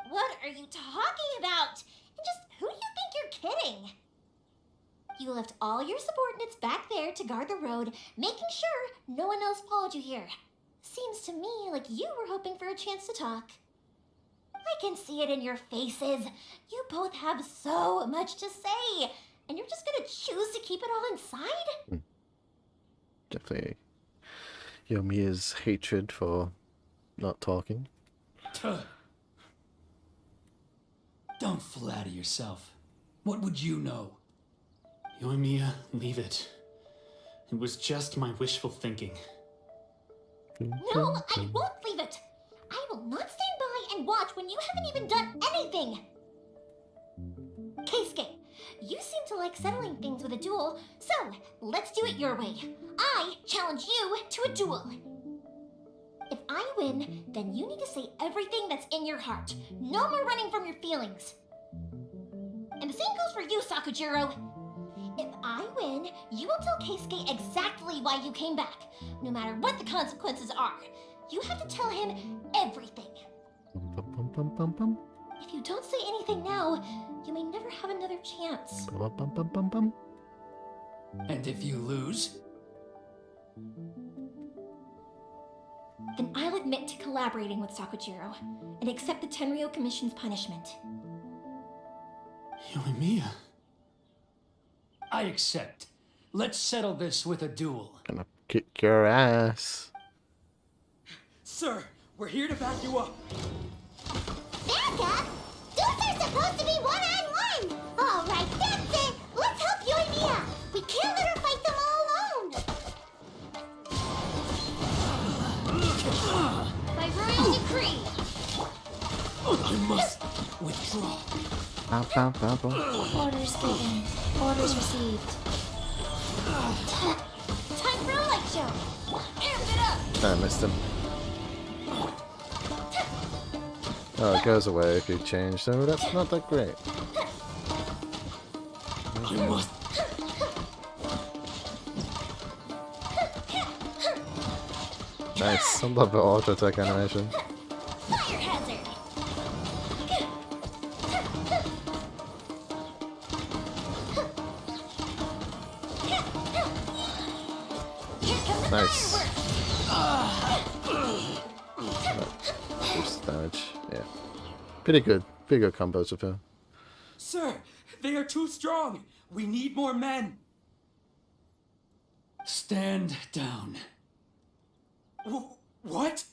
What are you talking about? And just who do you think you're kidding? You left all your subordinates back there to guard the road, making sure no one else followed you here. Seems to me like you were hoping for a chance to talk. I can see it in your faces. You both have so much to say, and you're just gonna choose to keep it all inside? Definitely Yoimiya's hatred for not talking. Don't flatter yourself. What would you know? Yoimiya, leave it. It was just my wishful thinking. No, I won't leave it. I will not stand by and watch when you haven't even done anything. Keisuke, you seem to like settling things with a duel, so let's do it your way. I challenge you to a duel. If I win, then you need to say everything that's in your heart. No more running from your feelings. And the same goes for you, Sakujiro. If I win, you will tell Keisuke exactly why you came back, no matter what the consequences are. You have to tell him everything. If you don't say anything now, you may never have another chance. And if you lose? Then I'll admit to collaborating with Sakujiro and accept the Tenryou Commission's punishment. Yoimiya. I accept. Let's settle this with a duel. Gonna kick your ass. Sir, we're here to back you up. Back up? Duels are supposed to be one-on-one! Alright, that's it! Let's help Yoimiya! We can't let her fight them all alone! By royal decree! I must withdraw. Orders given. Orders received. Time for a light show! Amp it up! I missed him. Oh, it goes away if you change, so that's not that great. I must. Nice. I love the auto attack animation. Fire hazard! Nice. Boost damage. Yeah. Pretty good. Pretty good combos with her. Sir, they are too strong. We need more men. Stand down. What?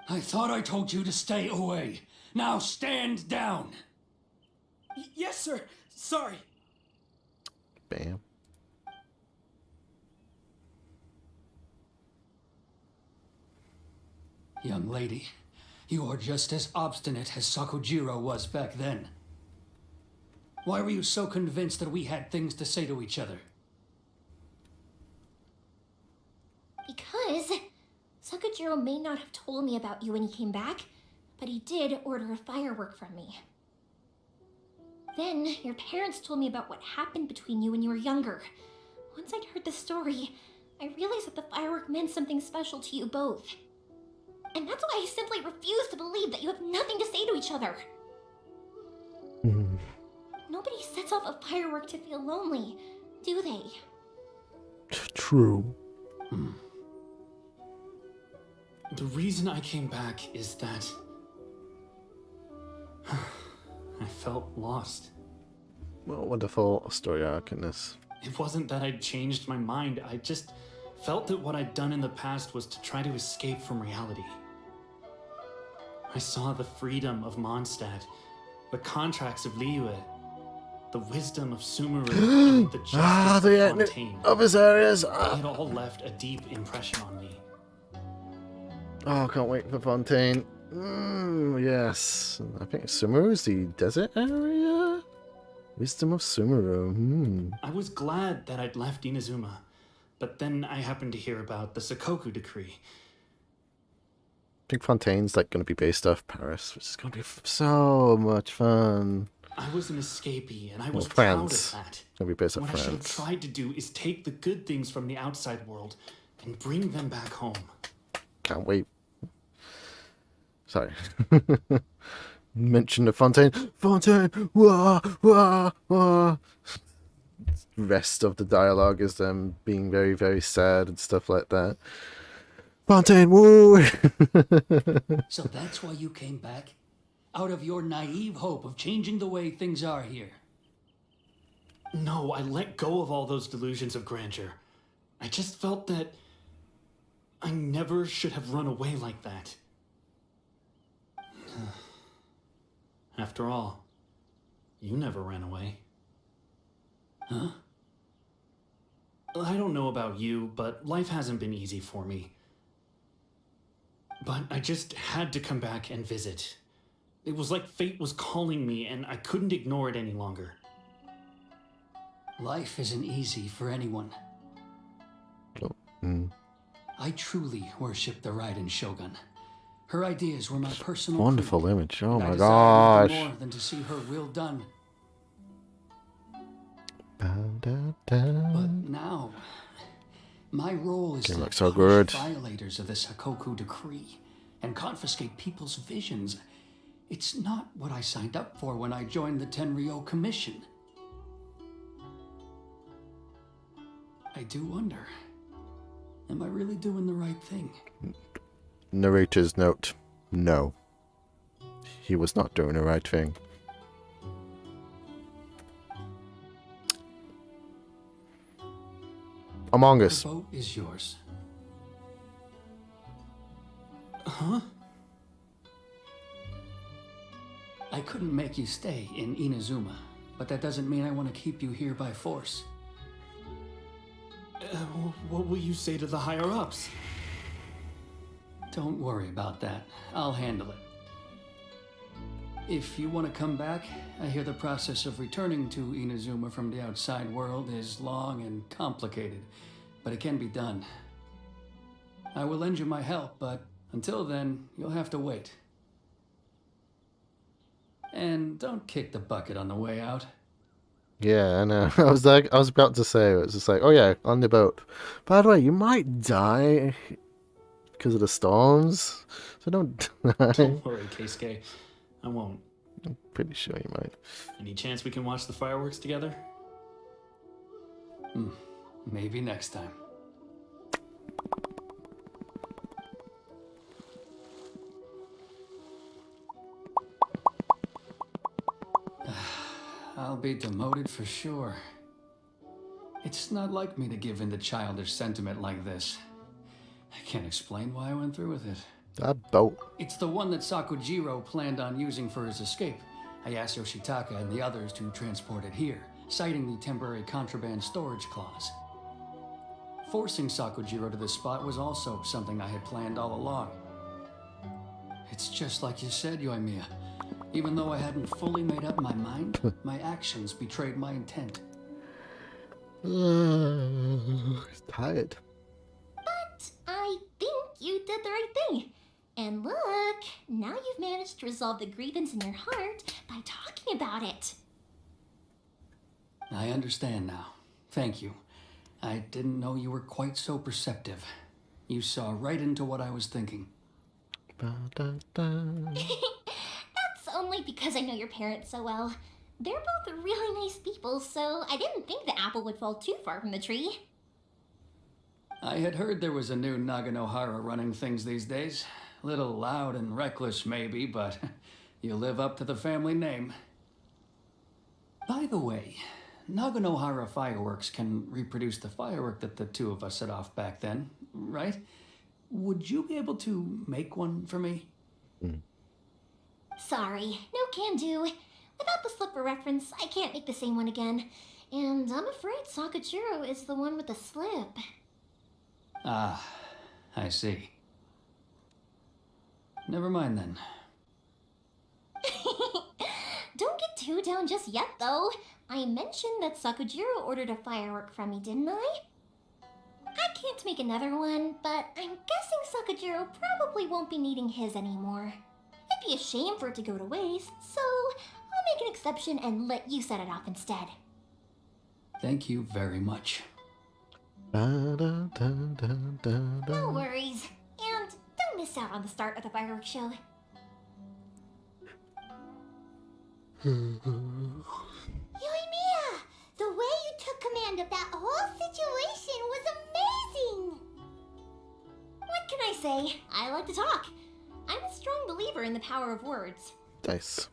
I thought I told you to stay away. Now stand down. Yes, sir. Sorry. Bam. Young lady, you are just as obstinate as Sakujiro was back then. Why were you so convinced that we had things to say to each other? Because Sakujiro may not have told me about you when he came back, but he did order a firework from me. Then, your parents told me about what happened between you when you were younger. Once I'd heard the story, I realized that the firework meant something special to you both. And that's why I simply refuse to believe that you have nothing to say to each other. Nobody sets off a firework to feel lonely, do they? True. The reason I came back is that I felt lost. What a wonderful story arc in this. It wasn't that I'd changed my mind, I just felt that what I'd done in the past was to try to escape from reality. I saw the freedom of Mondstadt, the contracts of Liyue, the wisdom of Sumeru, and the justice the of Fontaine. of his areas. It all left a deep impression on me. Oh, I can't wait for Fontaine. Yes. I think Sumeru's the desert area? Wisdom of Sumeru. I was glad that I'd left InaOozema, but then I happened to hear about the Sakoku decree. I think Fontaine's like going to be based off Paris, which is going to be so much fun. I was an escapee, and I was Well, proud of France. that. It'll be based off What I should have France. tried to do is take the good things from the outside world and bring them back home. Can't wait. Sorry. Mention of Fontaine. Fontaine! Wah! Wah! Wah! Rest of the dialogue is them being very, very sad and stuff like that. Fontaine, woo! So that's why you came back? Out of your naive hope of changing the way things are here? No, I let go of all those delusions of grandeur. I just felt that I never should have run away like that. After all, you never ran away. Huh? I don't know about you, but life hasn't been easy for me. But I just had to come back and visit. It was like fate was calling me, and I couldn't ignore it any longer. Life isn't easy for anyone. I truly worship the Raiden Shogun. Her ideas were my personal Wonderful creed, image. Oh and I my desired nothing gosh. more than to see her will done. But now, my role is Game to looks so punish good. violators of the Sakoku decree and confiscate people's visions. It's not what I signed up for when I joined the Tenryo Commission. I do wonder, am I really doing the right thing? Narrator's note. No. He was not doing the right thing. Among Us. The vote is yours. Huh? I couldn't make you stay in InaOozema, but that doesn't mean I want to keep you here by force. What will you say to the higher-ups? Don't worry about that. I'll handle it. If you want to come back, I hear the process of returning to InaOozema from the outside world is long and complicated, but it can be done. I will lend you my help, but until then, you'll have to wait. And don't kick the bucket on the way out. Yeah, I know. I was about to say, it was just like, oh yeah, on the boat. By the way, you might die because of the storms, so don't die. Don't worry, Keisuke. I won't. I'm pretty sure you might. Any chance we can watch the fireworks together? Maybe next time. I'll be demoted for sure. It's not like me to give in to childish sentiment like this. I can't explain why I went through with it. That boat. It's the one that Sakujiro planned on using for his escape. I asked Yoshitaka and the others to transport it here, citing the temporary contraband storage clause. Forcing Sakujiro to this spot was also something I had planned all along. It's just like you said, Yoimiya. Even though I hadn't fully made up my mind, my actions betrayed my intent. He's tired. But I think you did the right thing. And look, now you've managed to resolve the grievance in your heart by talking about it. I understand now. Thank you. I didn't know you were quite so perceptive. You saw right into what I was thinking. That's only because I know your parents so well. They're both really nice people, so I didn't think the apple would fall too far from the tree. I had heard there was a new Naganohara running things these days. Little loud and reckless, maybe, but you live up to the family name. By the way, Naganohara fireworks can reproduce the firework that the two of us set off back then, right? Would you be able to make one for me? Sorry, no can do. Without the slipper reference, I can't make the same one again. And I'm afraid Sakajiro is the one with the slip. Ah, I see. Never mind then. Don't get too down just yet, though. I mentioned that Sakujiro ordered a firework from me, didn't I? I can't make another one, but I'm guessing Sakujiro probably won't be needing his anymore. It'd be a shame for it to go to waste, so I'll make an exception and let you set it off instead. Thank you very much. No worries. And don't miss out on the start of the fireworks show. Yoimiya! The way you took command of that whole situation was amazing! What can I say? I like to talk. I'm a strong believer in the power of words. Nice.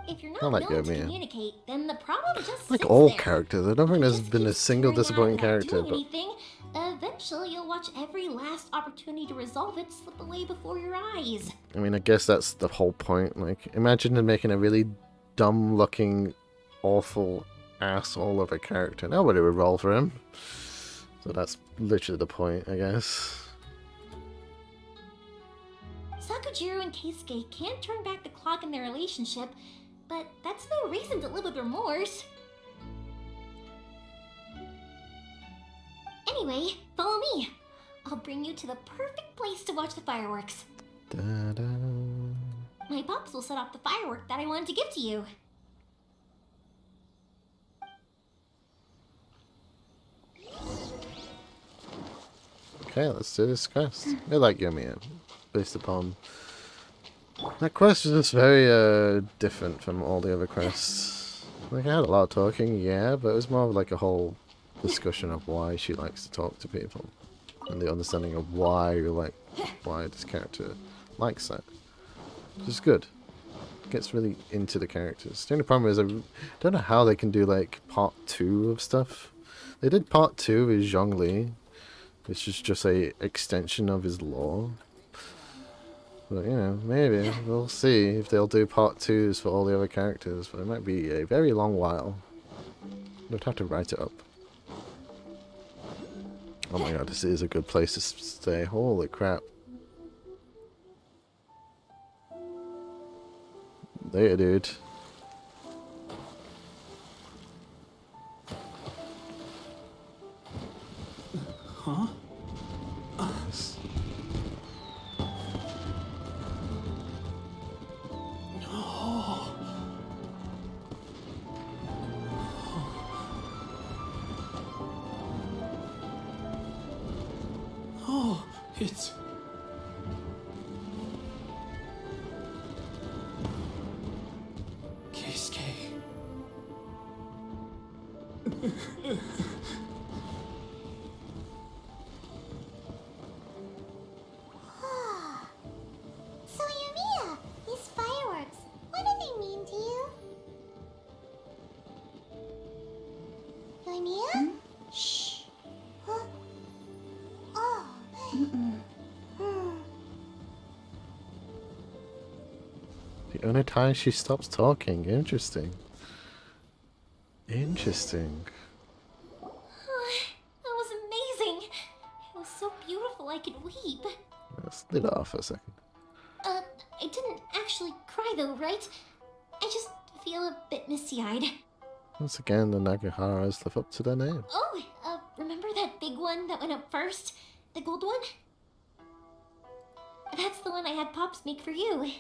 If you're I not like willing to Yoimiya. communicate, then the problem just Like sits all there. characters, I don't think there's been a single Staring at it disappointing without character, doing but anything, eventually you'll watch every last opportunity to resolve it slip away before your eyes. I mean, I guess that's the whole point. Like, imagine them making a really dumb-looking, awful asshole of a character. Nobody would roll for him. So that's literally the point, I guess. Sakujiro and Keisuke can't turn back the clock in their relationship, but that's no reason to live with remorse. Anyway, follow me. I'll bring you to the perfect place to watch the fireworks. Da-da. My pops will set off the firework that I wanted to give to you. Okay, let's do this quest. I like Yoimiya, based upon... That quest was just very different from all the other quests. Like, I had a lot of talking, yeah, but it was more of like a whole discussion of why she likes to talk to people. And the understanding of why this character likes that. Which is good. Gets really into the characters. The only problem is I don't know how they can do like part 2 of stuff. They did part 2 with Zhongli, which is just a extension of his lore. But you know, maybe we'll see if they'll do part 2s for all the other characters. But it might be a very long while. They'd have to write it up. Oh my god, this is a good place to stay. Holy crap. There, dude. Huh? Nice. Oh, it's... Keisuke. So Yoimiya, these fireworks, what do they mean to you? Yoimiya? Shh. Huh? Oh. The only time she stops talking. Interesting. Interesting. That was amazing. It was so beautiful I could weep. Let's leave it off for a second. I didn't actually cry though, right? I just feel a bit misty-eyed. Once again, the Nagaharas live up to their name. Oh, remember that big one that went up first? The gold one? That's the one I had Pops make for you.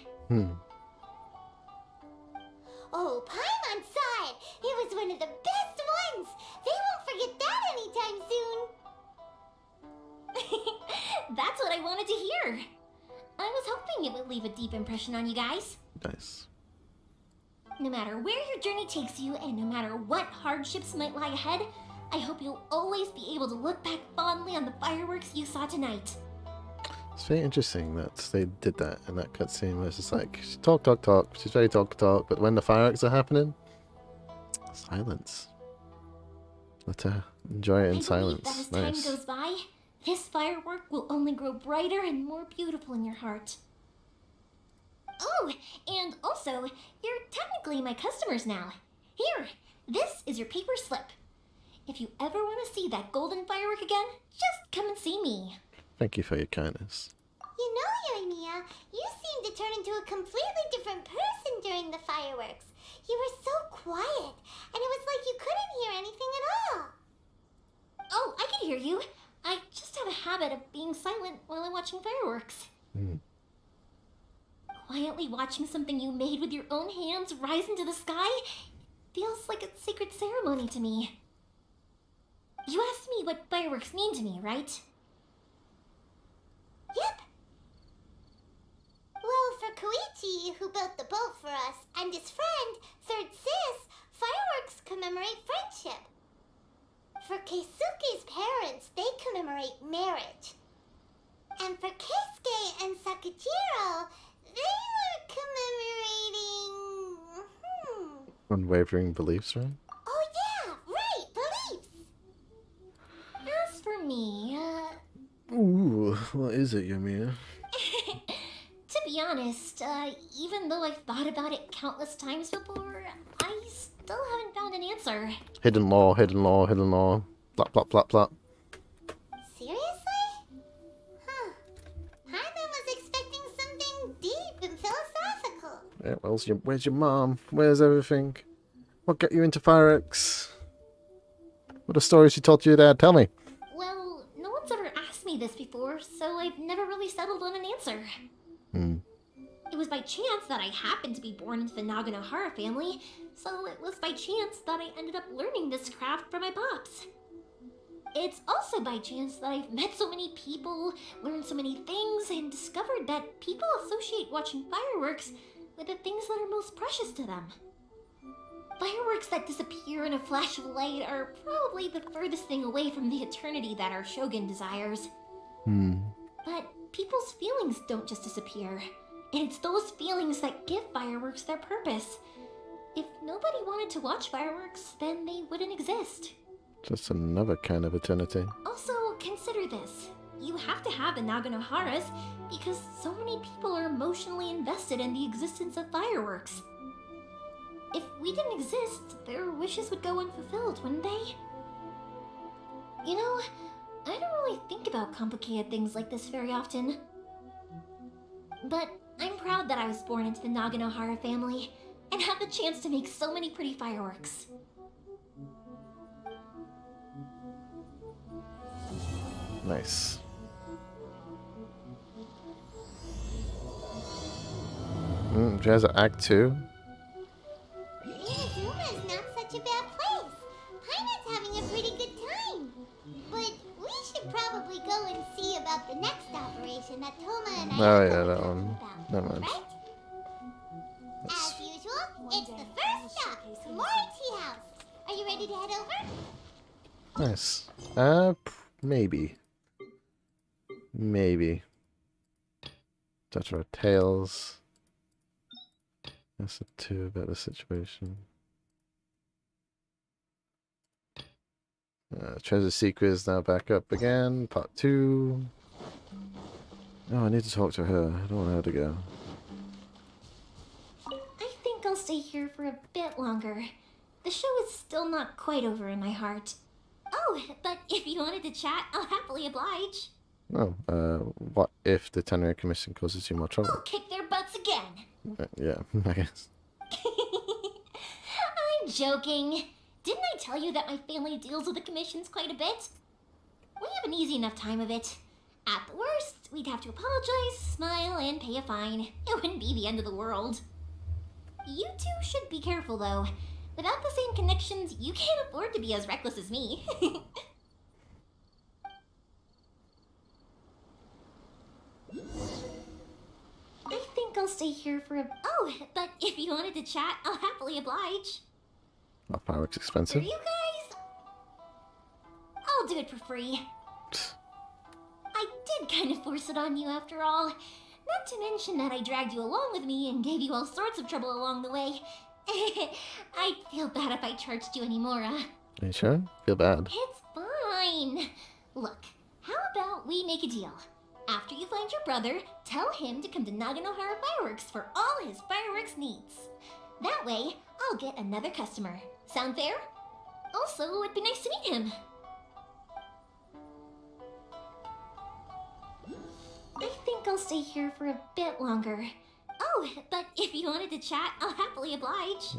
Oh, Paimon's saw it! It was one of the best ones! They won't forget that anytime soon! That's what I wanted to hear. I was hoping it would leave a deep impression on you guys. Nice. No matter where your journey takes you, and no matter what hardships might lie ahead, I hope you'll always be able to look back fondly on the fireworks you saw tonight. It's very interesting that they did that in that cutscene where it's just like, she talk, talk, talk, she's very talk, talk, but when the fireworks are happening, silence. Let her enjoy it in silence. That as Nice. time goes by, this firework will only grow brighter and more beautiful in your heart. Oh, and also, you're technically my customers now. Here, this is your paper slip. If you ever want to see that golden firework again, just come and see me. Thank you for your kindness. You know, Yoimiya, you seemed to turn into a completely different person during the fireworks. You were so quiet, and it was like you couldn't hear anything at all. Oh, I can hear you. I just have a habit of being silent while I'm watching fireworks. Quietly watching something you made with your own hands rise into the sky feels like a sacred ceremony to me. You asked me what fireworks mean to me, right? Yep. Well, for Koichi, who built the boat for us, and his friend, Third Sis, fireworks commemorate friendship. For Keisuke's parents, they commemorate marriage. And for Keisuke and Sakujiro, they were commemorating... Unwavering beliefs, right? Oh yeah, right, beliefs! As for me, Ooh, what is it, Yoimiya? to be honest, even though I've thought about it countless times before, I still haven't found an answer. Hidden law, hidden law, hidden law. Plop, plop, plop, plop. Seriously? Huh. Paimon was expecting something deep and philosophical. Yeah, where's your mom? Where's everything? What got you into fireworks? What are stories she told your dad? Tell me. Well, no one's ever asked me this before, so I've never really settled on an answer. It was by chance that I happened to be born into the Naganohara family, so it was by chance that I ended up learning this craft from my pops. It's also by chance that I've met so many people, learned so many things, and discovered that people associate watching fireworks with the things that are most precious to them. Fireworks that disappear in a flash of light are probably the furthest thing away from the eternity that our shogun desires. But people's feelings don't just disappear. And it's those feelings that give fireworks their purpose. If nobody wanted to watch fireworks, then they wouldn't exist. Just another kind of eternity. Also, consider this. You have to have the Naganoharas because so many people are emotionally invested in the existence of fireworks. If we didn't exist, their wishes would go unfulfilled, wouldn't they? You know, I don't really think about complicated things like this very often. But I'm proud that I was born into the Naganohara family and had the chance to make so many pretty fireworks. Nice. She has an act 2. InaOozema is not such a bad place. Paimon's having a pretty good time. But we should probably go and see about the next operation that Toma and I Oh are yeah, going that to one. talk about, Never mind. right? As usual, it's the first stop, Komori Tea House. Are you ready to head over? Nice. Maybe. Maybe. Touch our tails. That's a 2 about the situation. Treasure Seeker is now back up again. Part 2. Oh, I need to talk to her. I don't want her to go. I think I'll stay here for a bit longer. The show is still not quite over in my heart. Oh, but if you wanted to chat, I'll happily oblige. Oh, what if the Tenere Commission causes you more trouble? I'll kick their butts again. Yeah, I guess. I'm joking. Didn't I tell you that my family deals with the commissions quite a bit? We have an easy enough time of it. At the worst, we'd have to apologize, smile, and pay a fine. It wouldn't be the end of the world. You two should be careful, though. Without the same connections, you can't afford to be as reckless as me. I think I'll stay here for a... Oh, but if you wanted to chat, I'll happily oblige. Are fireworks For expensive? you guys, I'll do it for free. I did kind of force it on you after all. Not to mention that I dragged you along with me and gave you all sorts of trouble along the way. I'd feel bad if I charged you anymore, Are you sure? Feel bad. It's fine. Look, how about we make a deal? After you find your brother, tell him to come to Naganohara Fireworks for all his fireworks needs. That way, I'll get another customer. Sound fair? Also, it'd be nice to meet him. I think I'll stay here for a bit longer. Oh, but if you wanted to chat, I'll happily oblige.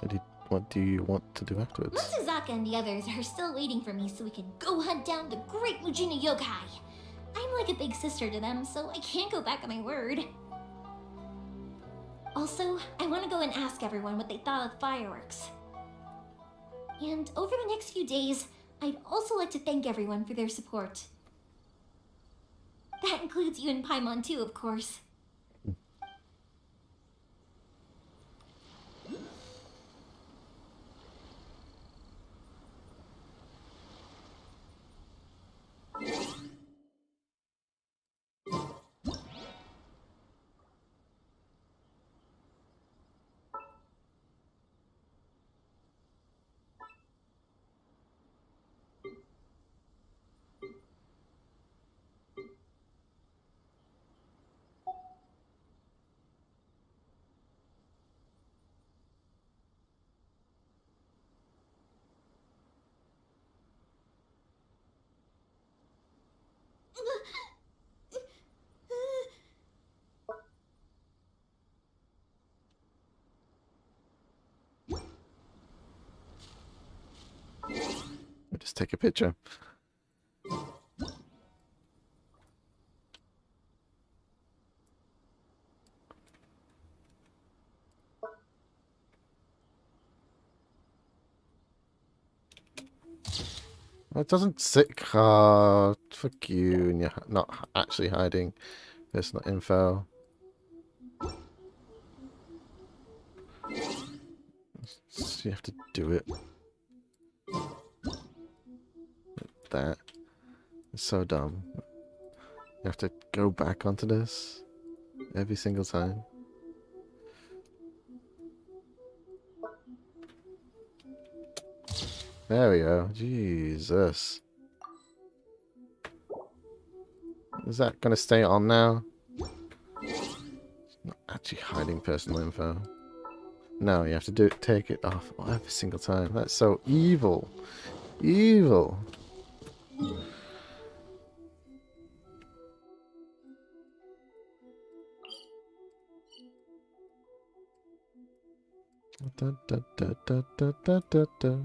What do you want to do afterwards? Matsuzaka and the others are still waiting for me so we can go hunt down the great Mujina Yokai. I'm like a big sister to them, so I can't go back on my word. Also, I want to go and ask everyone what they thought of the fireworks. And over the next few days, I'd also like to thank everyone for their support. That includes you and Paimon too, of course. Just take a picture. It doesn't sit card. Fuck you, and you're not actually hiding personal info. So you have to do it. That. It's so dumb. You have to go back onto this every single time. There we go. Jesus. Is that going to stay on now? It's not actually hiding personal info. No, you have to take it off every single time. That's so evil. Evil.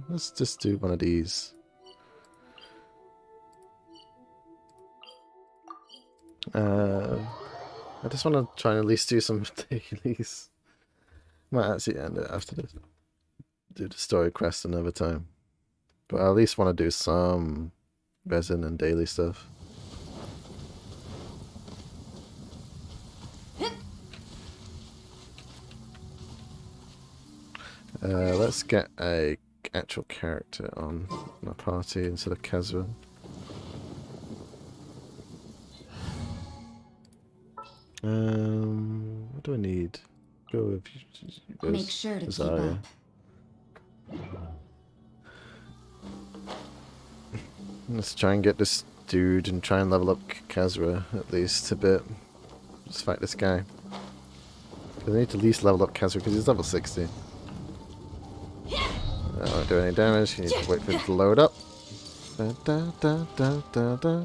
Let's just do one of these. I just want to try and at least do some dailies. Might actually end it after this. Do the story quest another time. But I at least want to do some resin and daily stuff. Let's get a actual character on my party instead of Kazuha. What do I need? Go with Make sure to Zarya. keep up. Let's try and get this dude and try and level up Kazuha at least a bit. Just fight this guy. I need to at least level up Kazuha because he's level 60. I don't do any damage, you need to wait for it to load up. Da, da, da, da, da, da.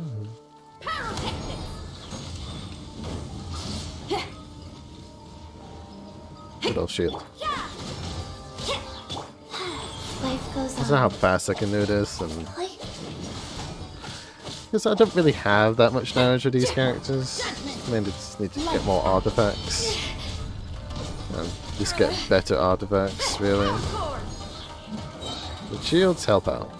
Good old shield. Life goes I don't know how on. fast I can do this, and because I don't really have that much damage with these characters. I mean, I just need to get more artifacts and just get better artifacts, really. The shields help out.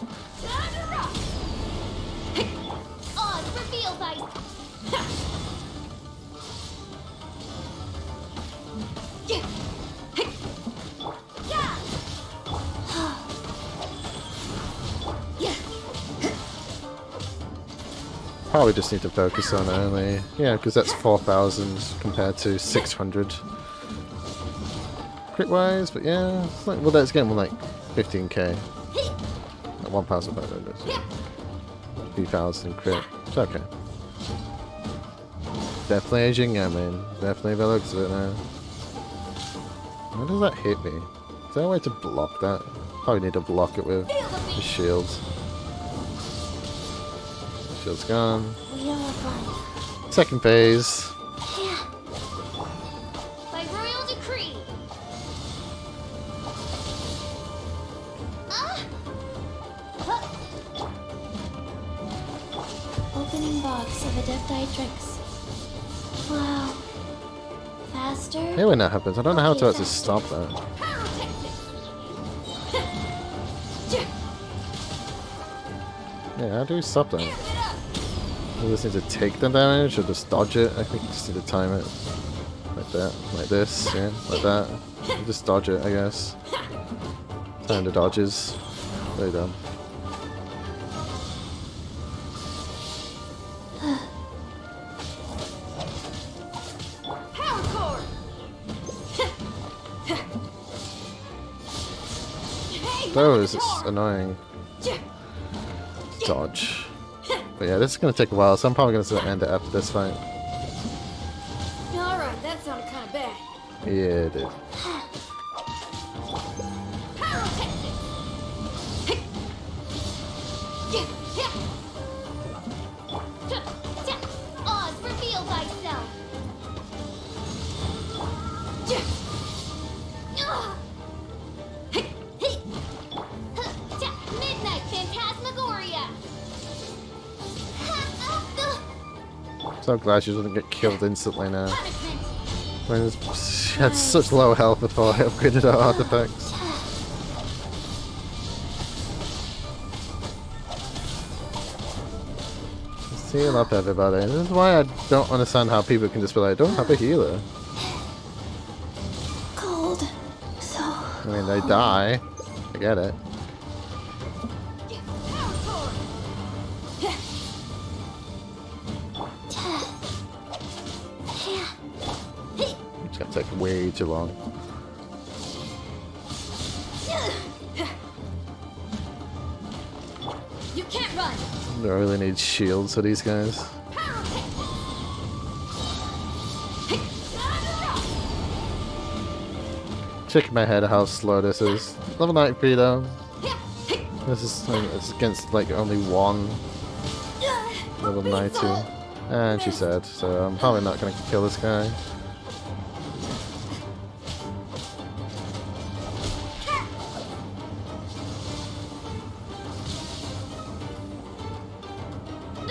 Probably just need to focus on it only. Yeah, because that's 4,000 compared to 600 crit wise, but yeah, it's like, well, that's getting more like 15k. At 1,500. 3,000 crit. It's okay. Definitely aging, yeah, man. Definitely by the looks of it now. Where does that hit me? Is there a way to block that? Probably need to block it with the shield. Shield's gone. Wheel of life. Second phase. By royal decree. Opening box of Adepti-Trix. Wow. Faster? Hey, when that happens, I don't know how to actually stop that. Yeah, how do we stop that? We just need to take the damage or just dodge it? I think we just need to time it. Like that. Like this, yeah, like that. And just dodge it, I guess. Time the dodges. Very dumb. Those, it's annoying. Dodge. But yeah, this is going to take a while, so I'm probably going to end it after this fight. Alright, that sounded kind of bad. Yeah, it did. Oz, reveal thyself. Midnight Phantasmagoria. So glad she doesn't get killed instantly now. When she had such low health before I upgraded her artifacts. Let's heal up everybody. This is why I don't understand how people can just be like, don't have a healer. Cold. So. I mean, they die. I get it. It's gonna take way too long. You can't run. I really need shields for these guys. Shaking my head at how slow this is. Level 93 though. This is it's against like only one level 90. And she said, so I'm probably not gonna kill this guy.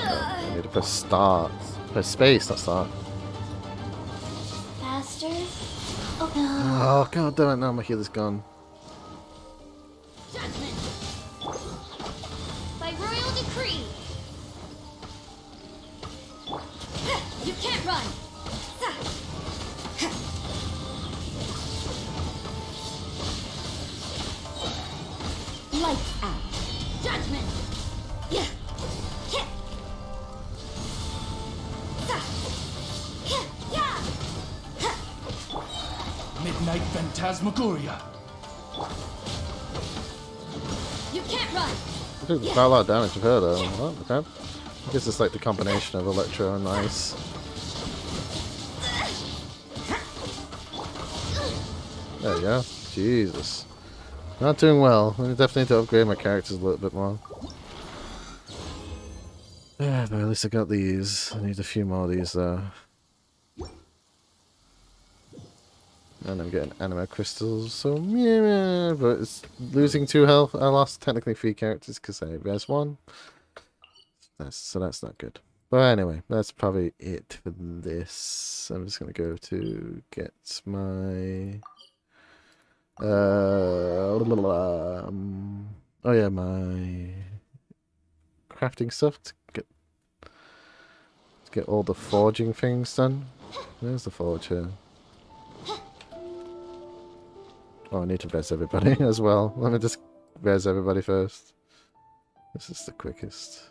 I need to press start. Press space, not start. Faster? Oh no. Oh god damn it, now my healer's gone. Judgment. By royal decree. You can't run. Lights out. Judgment. Yeah. Midnight Phantasmagoria. You can't run. I think quite a lot of damage with her though. What? Okay. I guess it's like the combination of electro and ice. There we go. Jesus. Not doing well. I definitely need to upgrade my characters a little bit more. Yeah, but at least I got these. I need a few more of these though. And I'm getting anima crystals, so yeah, but it's losing 2 health. I lost technically 3 characters because I res 1. So that's not good. But anyway, that's probably it for this. I'm just gonna go to get my oh yeah, my crafting stuff to get all the forging things done. Where's the forge here? Oh, I need to res everybody as well. Let me just res everybody first. This is the quickest.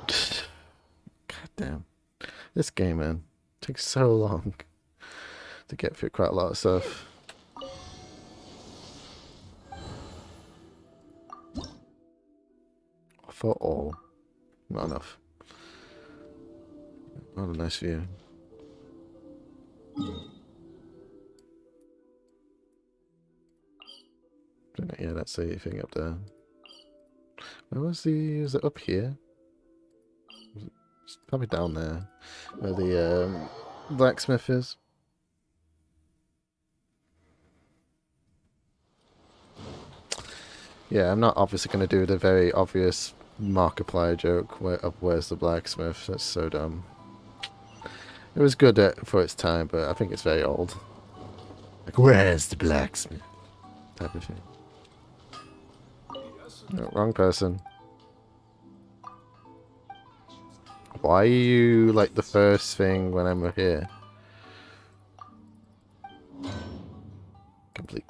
God damn. This game, man, takes so long to get through quite a lot of stuff. For all. Not enough. What a nice view. Yeah, that's the thing up there. Where was is it up here? It's probably down there, where the blacksmith is. Yeah, I'm not obviously going to do the very obvious Markiplier joke of where's the blacksmith. That's so dumb. It was good for its time, but I think it's very old. Like, where's the blacksmith? Type of thing. No, wrong person. Why are you like the first thing when I'm here? Complete.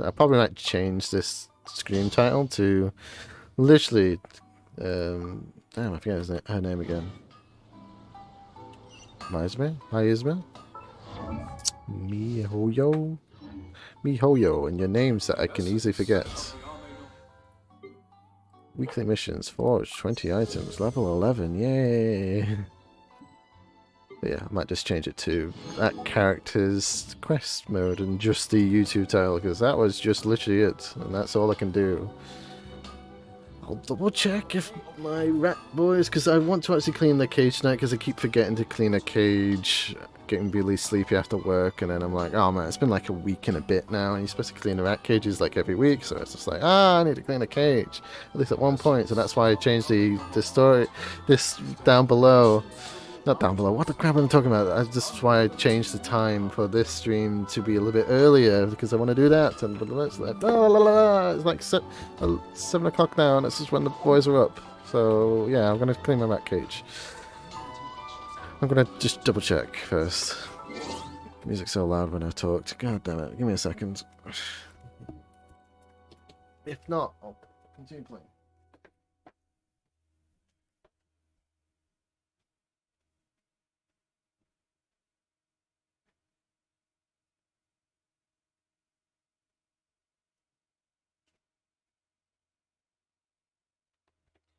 I probably might change this screen title to literally damn, I forget her name again. InaOozema? Mihoyo, and your names that I can easily forget. Weekly missions, forge, 20 items, level 11, yay! But yeah, I might just change it to that character's quest mode and just the YouTube title, because that was just literally it, and that's all I can do. I'll double check if my rat boys, because I want to actually clean the cage tonight, because I keep forgetting to clean a cage, getting really sleepy after work, and then I'm like, oh man, it's been like a week and a bit now, and you're supposed to clean the rat cages like every week, so it's just like, I need to clean a cage, at least at one point, so that's why I changed the story, this down below. Not down below, what the crap am I talking about? That's why I changed the time for this stream to be a little bit earlier, because I want to do that, and it's like 7 o'clock now, and this is when the boys are up. So yeah, I'm going to clean my rat cage. I'm going to just double check first. The music's so loud when I talked. God damn it, give me a second. If not, I'll continue playing.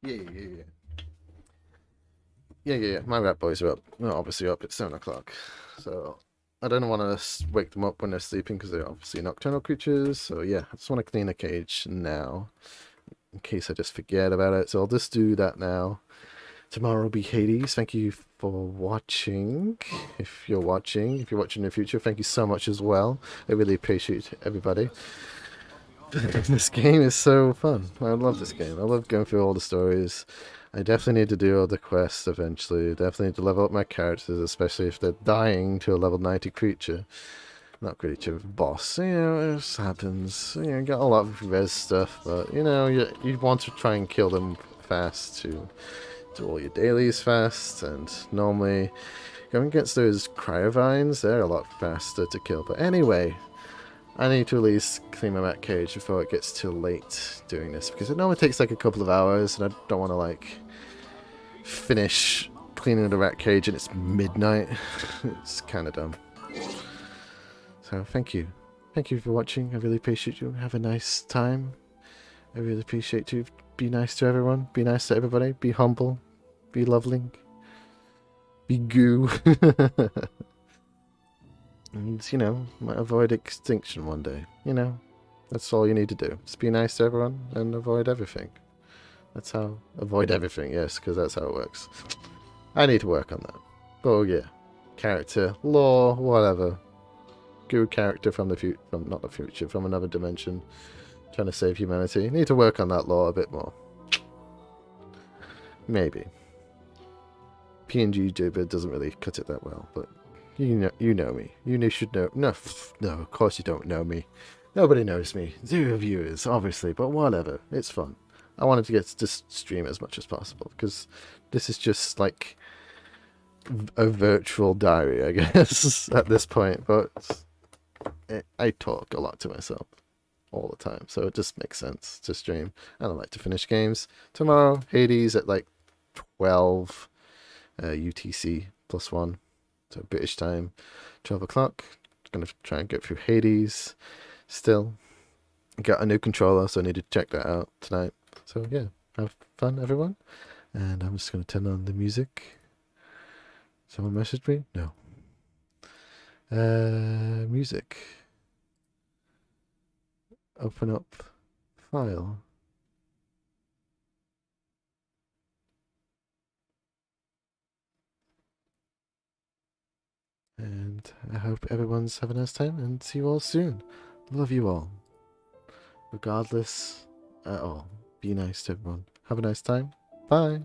Yeah. My rat boys are up. They're obviously up. It's 7 o'clock. So I don't want to wake them up when they're sleeping because they're obviously nocturnal creatures. So yeah, I just want to clean a cage now in case I just forget about it. So I'll just do that now. Tomorrow will be Hades. Thank you for watching. If you're watching in the future, thank you so much as well. I really appreciate everybody. This game is so fun. I love this game. I love going through all the stories. I definitely need to do all the quests eventually. Definitely need to level up my characters, especially if they're dying to a level 90 creature. Not creature, boss. You know, it happens. You know, got a lot of res stuff, but you know, you want to try and kill them fast to do all your dailies fast, and normally going against those cryovines, they're a lot faster to kill. But anyway, I need to at least clean my rat cage before it gets too late doing this, because it normally takes like a couple of hours, and I don't want to like finish cleaning the rat cage and it's midnight. It's kind of dumb. So thank you for watching. I really appreciate you. Have a nice time. I really appreciate you. Be nice to everyone. Be nice to everybody. Be humble. Be lovely. Be goo. And, you know, might avoid extinction one day. You know, that's all you need to do. Just be nice to everyone and avoid everything. That's how avoid everything. Yes, because that's how it works. I need to work on that. Oh yeah, character, lore, whatever. Good character from the future, from not the future, from another dimension, trying to save humanity. Need to work on that lore a bit more. Maybe. PNG Duber doesn't really cut it that well, but you know me. You should know. No, of course you don't know me. Nobody knows me. 0 viewers, obviously, but whatever. It's fun. I wanted to get to stream as much as possible because this is just like a virtual diary, I guess, at this point. But I talk a lot to myself all the time, so it just makes sense to stream. And I like to finish games. Tomorrow, Hades at like 12 UTC +1, so British time, 12 o'clock. Gonna try and get through Hades. Still, got a new controller, so I need to check that out tonight. So yeah, have fun, everyone. And I'm just gonna turn on the music. Someone messaged me? No. Music. Open up file. And I hope everyone's having a nice time and see you all soon. Love you all. Regardless at all. Be nice to everyone. Have a nice time. Bye.